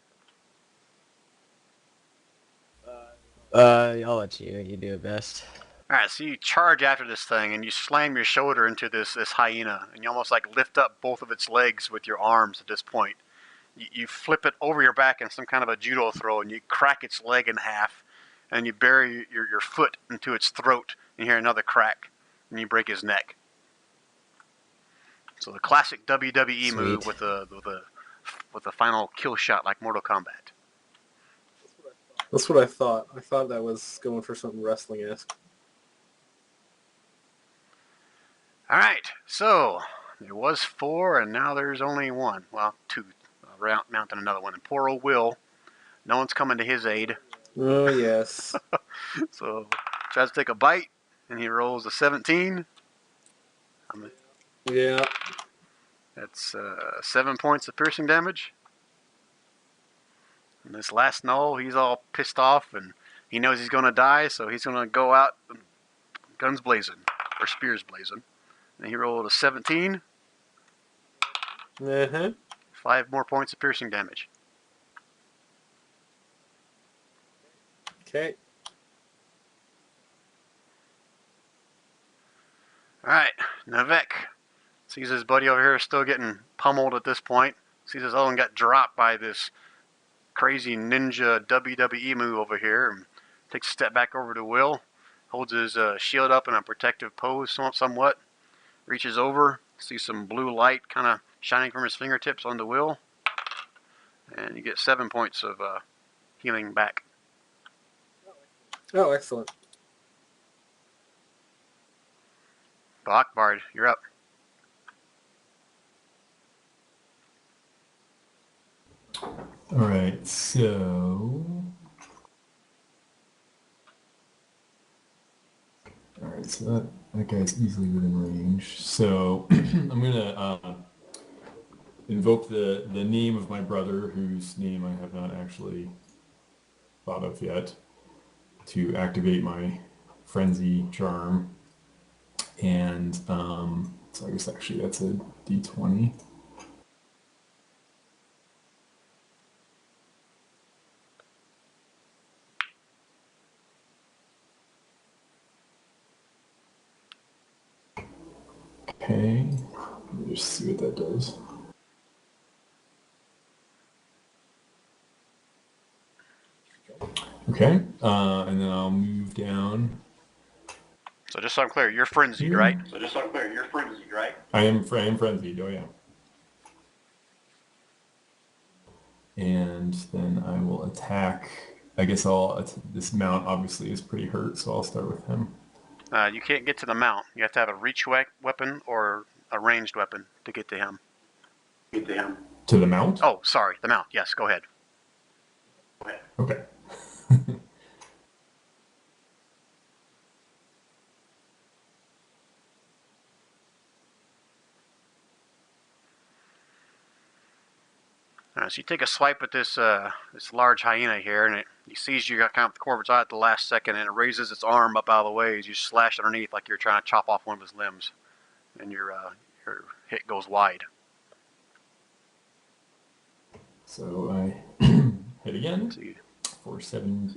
I'll let you. You do it best. Alright, so you charge after this thing, and you slam your shoulder into this hyena, and you almost like lift up both of its legs with your arms at this point. You flip it over your back in some kind of a judo throw, and you crack its leg in half, and you bury your foot into its throat, and you hear another crack, and you break his neck. So the classic WWE move with the final kill shot like Mortal Kombat. That's what I thought. I thought that was going for something wrestling-esque. Alright, so there was 4, and now there's only 1. Well, 2. Mounting another one. And poor old Will, no one's coming to his aid. Oh, yes. So tries to take a bite, and he rolls a 17. Yeah. That's 7 points of piercing damage. And this last Null, he's all pissed off, and he knows he's going to die, so he's going to go out guns blazing, or spears blazing. And he rolled a 17. Uh-huh. 5 more points of piercing damage. Okay. Alright, Navek sees his buddy over here still getting pummeled at this point. Sees his other one got dropped by this crazy ninja WWE move over here, and takes a step back over to Will. Holds his shield up in a protective pose somewhat. Reaches over, sees some blue light kind of shining from his fingertips onto Will. And you get 7 points of healing back. Oh, excellent. Bachbard, you're up. alright, so alright, so that guy's easily within range. So I'm gonna invoke the name of my brother, whose name I have not actually thought of yet, to activate my frenzy charm. And so I guess actually that's a d20. Okay, let me just see what that does. Okay, and then I'll move down. So just so I'm clear, you're frenzied, right? I am frenzied, oh yeah. And then I will attack. I guess this mount obviously is pretty hurt, so I'll start with him. You can't get to the mount. You have to have a reach weapon or a ranged weapon to get to him. To the mount? Oh, sorry, the mount. Yes, go ahead. Okay. So you take a swipe at this this large hyena here, and he sees you got kind of the Corvid's eye at the last second, and it raises its arm up out of the way as you slash underneath like you're trying to chop off one of his limbs, and your hit goes wide. So I hit again So you, for 7.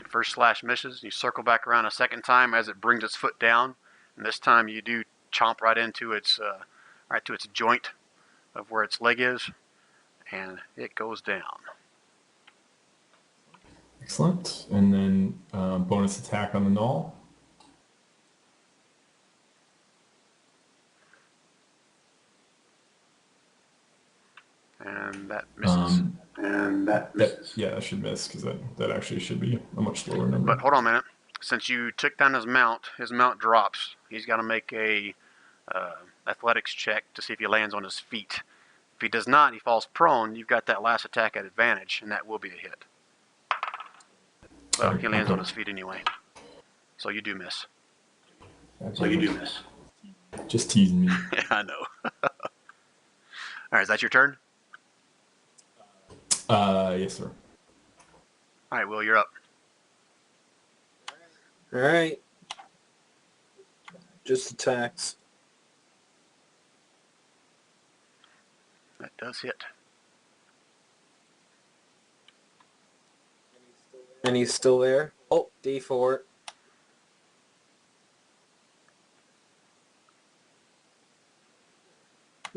first slash misses. You circle back around a second time as it brings its foot down, and this time you do chomp right into its joint of where its leg is, and it goes down. Excellent. And then bonus attack on the null. And that misses. Yeah, that should miss because that actually should be a much lower number. But hold on a minute. Since you took down his mount drops. He's got to make a athletics check to see if he lands on his feet. If he does not, he falls prone. You've got that last attack at advantage, and that will be a hit. Well, he lands on his feet anyway. So you do miss. Just teasing me. Yeah, I know. All right, is that your turn? Yes, sir. All right, Will, you're up. All right. Just attacks. That does hit. And he's still there. Oh, D4.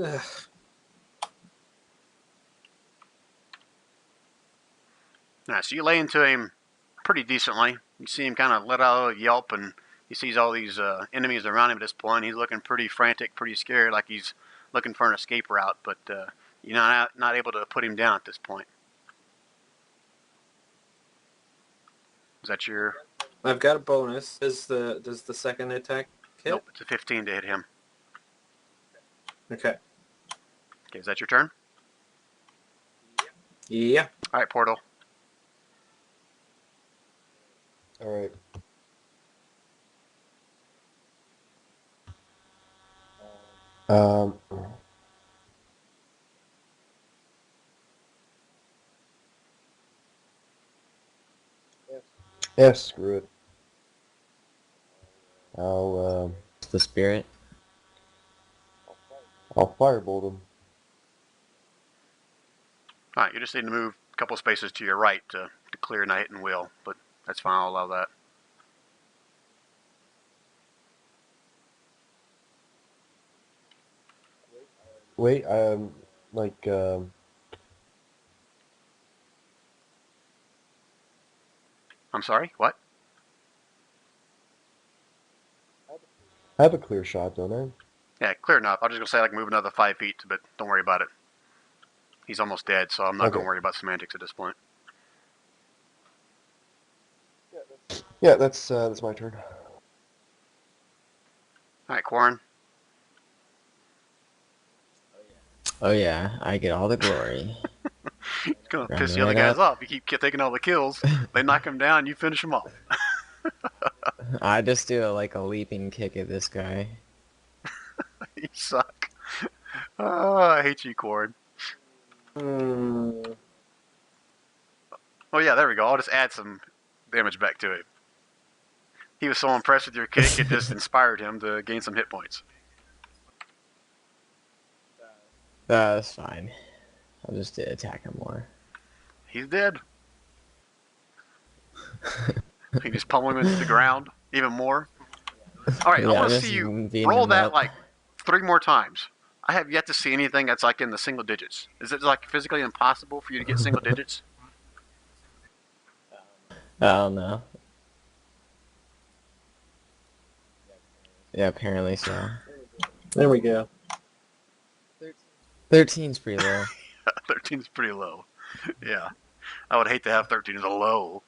Ugh. All right, so you lay into him pretty decently. You see him kind of let out a yelp, and he sees all these enemies around him at this point. He's looking pretty frantic, pretty scared, like he's looking for an escape route, but you're not able to put him down at this point. Is that your... I've got a bonus. Does the second attack hit? Nope, it's a 15 to hit him. Okay. Okay, is that your turn? Yeah. All right, Portal. All right. Um, yeah, screw it. I'll The spirit. firebolt him. All right, you just need to move a couple spaces to your right to clear not hitting Will, but that's fine. I'll allow that. Wait, I'm sorry, what? I have a clear shot, don't I? Yeah, clear enough. I'm just going to say like move another 5 feet, but don't worry about it. He's almost dead, so I'm not going to worry about semantics at this point. Yeah, that's my turn. All right, Quarren. Oh yeah, I get all the glory. He's going to Round piss the it other guys up. off. You keep taking all the kills. They knock him down, you finish him off. I just do like a leaping kick at this guy. You suck. Oh, I hate you, Quarren. Hmm. Oh yeah, there we go. I'll just add some damage back to him. He was so impressed with your kick, it just inspired him to gain some hit points. That's fine. I'll just attack him more. He's dead. You just pummel him into the ground even more. All right, I Yeah, want to just see you beating roll him that up. like 3 more times. I have yet to see anything that's like in the single digits. Is it like physically impossible for you to get single digits? I don't know. Yeah, apparently so. There we go. 13's pretty low. 13 is pretty low. Yeah. I would hate to have 13 as a low.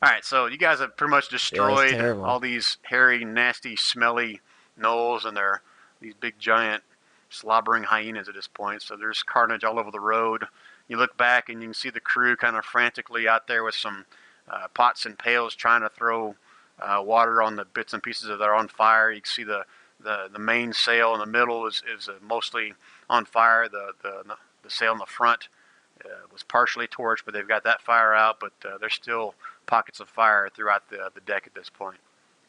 Alright, so you guys have pretty much destroyed terrible. all these hairy, nasty, smelly gnolls and these big giant slobbering hyenas at this point. So there's carnage all over the road. You look back and you can see the crew kind of frantically out there with some pots and pails trying to throw water on the bits and pieces that are on fire. You can see the main sail in the middle is mostly on fire. The sail in the front was partially torched, but they've got that fire out. But there's still pockets of fire throughout the deck at this point.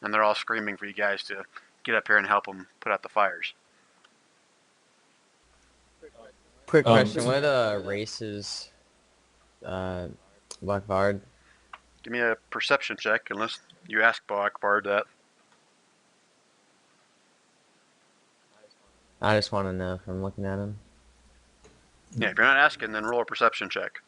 And they're all screaming for you guys to get up here and help them put out the fires. Quick question: what races Blackbard? Give me a perception check, unless you ask Blackbard that. I just want to know from looking at him. Yeah, if you're not asking, then roll a perception check.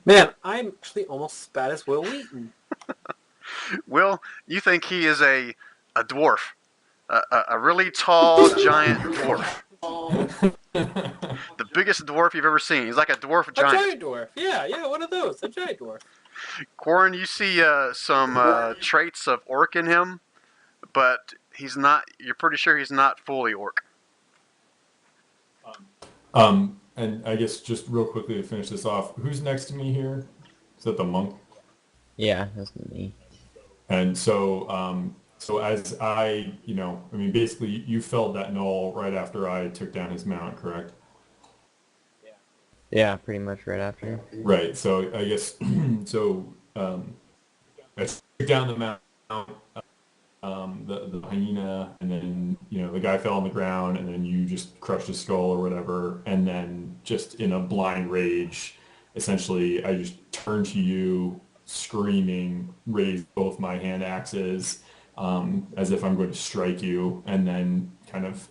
Man, I'm actually almost as bad as Will Wheaton. Will, you think he is a dwarf. A really tall, giant dwarf. The biggest dwarf you've ever seen. He's like a dwarf giant. A giant dwarf. Yeah, one of those. A giant dwarf. Quarren, you see some traits of orc in him, but he's not. You're pretty sure he's not fully orc. And I guess just real quickly to finish this off, who's next to me here? Is that the monk? Yeah, that's me. And so, so as I, I mean, basically you felled that gnoll right after I took down his mount, correct? Yeah, pretty much right after. Right. So I guess, so I took down the mount, the hyena, and then, the guy fell on the ground, and then you just crushed his skull or whatever, and then just in a blind rage, essentially, I just turned to you, screaming, raised both my hand axes, as if I'm going to strike you, and then kind of,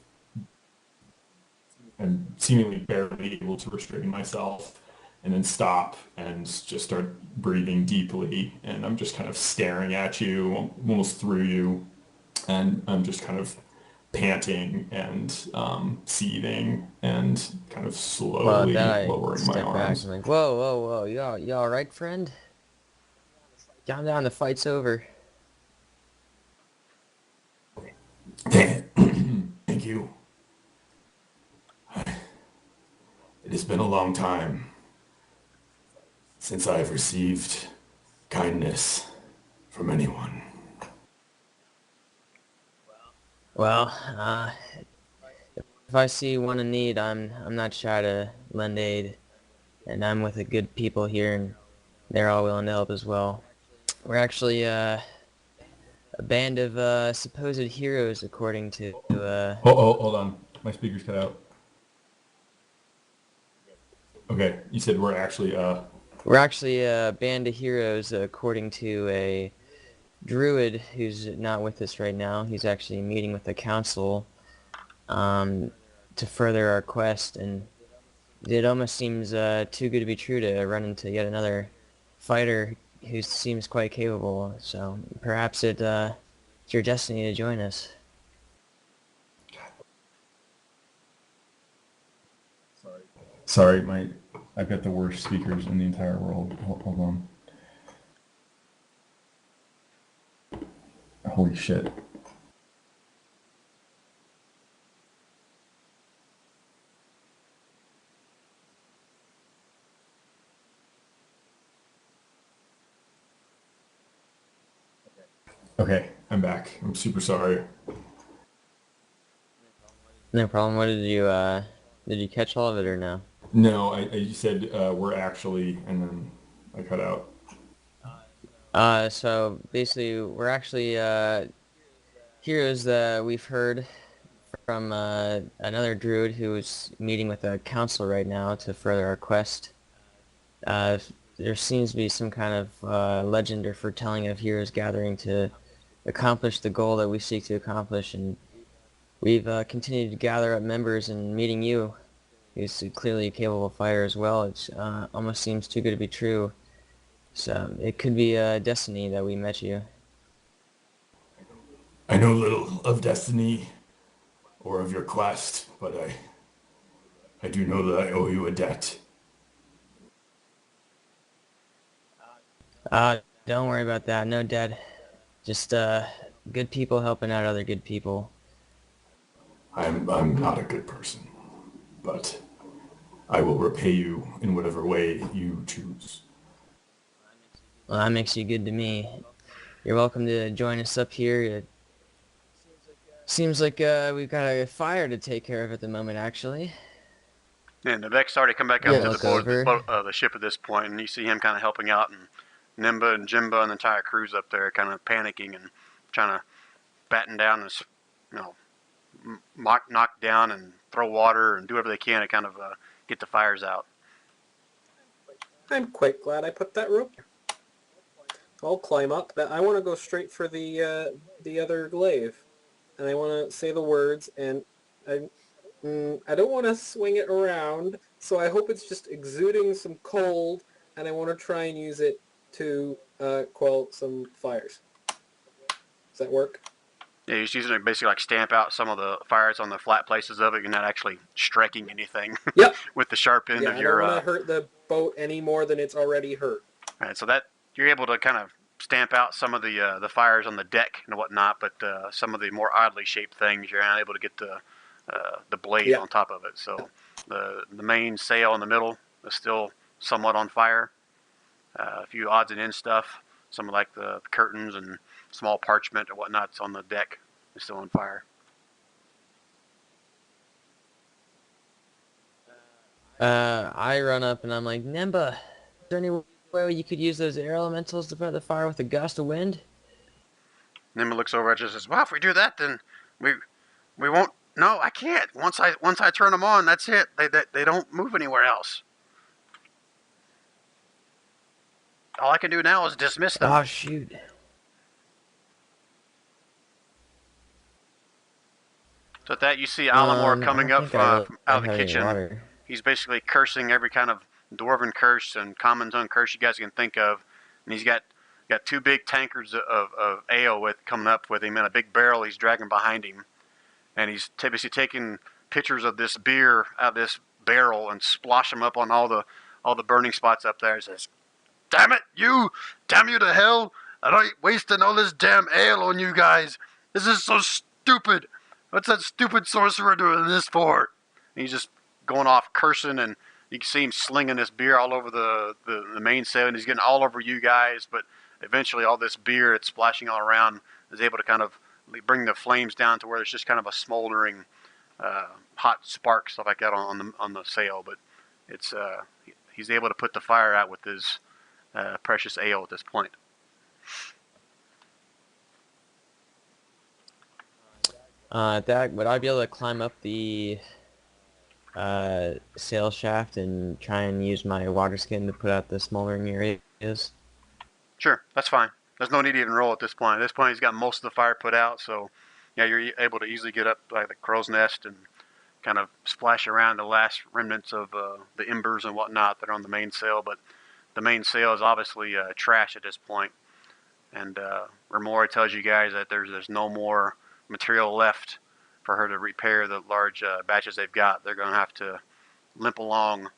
and seemingly barely able to restrain myself, and then stop and just start breathing deeply, and I'm just kind of staring at you, almost through you, and I'm just kind of panting and seething and kind of slowly lowering my arms. I'm like, whoa, you all right, friend? Calm down, the fight's over. Thank you. It has been a long time since I've received kindness from anyone. Well, if I see one in need, I'm not shy to lend aid, and I'm with the good people here, and they're all willing to help as well. We're actually a band of supposed heroes, according to. Hold on, my speaker's cut out. Okay, you said we're actually We're actually a band of heroes, according to a druid who's not with us right now. He's actually meeting with the council to further our quest, and it almost seems too good to be true to run into yet another fighter who seems quite capable. So perhaps it's your destiny to join us. Sorry, I've got the worst speakers in the entire world. Hold on. Holy shit. Okay, I'm back. I'm super sorry. No problem. What did you catch all of it or no? No, I said we're actually, and then I cut out. So basically, we're actually heroes that we've heard from another druid who is meeting with a council right now to further our quest. There seems to be some kind of legend or foretelling of heroes gathering to accomplish the goal that we seek to accomplish, and we've continued to gather up members, and meeting you, who's clearly a capable fighter as well, it almost seems too good to be true. So it could be a destiny that we met you. I know little of destiny or of your quest, but I do know that I owe you a debt. Don't worry about that. No debt. Just good people helping out other good people. I'm not a good person, but I will repay you in whatever way you choose. Well, that makes you good to me. You're welcome to join us up here. It seems like we've got a fire to take care of at the moment, actually. And Nevek's already come back up Yeah, to look the boat, over. the ship at this point, and you see him kind of helping out, and Nimba and Jimba and the entire crew's up there kind of panicking and trying to batten down this, you know, knock down and throw water and do whatever they can to kind of get the fires out. I'm quite glad I put that rope. I'll climb up. I want to go straight for the other glaive, and I want to say the words. And I don't want to swing it around, so I hope it's just exuding some cold, and I want to try and use it to quell some fires. Does that work? Yeah, he's using it to basically like stamp out some of the fires on the flat places of it. You're not actually striking anything. Yep. With the sharp end Yeah, of your. I don't want to hurt the boat any more than it's already hurt. Right, so that you're able to kind of stamp out some of the fires on the deck and whatnot, but some of the more oddly shaped things you're not able to get the blade on top of it. So the main sail in the middle is still somewhat on fire. A few odds and ends stuff, some of like the curtains and small parchment or whatnot's on the deck is still on fire. I run up and I'm like, Nimba, is there any way you could use those air elementals to put out the fire with a gust of wind? Nimba looks over at you and says, "Well, if we do that, then we won't. No, I can't. Once I turn them on, that's it. They don't move anywhere else. All I can do now is dismiss them." Oh, shoot. So at that, you see Alamor coming up out of the kitchen. Water. He's basically cursing every kind of dwarven curse and common tongue curse you guys can think of. And he's got two big tankards of ale coming up with him and a big barrel he's dragging behind him. And he's basically taking pictures of this beer out of this barrel and splosh them up on all the burning spots up there. He says, "Damn it, damn you to hell. I ain't wasting all this damn ale on you guys. This is so stupid. What's that stupid sorcerer doing this for?" And he's just going off cursing, and you can see him slinging this beer all over the main sail, and he's getting all over you guys. But eventually all this beer that's splashing all around is able to kind of bring the flames down to where there's just kind of a smoldering hot spark, stuff like that on the sail. But it's he's able to put the fire out with his precious ale at this point. Dak, would I be able to climb up the sail shaft and try and use my water skin to put out the smoldering areas? Sure, that's fine. There's no need to even roll at this point. At this point, he's got most of the fire put out, so yeah, you're able to easily get up like the crow's nest and kind of splash around the last remnants of the embers and whatnot that are on the main sail. But the main sail is obviously trash at this point, and Remora tells you guys that there's no more material left for her to repair the large batches they've got. They're going to have to limp along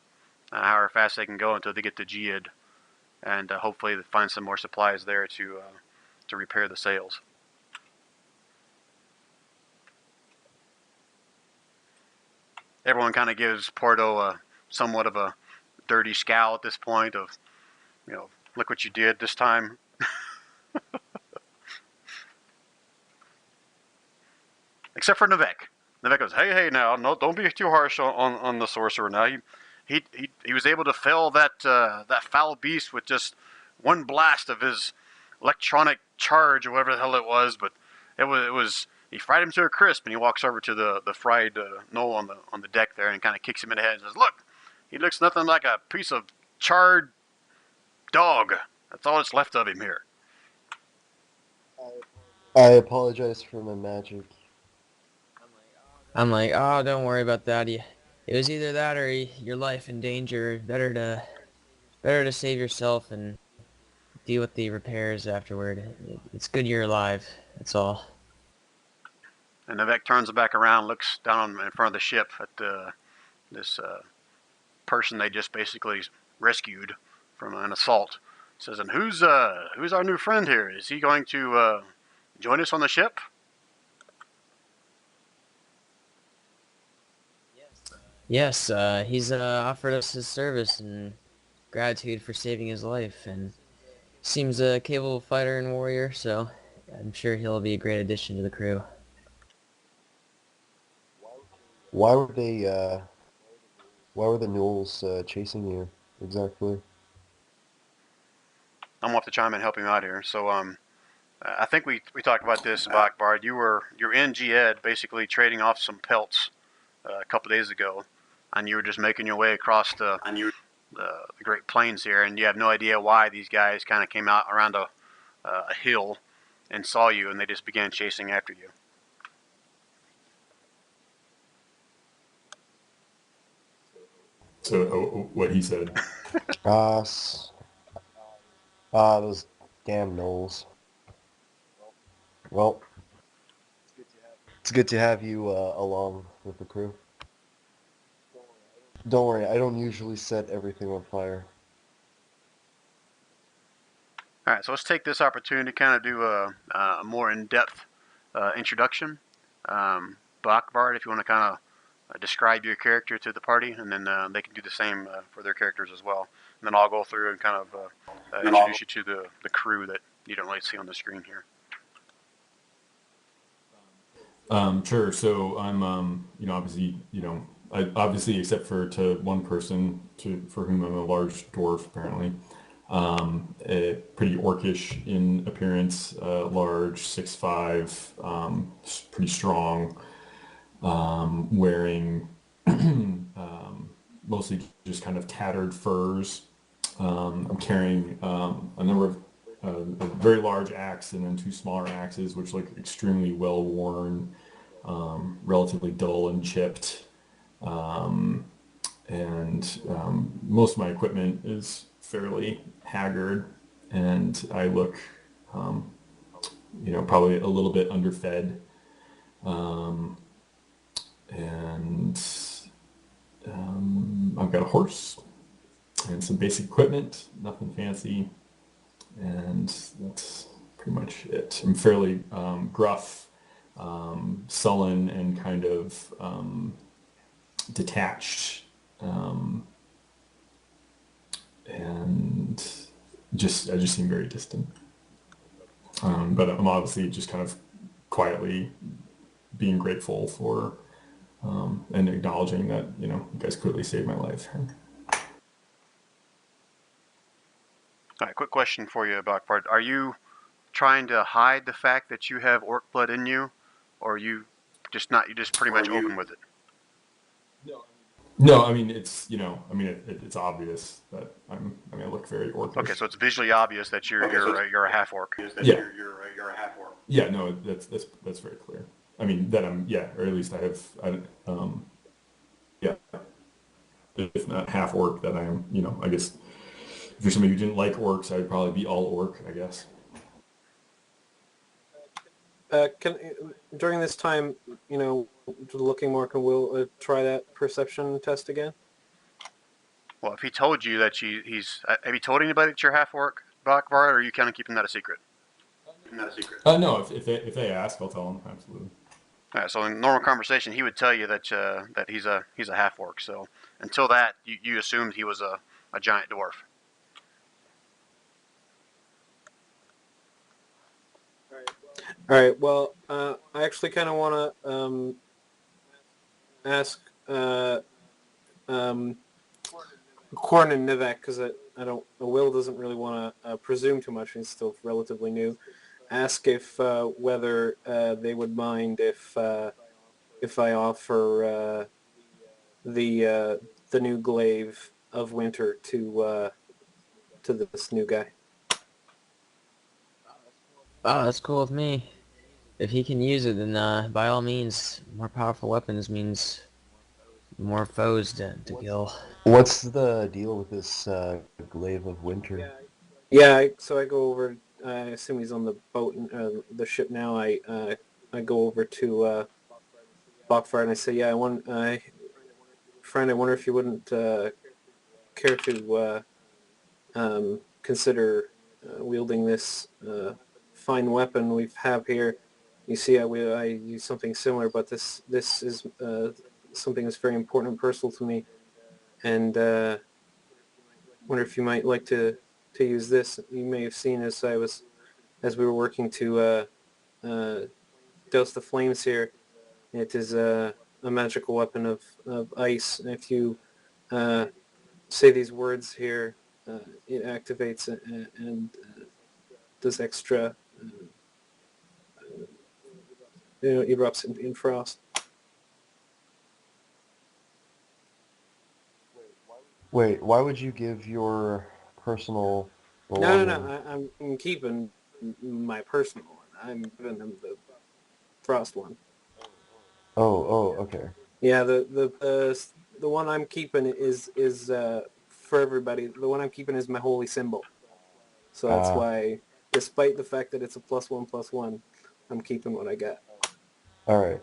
however fast they can go until they get to Giad, and hopefully find some more supplies there to repair the sails. Everyone kind of gives Porto somewhat of a dirty scowl at this point of, look what you did this time. Except for Nevek. Nevek goes, hey, now, no, don't be too harsh on the sorcerer. Now, he was able to fell that foul beast with just one blast of his electronic charge or whatever the hell it was. But it was he fried him to a crisp, and he walks over to the fried Noel on the deck there and kind of kicks him in the head and says, "Look, he looks nothing like a piece of charred dog. That's all that's left of him here." I apologize for my magic. I'm like, oh, don't worry about that. It was either that or your life in danger. Better to save yourself and deal with the repairs afterward. It's good you're alive. That's all. And Nevek turns back around, looks down in front of the ship at this person they just basically rescued from an assault. Says, "And who's our new friend here? Is he going to join us on the ship? Yes, he's offered us his service and gratitude for saving his life, and seems a capable fighter and warrior, so I'm sure he'll be a great addition to the crew. Why were they? Why were the Gnolls chasing you exactly? I'm gonna have to chime in and help him out here. So I think we talked about this, Bard. You're in G-Ed, basically trading off some pelts a couple days ago, and you were just making your way across the Great Plains here, and you have no idea why these guys kind of came out around a hill and saw you, and they just began chasing after you. So what he said. Those damn Gnolls. Well, it's good to have you along with the crew. Don't worry, I don't usually set everything on fire. All right, so let's take this opportunity to kind of do a more in-depth introduction. Bard, if you want to kind of describe your character to the party, and then they can do the same for their characters as well. And then I'll go through and kind of introduce you to the crew that you don't really see on the screen here. Sure. So I'm, obviously, I obviously, except for to one person for whom I'm a large dwarf, apparently, pretty orcish in appearance, large, 6'5", pretty strong, wearing mostly just kind of tattered furs. I'm carrying a number of a very large axe and then two smaller axes, which look extremely well worn, relatively dull and chipped. Most of my equipment is fairly haggard, and I look, probably a little bit underfed. I've got a horse and some basic equipment, nothing fancy, and that's pretty much it. I'm fairly gruff, sullen, and kind of detached, and I just seem very distant. But I'm obviously just kind of quietly being grateful for and acknowledging that you guys clearly saved my life. All right, quick question for you, Bard. Are you trying to hide the fact that you have orc blood in you, or are you just not? You just pretty much open with it. No, I mean it's it's obvious that I look very orcish. Okay, so it's visually obvious that you're a half orc. Yeah. You're a half orc. Yeah, no, that's very clear. I mean that or at least I have if not half orc, that I am, I guess if you're somebody who didn't like orcs, I'd probably be all orc, I guess. During this time, looking more, can Will try that perception test again? Well, if he told you that have you told anybody that you're half orc, Bard, or are you kind of keeping that a secret? No, if they ask, I'll tell them, absolutely. All right, so in normal conversation, he would tell you that that he's a half orc. So until that, you assumed he was a giant dwarf. All right. Well, I actually kind of want to ask Korn and Nivek, because Will doesn't really want to presume too much. He's still relatively new. Ask if whether they would mind if I offer the new glaive of winter to this new guy. Oh, that's cool with me. If he can use it, then by all means, more powerful weapons means more foes to kill. What's the deal with this glaive of winter? Yeah, so I go over. I assume he's on the boat, the ship now. I go over to Bokfar and I say, "Yeah, friend, I wonder if you wouldn't care to consider wielding this fine weapon we have here. You see, I use something similar, but this is something that's very important and personal to me. And wonder if you might like to use this. You may have seen as we were working to douse the flames here. It is a magical weapon of ice. And if you say these words here, it activates and does extra. Erupts in frost. Wait, why would you give your personal No, belongings? I'm keeping my personal one. I'm giving him the frost one. Oh, okay. Yeah, the one I'm keeping is for everybody. The one I'm keeping is my holy symbol. So that's Uh, why, despite the fact that it's a +1/+1, I'm keeping what I got. all right.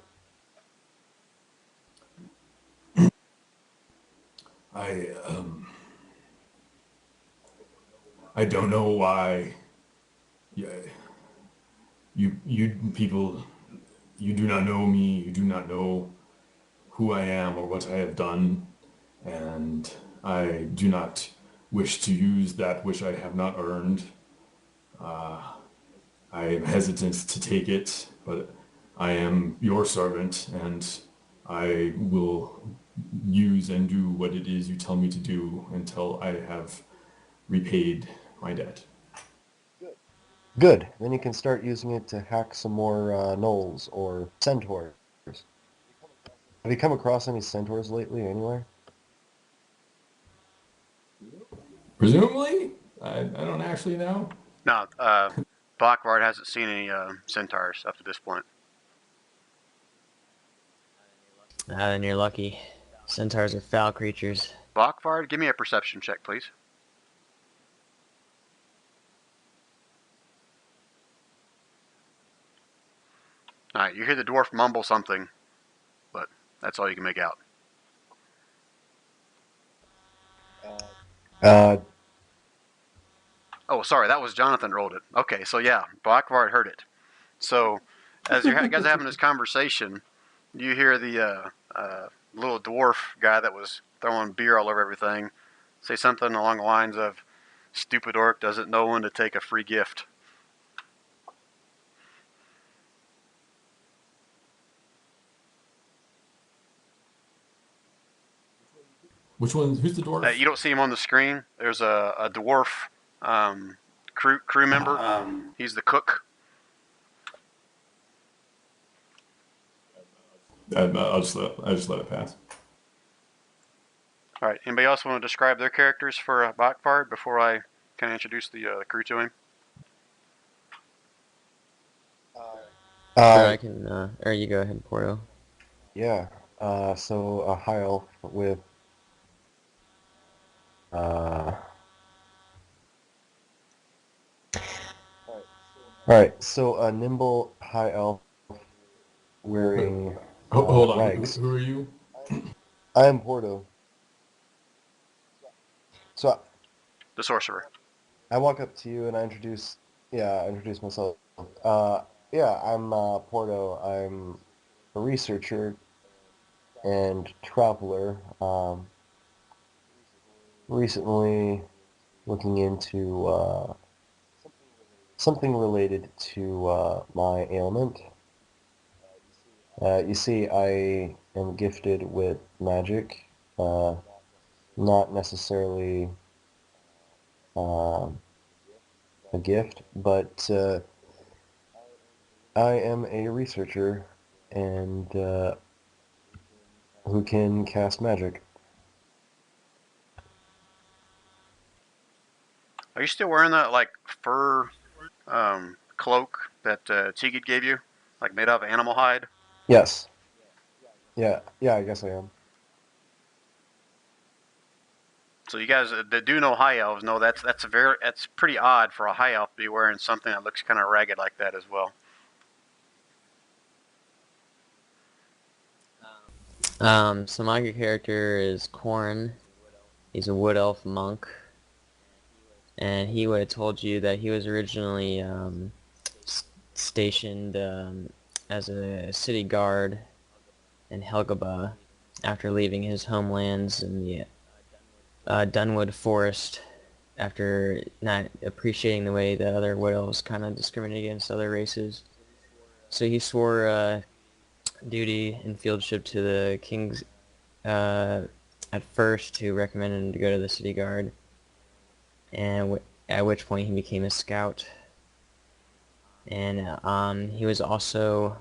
I I don't know why. Yeah, you people, you do not know me. You do not know who I am or what I have done, and I do not wish to use that which I have not earned. I am hesitant to take it, but I am your servant, and I will use and do what it is you tell me to do until I have repaid my debt. Good. Then you can start using it to hack some more gnolls or centaurs. Have you come across any centaurs lately anywhere? Presumably, I don't actually know. No, Blackvard hasn't seen any centaurs up to this point. Then you're lucky. Centaurs are foul creatures. Blackvard, give me a perception check, please. All right, you hear the dwarf mumble something, but that's all you can make out. Oh, sorry, that was Jonathan rolled it. Okay, so yeah, Blackvard heard it. So, as you guys are having this conversation, you hear the little dwarf guy that was throwing beer all over everything say something along the lines of, "Stupid orc doesn't know when to take a free gift." Which one? Who's the dwarf? You don't see him on the screen. There's a dwarf crew member. He's the cook. I'll just let it pass. All right. Anybody else want to describe their characters for Blackvard before I kind of introduce the crew to him? Sure, I can, or you go ahead, Porto. Yeah. So a high elf with Alright, so a nimble high elf wearing Hold on. rags. Who are you? I am Porto. So The sorcerer. I walk up to you and I introduce myself. Yeah, I'm Porto. I'm a researcher and traveler. Recently looking into something related to my ailment. You see, I am gifted with magic, not necessarily a gift, but I am a researcher and who can cast magic. Are you still wearing that like fur cloak that Tigid gave you, like made out of animal hide? Yes. Yeah, I guess I am. So you guys that do know high elves know that's pretty odd for a high elf to be wearing something that looks kind of ragged like that as well. So my character is Corin. He's a wood elf monk. And he would have told you that he was originally stationed as a city guard in Helgaba after leaving his homelands in the Dunwood Forest after not appreciating the way that other Wood Elves kind of discriminate against other races. So he swore duty and fieldship to the king's at first, who recommended him to go to the city guard, and at which point he became a scout. And he was also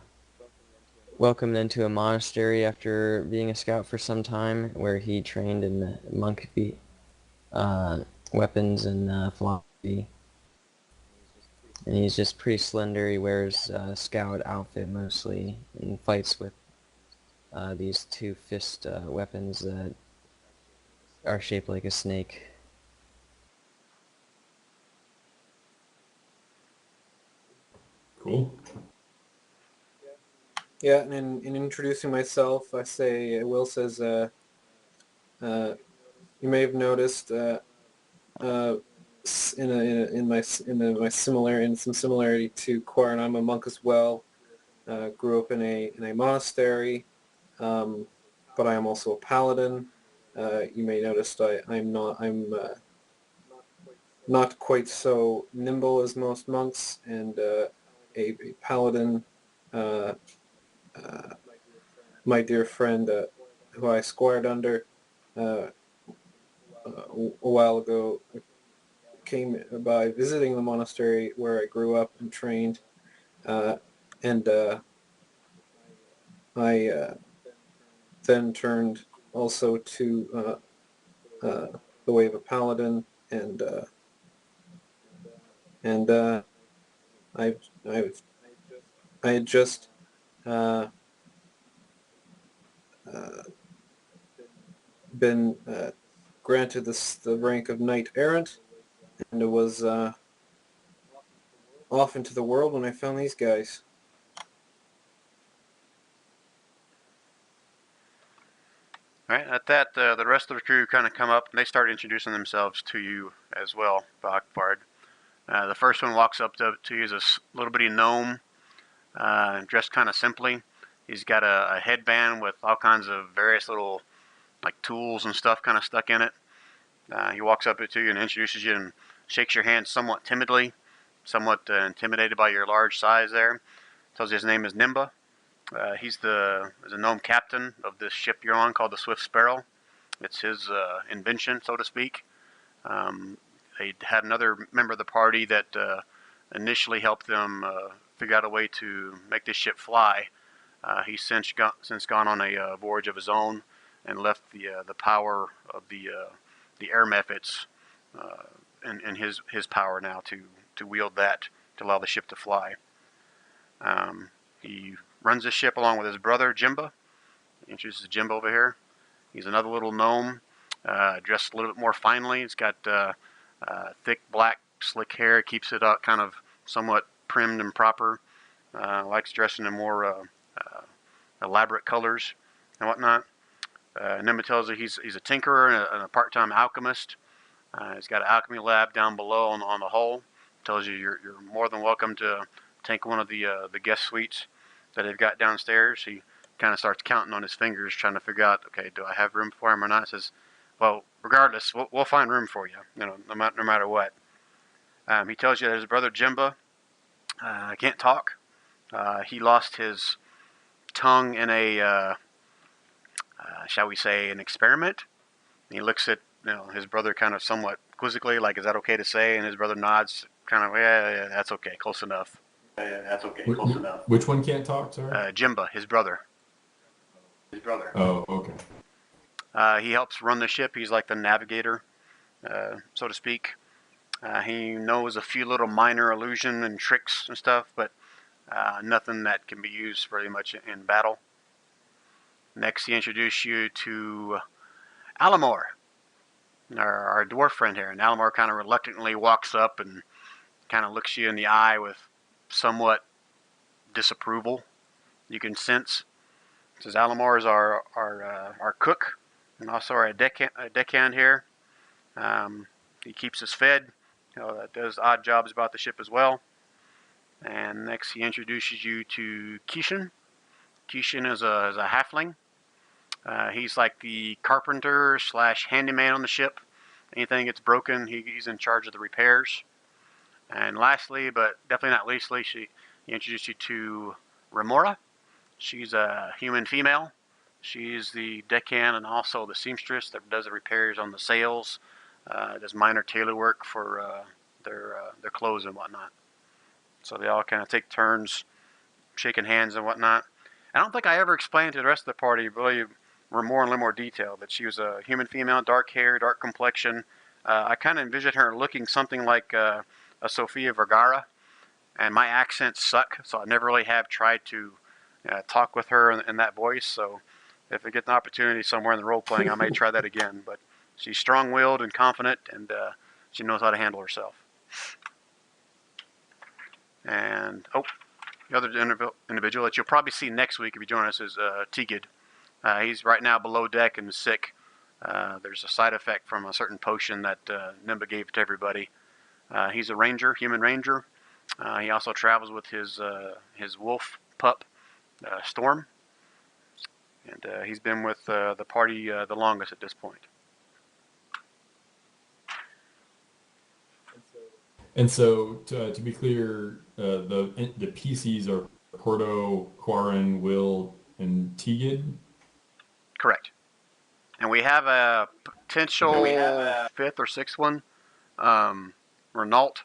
welcomed into a monastery after being a scout for some time, where he trained in monk weapons and philosophy. And he's just pretty slender. He wears a scout outfit mostly and fights with these two fist weapons that are shaped like a snake. Cool. Yeah, and in introducing myself, I say, Will says, you may have noticed in some similarity to Quarren, I'm a monk as well. Grew up in a monastery, but I am also a paladin. You may notice I'm not quite so nimble as most monks, and a paladin. My dear friend, who I squired under a while ago, came by visiting the monastery where I grew up and trained, and I then turned also to the way of a paladin, and I had just been granted the rank of knight errant, and it was off into the world when I found these guys. All right, at that, the rest of the crew kind of come up and they start introducing themselves to you as well, Bakbard. The first one walks up to you as a little bitty gnome, dressed kind of simply. He's got a headband with all kinds of various little like tools and stuff kind of stuck in it. He walks up to you and introduces you and shakes your hand somewhat timidly, somewhat intimidated by your large size there. Tells you his name is Nimba. He's the gnome captain of this ship you're on called the Swift Sparrow. It's his invention, so to speak. They had another member of the party that initially helped them figure out a way to make this ship fly. He's since gone on a voyage of his own and left the power of the air methods in his power now to wield that to allow the ship to fly. He runs the ship along with his brother Jimba. He introduces Jimba over here. He's another little gnome, dressed a little bit more finely. He's got thick black slick hair, keeps it up kind of somewhat primmed and proper. Likes dressing in more elaborate colors and whatnot. Nimba tells you he's a tinkerer and a part-time alchemist. He's got an alchemy lab down below on the hull. Tells you you're more than welcome to take one of the guest suites that they've got downstairs. He kind of starts counting on his fingers, trying to figure out, okay, do I have room for him or not? Says, well, regardless, we'll find room for you, no matter what. He tells you that his brother Jimba can't talk. He lost his tongue in a, shall we say, an experiment. And he looks at his brother kind of somewhat quizzically, like, is that okay to say? And his brother nods, kind of, yeah, that's okay, close enough. Yeah, that's okay, close enough. Which one can't talk, sorry? Jimba, his brother. Oh, okay. He helps run the ship. He's like the navigator, so to speak. He knows a few little minor illusion and tricks and stuff, but nothing that can be used very much in battle. Next, he introduced you to Alamor, our dwarf friend here. And Alamor kind of reluctantly walks up and kind of looks you in the eye with somewhat disapproval. You can sense. Says Alamor is our cook and also our deckhand here. He keeps us fed. Does odd jobs about the ship as well. And next he introduces you to Kishin. Kishin is a halfling. He's like the carpenter slash handyman on the ship. Anything gets broken, he's in charge of the repairs. And lastly, but definitely not leastly, he introduced you to Remora. She's a human female. She's the deckhand and also the seamstress that does the repairs on the sails, does minor tailor work for their clothes and whatnot. So they all kind of take turns shaking hands and whatnot. I don't think I ever explained to the rest of the party really Remora in a little more detail, but she was a human female, dark hair, dark complexion. I kind of envisioned her looking something like a Sofia Vergara, and my accents suck, so I never really have tried to talk with her in that voice. So if I get the opportunity somewhere in the role playing, I may try that again. But she's strong-willed and confident, and she knows how to handle herself. And the other individual that you'll probably see next week if you join us is Tigid. He's right now below deck and sick. There's a side effect from a certain potion that Nimba gave to everybody. He's a ranger, human ranger. He also travels with his wolf pup, Storm. And he's been with the party the longest at this point. And so, to be clear, the PCs are Porto, Quarren, Will, and Tigid? Correct. And we have a potential fifth or sixth one, Renault.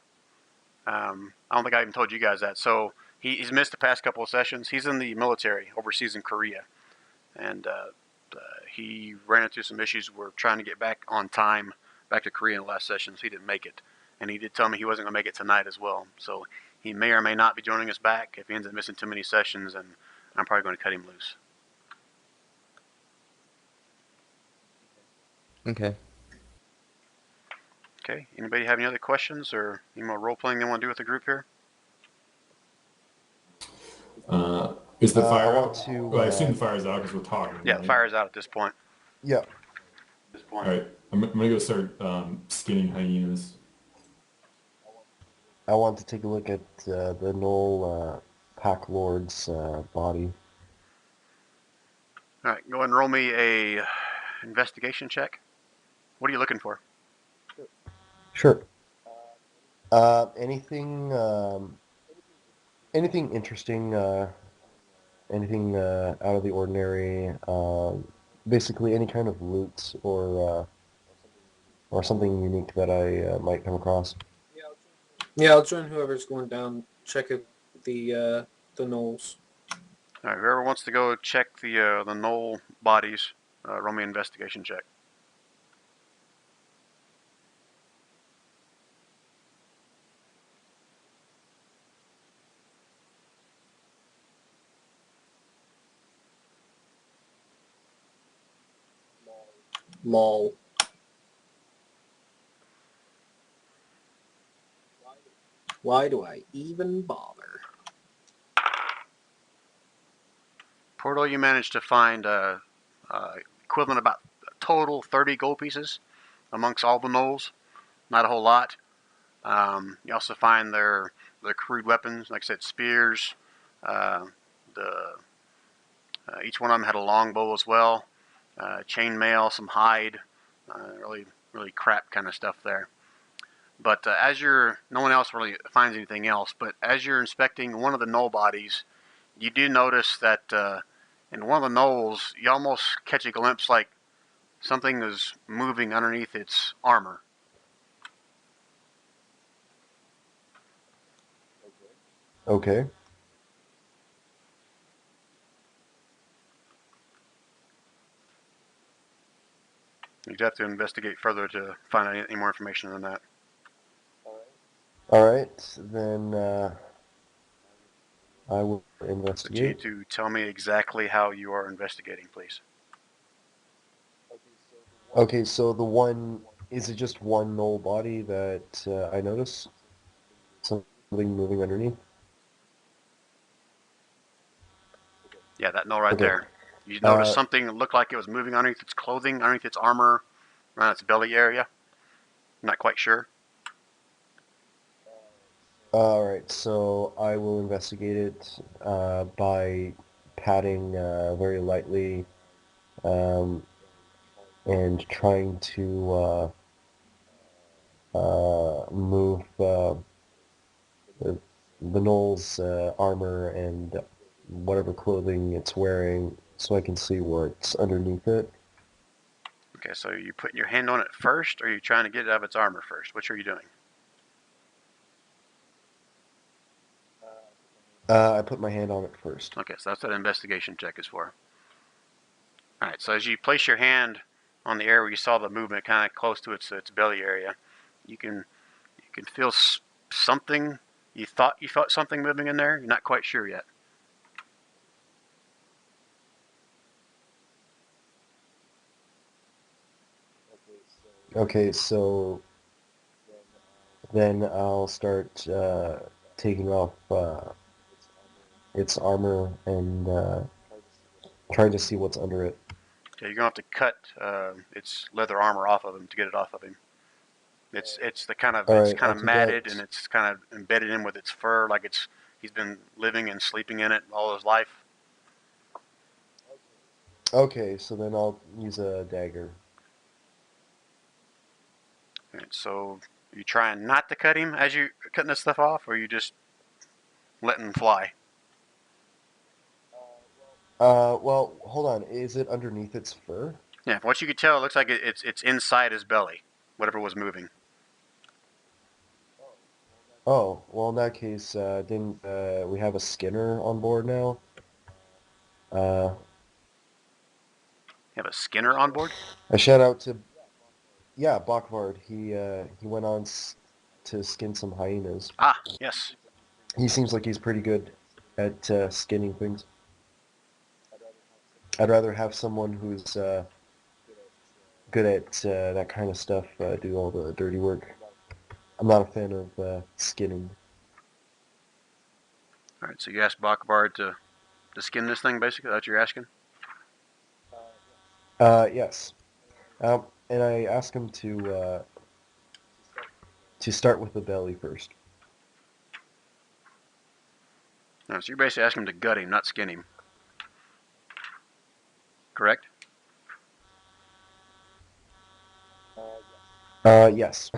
I don't think I even told you guys that. So he's missed the past couple of sessions. He's in the military overseas in Korea. And he ran into some issues. We're trying to get back on time back to Korea in the last session, so he didn't make it. And he did tell me he wasn't going to make it tonight as well. So he may or may not be joining us back. If he ends up missing too many sessions, and I'm probably going to cut him loose. Okay. Okay. Anybody have any other questions or any more role-playing they want to do with the group here? Is the fire I out? want to, Well, I assume the fire's out because we're talking. Yeah, right? the fire's out at this point. Yeah. All right. I'm going to go start skinning hyenas. I want to take a look at the Knoll Pack Lord's body. All right. Go ahead and roll me a investigation check. What are you looking for? Sure. Anything interesting? Anything out of the ordinary? Basically, any kind of loot or something unique that I might come across. Yeah, I'll join whoever's going down. Check out the knolls. All right. Whoever wants to go check the knoll bodies, roll me an investigation check. Lol. Why do I even bother? Porto, you managed to find equivalent about total 30 gold pieces amongst all the knolls. Not a whole lot. You also find their crude weapons, like I said, spears. Each one of them had a longbow as well, chainmail, some hide, really crap kind of stuff there. But no one else really finds anything else. But as you're inspecting one of the knoll bodies, you do notice that in one of the knolls, you almost catch a glimpse like something is moving underneath its armor. Okay. You'd have to investigate further to find out any more information than that. All right, then I will So you need investigate. to tell me exactly how you are investigating, please. Okay, so is it just one knoll body that I notice? Something moving underneath? Yeah, that knoll right Okay. there. You noticed something that looked like it was moving underneath its clothing, underneath its armor, around its belly area. Not quite sure. All right, so I will investigate it by patting very lightly and trying to move the Knoll's armor and whatever clothing it's wearing so I can see what's underneath it. Okay, so you putting your hand on it first, or are you trying to get it out of its armor first? Which are you doing? I put my hand on it first. Okay, so that's what an investigation check is for. All right, so as you place your hand on the area where you saw the movement, kind of close to its belly area, you can feel something. You thought you felt something moving in there. You're not quite sure yet. Okay, so then I'll start taking off its armor and trying to see what's under it. Okay, you're gonna have to cut its leather armor off of him to get it off of him. It's the kind of All it's right, kind I'll of do matted that. and it's kind of embedded in with its fur, like he's been living and sleeping in it all his life. Okay, so then I'll use a dagger. And so you trying not to cut him as you cutting this stuff off, or you just letting him fly? Well, hold on. Is it underneath its fur? Yeah, from what you could tell, it looks like it's inside his belly, whatever was moving. Oh, well, in that case, didn't we have a Skinner on board now? Uh, You have a Skinner on board? a shout out to, yeah, Bakvard. He went on to skin some hyenas. Ah, yes. He seems like he's pretty good at skinning things. I'd rather have someone who's good at that kind of stuff do all the dirty work. I'm not a fan of skinning. All right, so you asked Bakbard to skin this thing, basically? That's what you're asking? Yes. And I ask him to start with the belly first. No, so you're basically asking him to gut him, not skin him. Correct? Yes.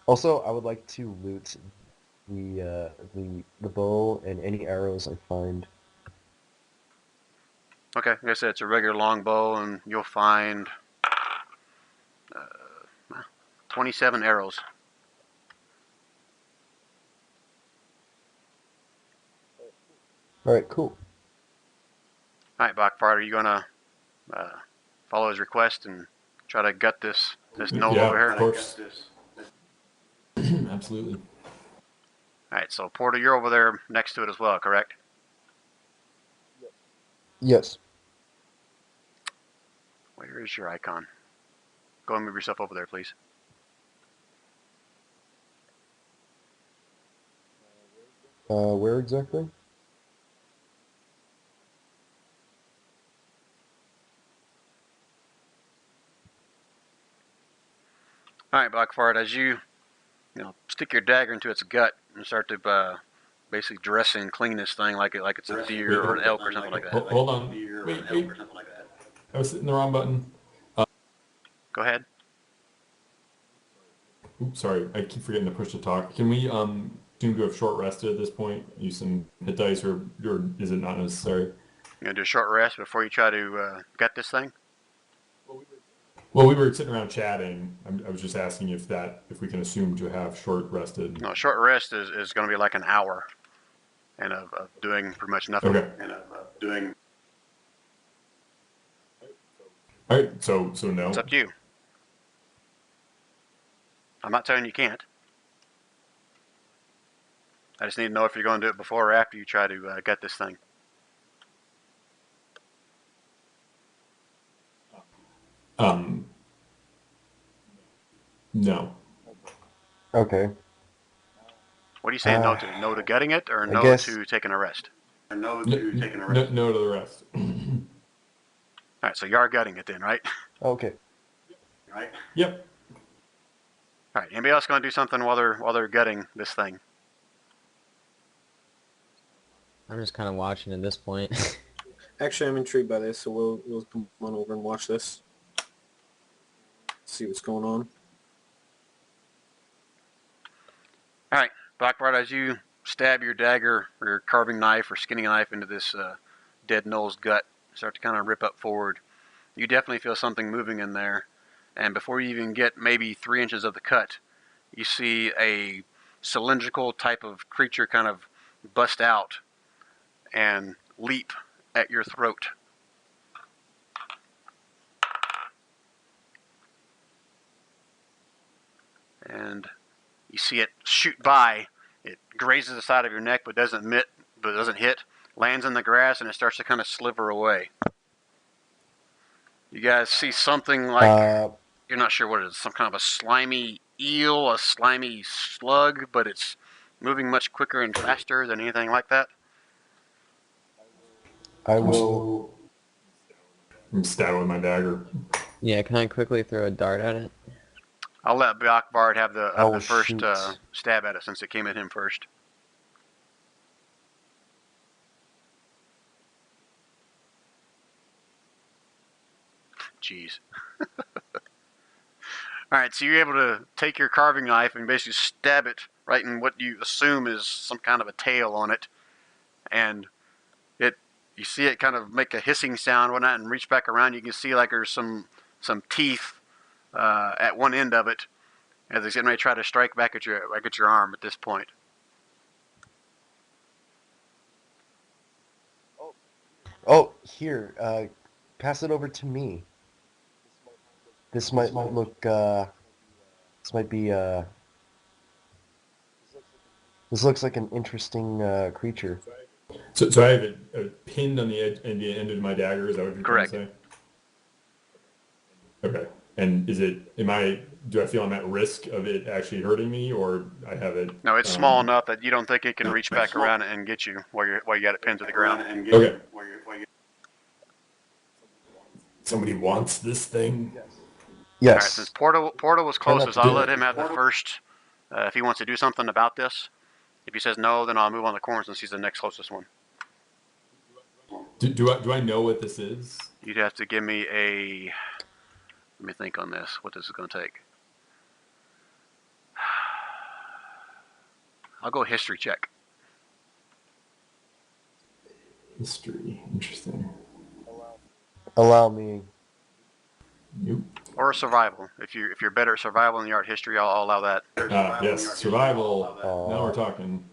Also, I would like to loot the bow and any arrows I find. Okay, like I said, it's a regular long bow, and you'll find 27 arrows. All right, cool. All right, Bakbard, are you gonna follow his request and try to gut this Knoll Yeah, over here? of course. Absolutely. All right, so Porter, you're over there next to it as well, correct? Yes. Where is your icon? Go and move yourself over there, please. Where exactly? All right, Blackfart, as you stick your dagger into its gut and start to basically dress and clean this thing like it's a deer or an elk or something like that. Hold on. Wait. I was hitting the wrong button. Go ahead. Oops, sorry. I keep forgetting to push to talk. Can we assume to have short rested at this point? Use some hit dice, or is it not necessary? You're gonna do a short rest before you try to gut this thing. Well, we were sitting around chatting. I was just asking if we can assume to have short rested. No, short rest is going to be like an hour, and of doing pretty much nothing. Okay. And of doing. All right. So no. It's up to you. I'm not telling you can't. I just need to know if you're going to do it before or after you try to gut this thing. No. Okay. What are you saying no to? No to gutting it, or no guess- to taking a rest? No to the rest. All right, so you are gutting it then, right? Okay. Right. Yep. All right. Anybody else going to do something while they're gutting this thing? I'm just kind of watching at this point. Actually, I'm intrigued by this, so we'll come on over and watch this. See what's going on. All right, Blackbart, as you stab your dagger or your carving knife or skinning knife into this dead gnoll's gut, start to kind of rip up forward, you definitely feel something moving in there. And before you even get maybe 3 inches of the cut, you see a cylindrical type of creature kind of bust out and leap at your throat. And you see it shoot by. It grazes the side of your neck, but doesn't hit. Lands in the grass, and it starts to kind of sliver away. You guys see something like, you're not sure what it is, some kind of a slimy eel, a slimy slug, but it's moving much quicker and faster than anything like that. I will. Stab it with my dagger. Yeah, can I quickly throw a dart at it? I'll let Blackbart have the first shoot. stab at it since it came at him first. Jeez. Alright, so you're able to take your carving knife and basically stab it right in what you assume is some kind of a tail on it. And you see it kind of make a hissing sound, whatnot, and reach back around. You can see like there's some teeth at one end of it as it's getting ready to try to strike back at your arm at this point. Oh, here. Pass it over to me. This might look. This might be. This looks like an interesting creature. So I have it pinned on the end of my dagger. Is that what you're Correct. trying to say? Okay. And do I feel I'm at risk of it actually hurting me, or I have it? No, it's small enough that you don't think it can reach back around and get you while you got it pinned to the ground. Okay. Somebody wants this thing? Yes. All right, since Portal was closest, I'll let him have the first if he wants to do something about this. If he says no, then I'll move on to Corn since he's the next closest one. Do I know what this is? You'd have to give me a... Let me think on this, what this is going to take. I'll go history check. History. Interesting. Allow me. Nope. Or survival. If you're better at survival than you are at history, I'll allow that. Yes, survival. Now we're talking.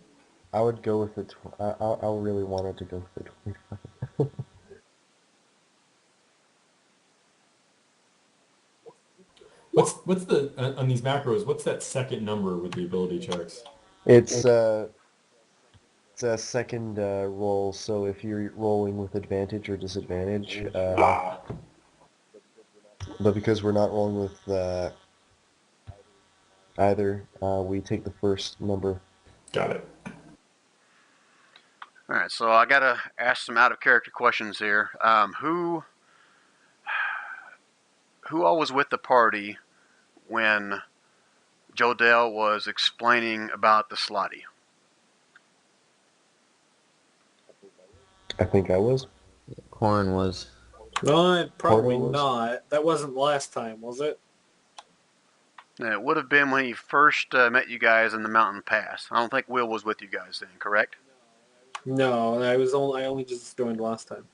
I would go with the. I really wanted to go with the 25. What's the on these macros? What's that second number with the ability checks? It's a second roll, so if you're rolling with advantage or disadvantage, but because we're not rolling with either, we take the first number. Got it. All right, so I gotta ask some out-of-character questions here. Who all was with the party when Jodell was explaining about the Slotty? I think I was. Corn was. No, probably Portal was? not. That wasn't last time, was it? And it would have been when he first met you guys in the mountain pass. I don't think Will was with you guys then, correct? No, I only just joined last time.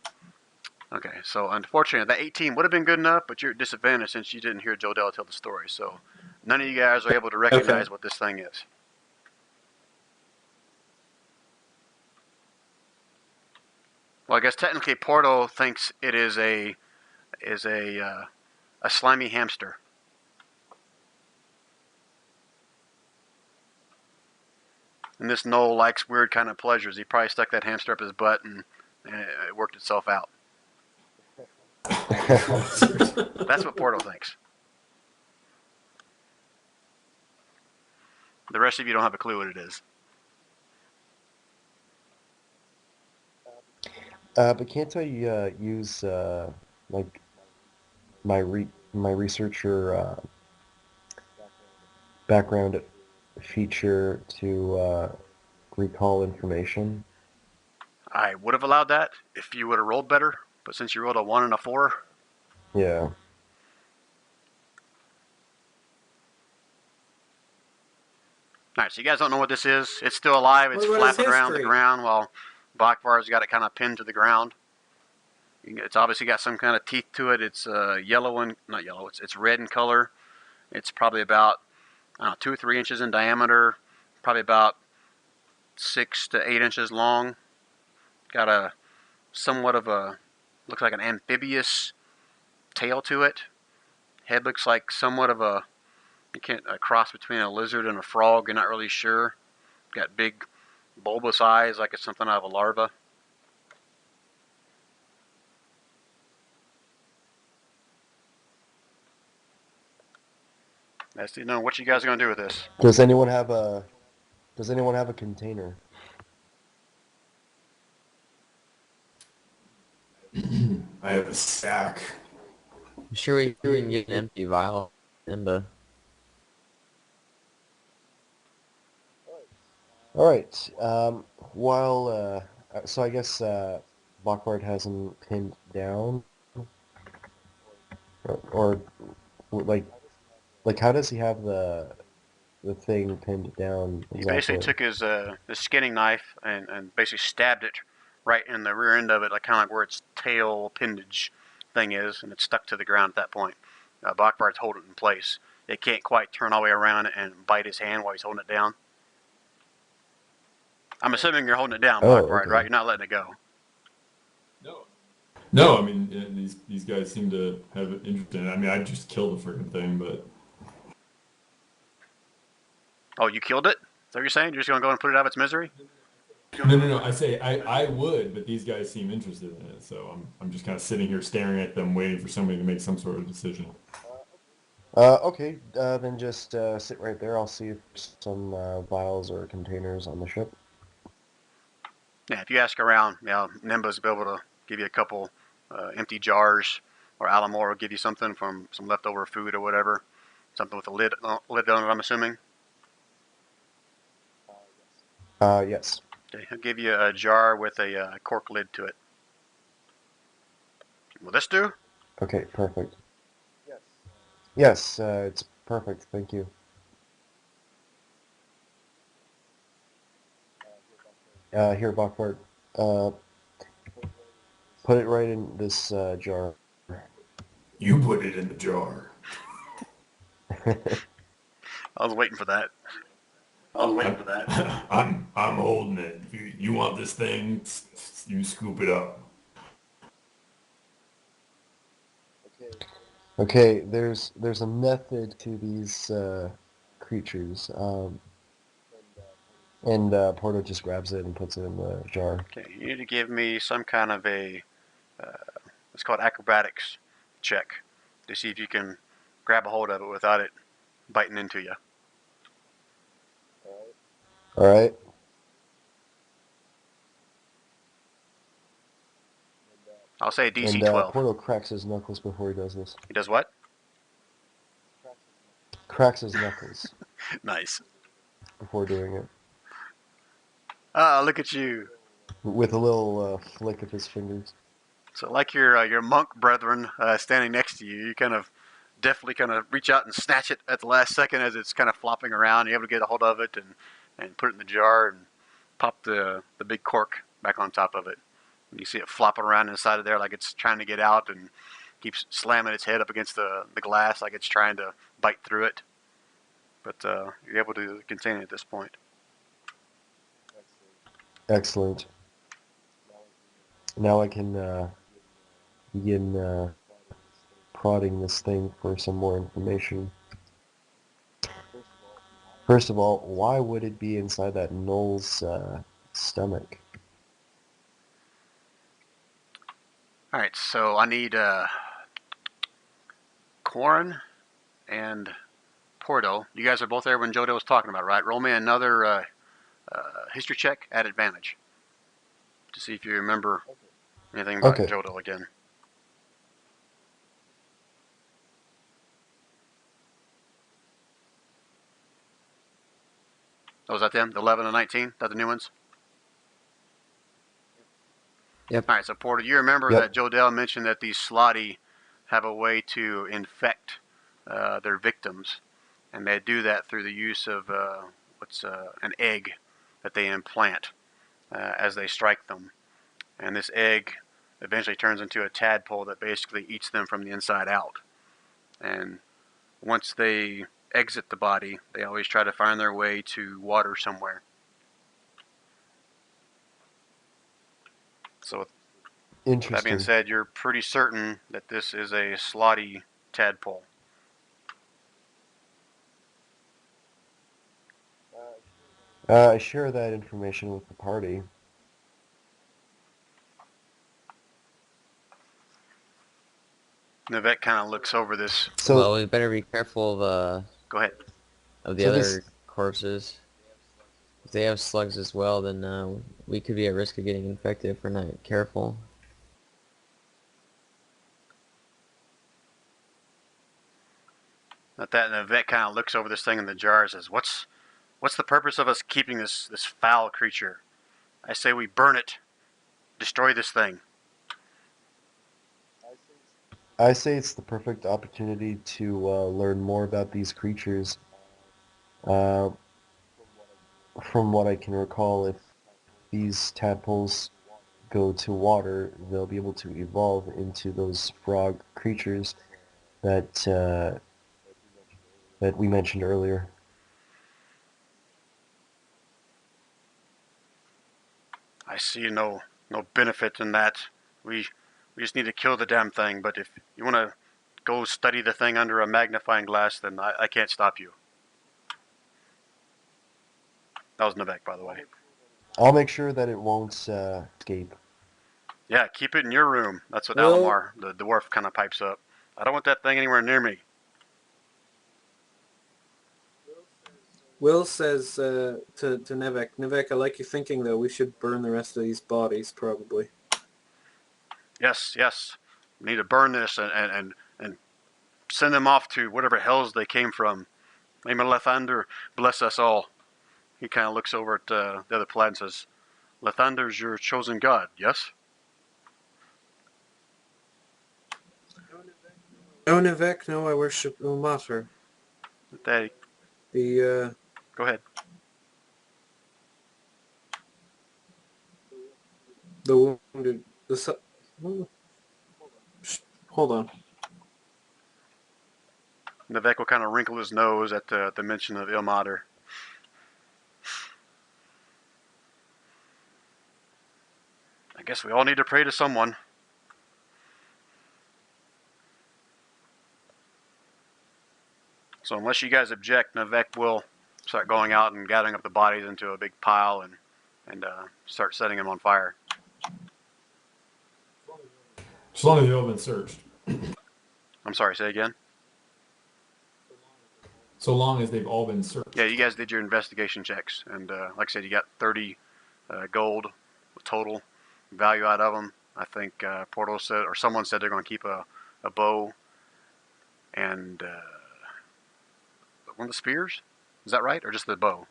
Okay, so unfortunately, that 18 would have been good enough, but you're at disadvantage since you didn't hear Jodell tell the story. So none of you guys are able to recognize what this thing is. Well, I guess technically Porto thinks it is a slimy hamster. And this Knoll likes weird kind of pleasures. He probably stuck that hamster up his butt and it worked itself out. That's what Porto thinks. The rest of you don't have a clue what it is. But can't I use like my researcher background feature to recall information. I would have allowed that if you would have rolled better, but since you rolled a 1 and a 4, Yeah. Alright, so you guys don't know what this is. It's still alive. It's What is flapping around the history? ground while Bakvar's got it kind of pinned to the ground. It's obviously got some kind of teeth to it. It's yellow and, not yellow, it's red in color. It's probably about, I don't know, 2 or 3 inches in diameter, probably about 6 to 8 inches long. Got a somewhat of a, looks like an amphibious tail to it. Head looks like somewhat of a, a cross between a lizard and a frog. You're not really sure. Got big bulbous eyes like it's something out of a larva. That's, you know, what you guys are gonna do with this? Does anyone have a container? I have a sack. I'm sure we can get an empty vial, Nimba. All right. So I guess Bakvard has him pinned down, or like how does he have the thing pinned down He exactly? basically took his skinning knife and basically stabbed it right in the rear end of it, like kind of like where its tail appendage thing is, and it's stuck to the ground at that point. Bakvard's holding it in place. It can't quite turn all the way around and bite his hand while he's holding it down. I'm assuming you're holding it down, Bakvard, okay. right? You're not letting it go. No, I mean these guys seem to have an interest in it. I mean, I just killed the freaking thing, but Oh, you killed it? Is that what you're saying? You're just gonna go and put it out of its misery? no. I say I would, but these guys seem interested in it, so I'm just kind of sitting here staring at them, waiting for somebody to make some sort of decision. Okay. Then just sit right there. I'll see if some vials or containers on the ship. Yeah, if you ask around, you know, Nimba's will be able to give you a couple empty jars, or Alamore will give you something from some leftover food or whatever. Something with a lid on it, I'm assuming. Yes. Okay, he'll give you a jar with a cork lid to it. Will this do? Okay. Perfect. Yes. It's perfect. Thank you. Here, Bakvard. Put it right in this jar. You put it in the jar. I was waiting for that. I'm holding it. You want this thing? You scoop it up. Okay, there's a method to these creatures, and Porto just grabs it and puts it in the jar. Okay, you need to give me some kind of a, it's called acrobatics check, to see if you can grab a hold of it without it biting into you. All right. I'll say DC And 12. Porto cracks his knuckles before he does this. He does what? Cracks his knuckles Nice. before doing it, Ah, look at you. with a little flick of his fingers. So like your monk brethren standing next to you, you kind of deftly kind of reach out and snatch it at the last second as it's kind of flopping around. You're able to get a hold of it and put it in the jar and pop the big cork back on top of it. And you see it flopping around inside of there like it's trying to get out and keeps slamming its head up against the glass like it's trying to bite through it. But you're able to contain it at this point. Excellent. Now I can begin prodding this thing for some more information. First of all, why would it be inside that Knoll's stomach? All right, so I need Corin and Porto. You guys are both there when Jodo was talking about it, right? Roll me another history check at advantage to see if you remember anything about Okay. Jodo again. Oh, is that them? The 11 and 19? Is that the new ones? Yep. All right, so Porter, you remember Yep. that Joe Dell mentioned that these Slotty have a way to infect their victims, and they do that through the use of an egg that they implant as they strike them, and this egg eventually turns into a tadpole that basically eats them from the inside out. And once they exit the body, they always try to find their way to water somewhere. So with that being Interesting. said, you're pretty certain that this is a Slotty tadpole. I share that information with the party. Nivek kind of looks over this. So, Well, we better be careful Go ahead. of the So other this- corpses. If they have slugs as well, then we could be at risk of getting infected if we're not careful. At that, Nivek kind of looks over this thing in the jar and says, "What's the purpose of us keeping this foul creature? I say we burn it, destroy this thing." I say it's the perfect opportunity to learn more about these creatures. Uh, from what I can recall, if these tadpoles go to water, they'll be able to evolve into those frog creatures that that we mentioned earlier. I see no benefit in that. We just need to kill the damn thing. But if you want to go study the thing under a magnifying glass, then I can't stop you. That was Nivek, by the way. I'll make sure that it won't escape. Yeah, keep it in your room. That's what Well- Alamar, the dwarf, kind of pipes up. I don't want that thing anywhere near me. Will says to Nevek, Nevek, I like your thinking though. We should burn the rest of these bodies probably. Yes, yes. We need to burn this and send them off to whatever hells they came from. May Lathander bless us all. He kind of looks over at the other plaid and says, "Lathander's your chosen god, yes?" Oh Nevek, no, I worship Ilmater. They The go ahead. the wounded hold on. Nivek will kind of wrinkle his nose at the mention of Ilmater. I guess we all need to pray to someone. So unless you guys object, Nivek will start going out and gathering up the bodies into a big pile and start setting them on fire. As long as they've all been searched. I'm sorry, say again? So long as they've all been searched. Yeah, you guys did your investigation checks, and like I said, you got 30 gold total value out of them. I think Portal said, or someone said they're going to keep a bow and one of the spears. Is that right, or just the bow?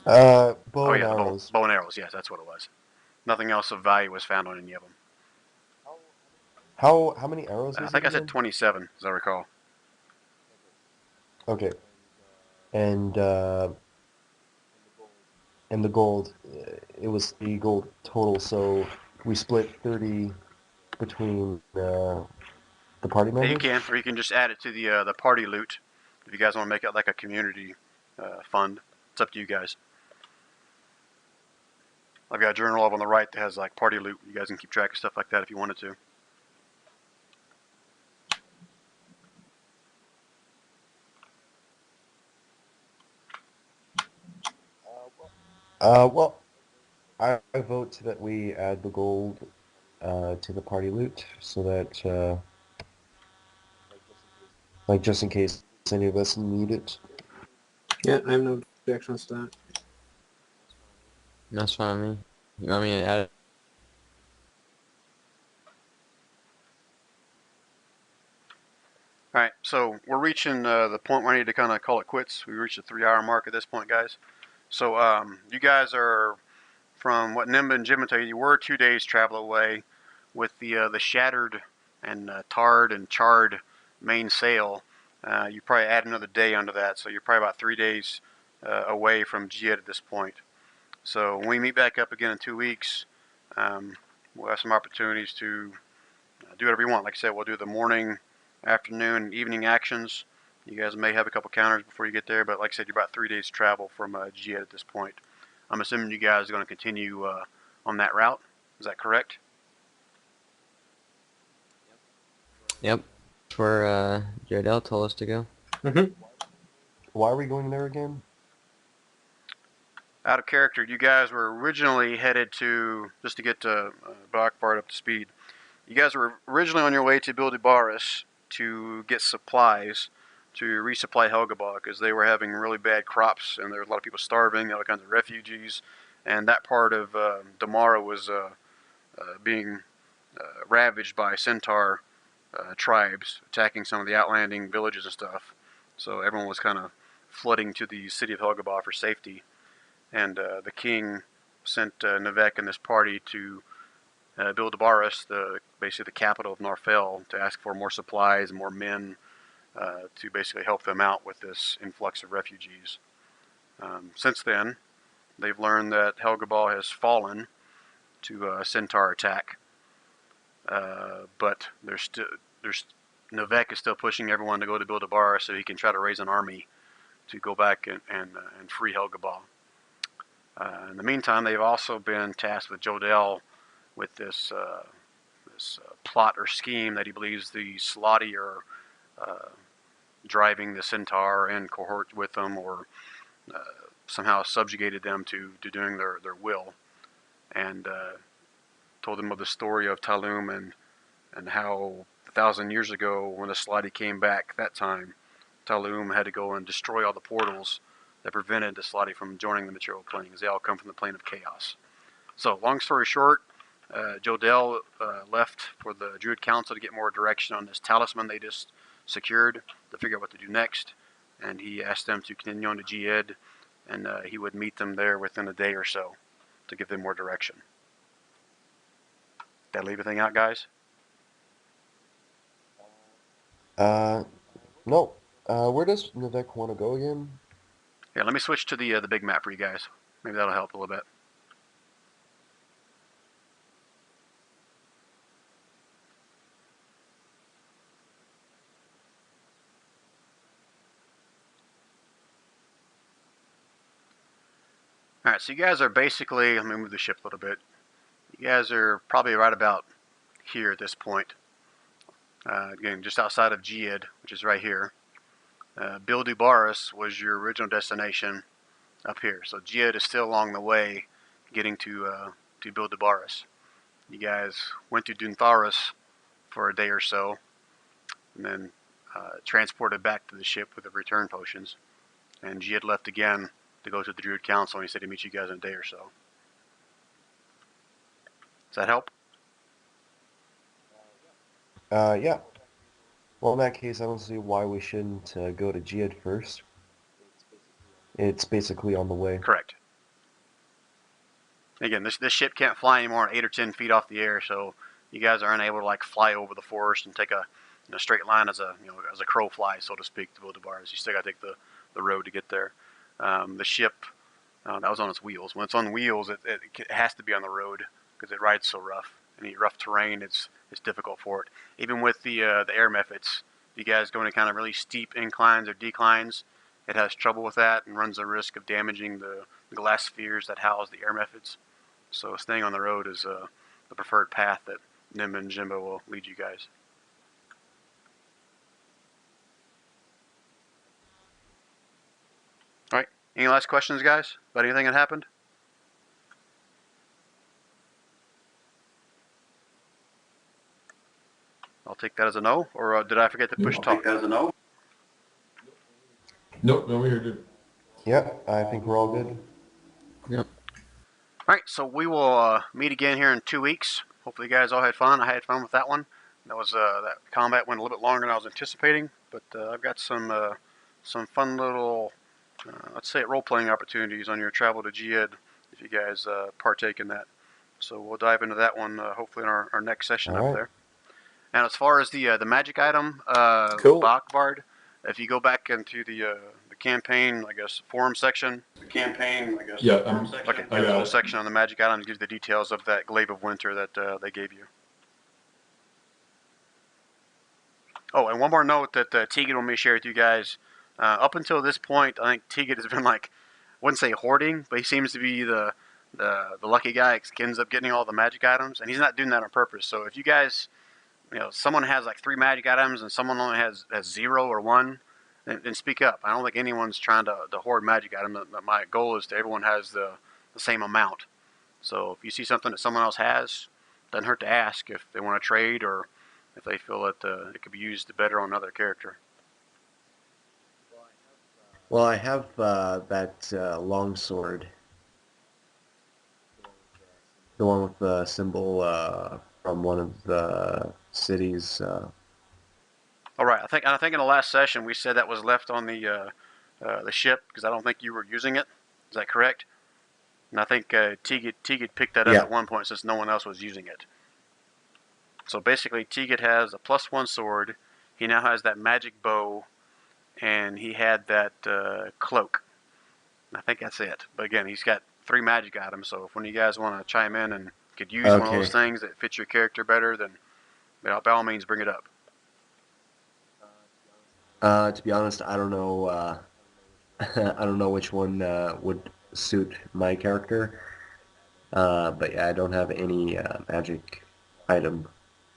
Bow Oh and yeah, arrows. bow and arrows. Yes, that's what it was. Nothing else of value was found on any of them. How many arrows? I is think it I said again? 27, as I recall. Okay. And the gold, it was the gold total, so we split 30 between the party Yeah, you members? can, or you can just add it to the party loot if you guys want to make it like a community fund. It's up to you guys. I've got a journal over on the right that has like party loot. You guys can keep track of stuff like that if you wanted to. Well, I vote that we add the gold to the party loot so that, like, just in case any of us need it. Yeah, I have no objections to that. That's fine with me. You want me to add it? All right, so we're reaching the point where I need to kind of call it quits. We reached the 3-hour mark at this point, guys. So you guys are, from what Nimba and Jim tell you, you were 2 days travel away. With the shattered and tarred and charred mainsail. You probably add another day onto that, so you're probably about 3 days away from Jid at this point. So when we meet back up again in 2 weeks, we'll have some opportunities to do whatever you want. Like I said, we'll do the morning, afternoon, and evening actions. You guys may have a couple counters before you get there, but like I said, you're about 3 days travel from Jid at this point. I'm assuming you guys are going to continue on that route. Is that correct? Yep. That's where Jodell told us to go. Why are we going there again? Out of character, you guys were originally headed to, just to get Bach-Bart up to speed, you guys were originally on your way to Bildebaris to get supplies to resupply Helgabal, because they were having really bad crops and there were a lot of people starving, all kinds of refugees, and that part of Damara was being ravaged by centaur tribes attacking some of the outlanding villages and stuff. So everyone was kind of flooding to the city of Helgabal for safety. And the king sent Navek and this party to Bildebaris, basically the capital of Narfell, to ask for more supplies and more men to basically help them out with this influx of refugees. Since then, they've learned that Helgabal has fallen to a centaur attack, but Navek is still pushing everyone to go to Bildebaris so he can try to raise an army to go back and free Helgabal. In the meantime, they've also been tasked with Jodell with this plot or scheme that he believes the Slotty are driving the centaur and cohort with them, or somehow subjugated them to doing their will, and told them of the story of Talum and how 1,000 years ago when the Slotty came back that time, Talum had to go and destroy all the portals that prevented the Slotty from joining the material plane, because they all come from the plane of chaos. So, long story short, Jodell left for the Druid Council to get more direction on this talisman they just secured, to figure out what to do next, and he asked them to continue on to Jid, and he would meet them there within a day or so to give them more direction. Did I leave anything out, guys? No. Where does Navek want to go again? Yeah, let me switch to the big map for you guys. Maybe that'll help a little bit. Alright, so you guys are basically, let me move the ship a little bit. You guys are probably right about here at this point. Again, just outside of Jid, which is right here. Bildebaris was your original destination up here. So Jid is still along the way getting to Bildebaris. You guys went to Duntharis for a day or so, and then transported back to the ship with the return potions. And Jid left again to go to the Druid Council, and he said he'd meet you guys in a day or so. Does that help? Yeah. Well, in that case, I don't see why we shouldn't go to Jid first. It's basically on the way. Correct. Again, this ship can't fly anymore 8 or 10 feet off the air, so you guys are unable to like fly over the forest and take a straight line as a crow flies, so to speak, to Bildebaris. You still got to take the road to get there. The ship that was on its wheels. When it's on wheels, it has to be on the road because it rides so rough. Any rough terrain, it's difficult for it. Even with the air methods, if you guys go into kind of really steep inclines or declines, it has trouble with that and runs the risk of damaging the glass spheres that house the air methods. So staying on the road is the preferred path that Nimba and Jimbo will lead you guys. All right. Any last questions, guys, about anything that happened? I'll take that as a no, or did I forget to push talk? I'll take that as a no. Nope, no, we're good. Yep, I think we're all good. Yep. All right, so we will meet again here in 2 weeks. Hopefully you guys all had fun. I had fun with that one. That combat went a little bit longer than I was anticipating, but I've got some fun little let's say, role-playing opportunities on your travel to Gied, if you guys partake in that. So we'll dive into that one hopefully in our next session All up right. there. And as far as the magic item, Cool. Bakbard, if you go back into the campaign, I guess, forum section. Yeah, Okay, I there's a got little it. section on the magic item that gives the details of that glaive of winter that they gave you. Oh, and one more note that Tegan will share with you guys. Up until this point, I think Tegan has been like, I wouldn't say hoarding, but he seems to be the lucky guy who ends up getting all the magic items, and he's not doing that on purpose. So if you guys, someone has like 3 magic items and someone only has 0 or 1, then speak up. I don't think anyone's trying to hoard magic items. My goal is that everyone has the same amount. So if you see something that someone else has, doesn't hurt to ask if they want to trade or if they feel that it could be used better on another character. Well, I have that longsword, the one with the symbol from one of the cities. All right, I think in the last session we said that was left on the ship because I don't think you were using it. Is that correct? And I think Tegan picked that up Yeah. at one point since no one else was using it. So basically, Tegan has a +1 sword. He now has that magic bow, and he had that cloak. I think that's it. But again, he's got 3 magic items. So if one of you guys want to chime in and could use one of those Okay. things that fits your character better, then by all means bring it up. To be honest, I don't know. I don't know which one would suit my character. But yeah, I don't have any magic item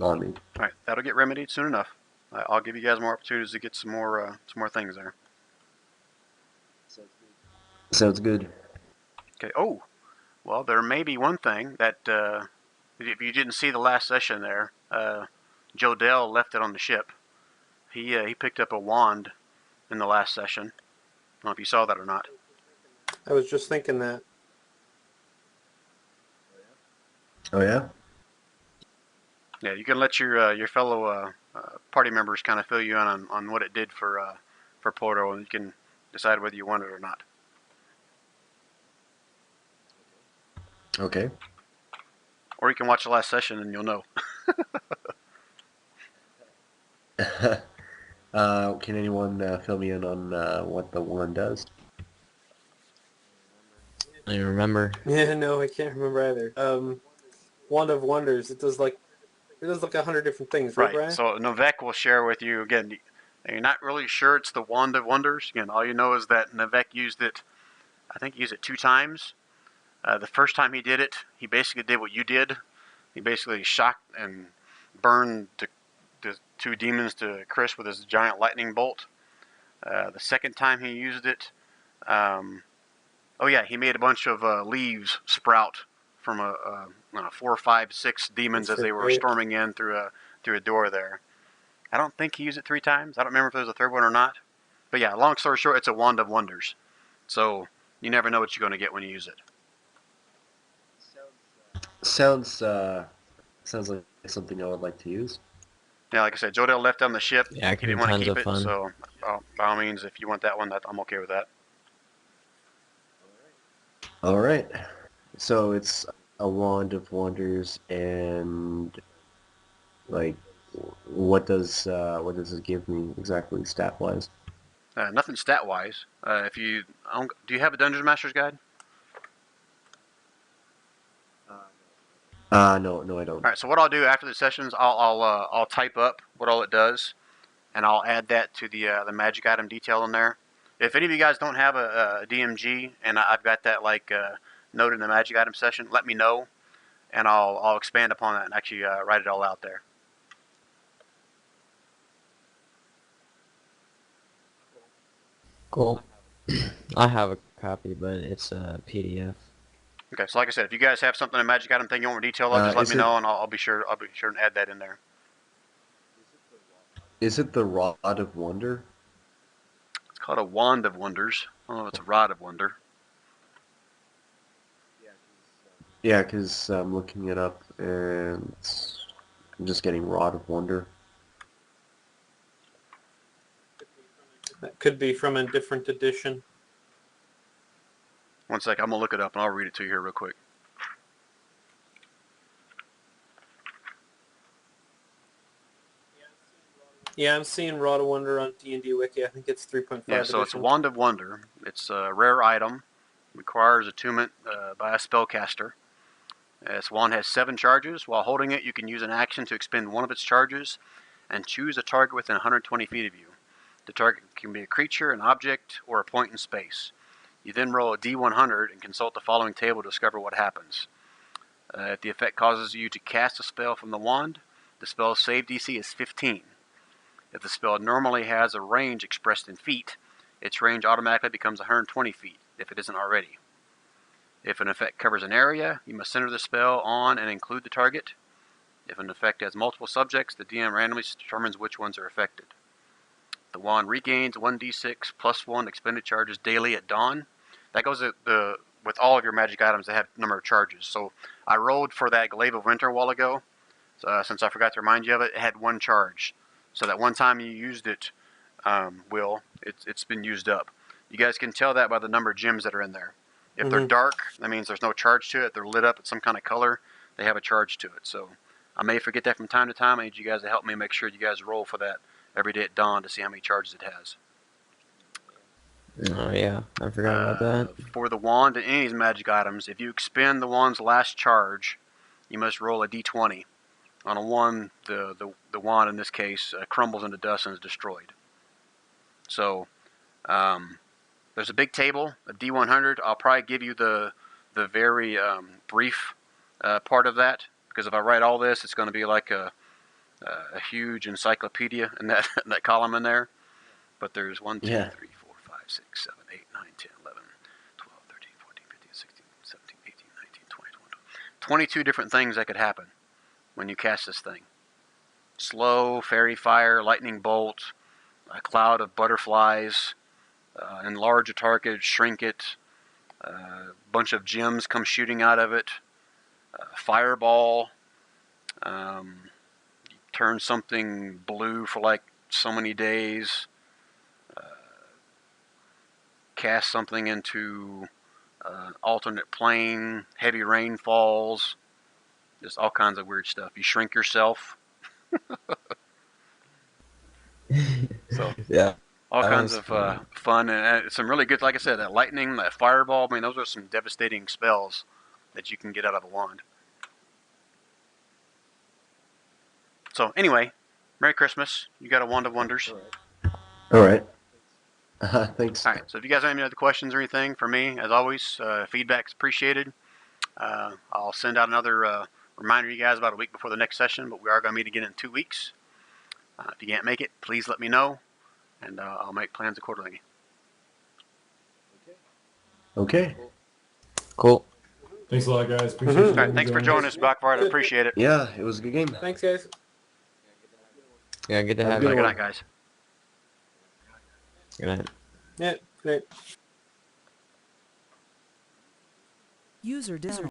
on me. All right, that'll get remedied soon enough. I'll give you guys more opportunities to get some more things there. Sounds good. Okay. Oh, well, there may be one thing that if you didn't see the last session there, Joe Dell left it on the ship. He picked up a wand in the last session. I don't know if you saw that or not. I was just thinking that. Oh yeah. Yeah, you can let your fellow party members kind of fill you in on what it did for Porto, and you can decide whether you want it or not. Okay. Or you can watch the last session and you'll know. Can anyone fill me in on what the wand does? I remember. Yeah, no, I can't remember either. Wand of Wonders. It does like 100 different things, right, Right. Brian? So Navek will share with you again. You're not really sure it's the Wand of Wonders. Again, all you know is that Navek used it. I think he used it 2 times. The first time he did it, he basically did what you did. He basically shocked and burned the 2 demons to crisp with his giant lightning bolt. The second time he used it, he made a bunch of leaves sprout from 4, 5, 6 demons That's as they were great. storming in through a door there. I don't think he used it 3 times. I don't remember if there was a third one or not. But yeah, long story short, it's a Wand of Wonders. So you never know what you're going to get when you use it. Sounds like something I would like to use. Yeah, like I said, Jodell left on the ship. Yeah, it He can didn't be want to tons keep of it, fun. so by all means, if you want that one, I'm okay with that. All right. So it's a wand of wonders, and like, what does it give me exactly stat wise? Nothing stat-wise. Do you have a Dungeon Master's Guide? No, I don't. All right. So what I'll do after the sessions, I'll type up what all it does, and I'll add that to the magic item detail in there. If any of you guys don't have a DMG and I've got that noted in the magic item session, let me know, and I'll expand upon that and actually write it all out there. Cool. I have a copy, but it's a PDF. Okay. So like I said, if you guys have something in magic item thing you want more detail on, just let is me it- know, and I'll be sure to add that in there. Is it the Rod of Wonder? It's called a Wand of Wonders. I don't know if it's a Rod of Wonder. Yeah, because I'm looking it up, and I'm just getting Rod of Wonder. That could be from a different edition. One sec, I'm going to look it up and I'll read it to you here real quick. Yeah, I'm seeing Rod of Wonder on D&D Wiki. I think it's 3.5 Yeah, so it's a edition. Wand of Wonder. It's a rare item. Requires attunement by a spellcaster. This wand has 7 charges. While holding it, you can use an action to expend one of its charges and choose a target within 120 feet of you. The target can be a creature, an object, or a point in space. You then roll a D100 and consult the following table to discover what happens. If the effect causes you to cast a spell from the wand, the spell's save DC is 15. If the spell normally has a range expressed in feet, its range automatically becomes 120 feet, if it isn't already. If an effect covers an area, you must center the spell on and include the target. If an effect has multiple subjects, the DM randomly determines which ones are affected. The wand regains 1d6 plus 1 expended charges daily at dawn. That goes with all of your magic items that have a number of charges. So I rolled for that Glaive of Winter a while ago. Since I forgot to remind you of it, it had 1 charge. So that one time you used it, it's been used up. You guys can tell that by the number of gems that are in there. If they're dark, that means there's no charge to it. If they're lit up at some kind of color, they have a charge to it. So I may forget that from time to time. I need you guys to help me make sure you guys roll for that every day at dawn to see how many charges it has. Oh yeah, I forgot about that. For the wand and any of these magic items, if you expend the wand's last charge, you must roll a d20. On a 1, the wand in this case crumbles into dust and is destroyed. So there's a big table, a D100. I'll probably give you the very brief part of that, because if I write all this, it's going to be like a huge encyclopedia in that in that column in there. But there's 1, 2, 3, 4, 5, 6, 7, 8, 9, 10, 11, 12, 13, 14, 15, 16, 17, 18, 19, 20, 22 different things that could happen when you cast this thing. Slow, fairy fire, lightning bolt, a cloud of butterflies, enlarge a target, shrink it, a bunch of gems come shooting out of it, fireball, turn something blue for like so many days, cast something into alternate plane, heavy rain falls, just all kinds of weird stuff. You shrink yourself. So Yeah. all That kinds was of cool. fun and some really good, like I said, that lightning, that fireball. I mean, those are some devastating spells that you can get out of a wand. So anyway, Merry Christmas. You got a Wand of Wonders. All right. Thanks. All right. So if you guys have any other questions or anything for me, as always, feedback's appreciated. I'll send out another reminder to you guys about a week before the next session, but we are going to meet again in 2 weeks. If you can't make it, please let me know, and I'll make plans accordingly. Okay. Cool. Thanks a lot, guys. Appreciate Mhm. you. All right. Thanks for joining us, Blackfire. I appreciate it. Yeah, it was a good game. Thanks, guys. Yeah, good to Have a have good you. Good one. night, guys. Good night. Yeah, great. User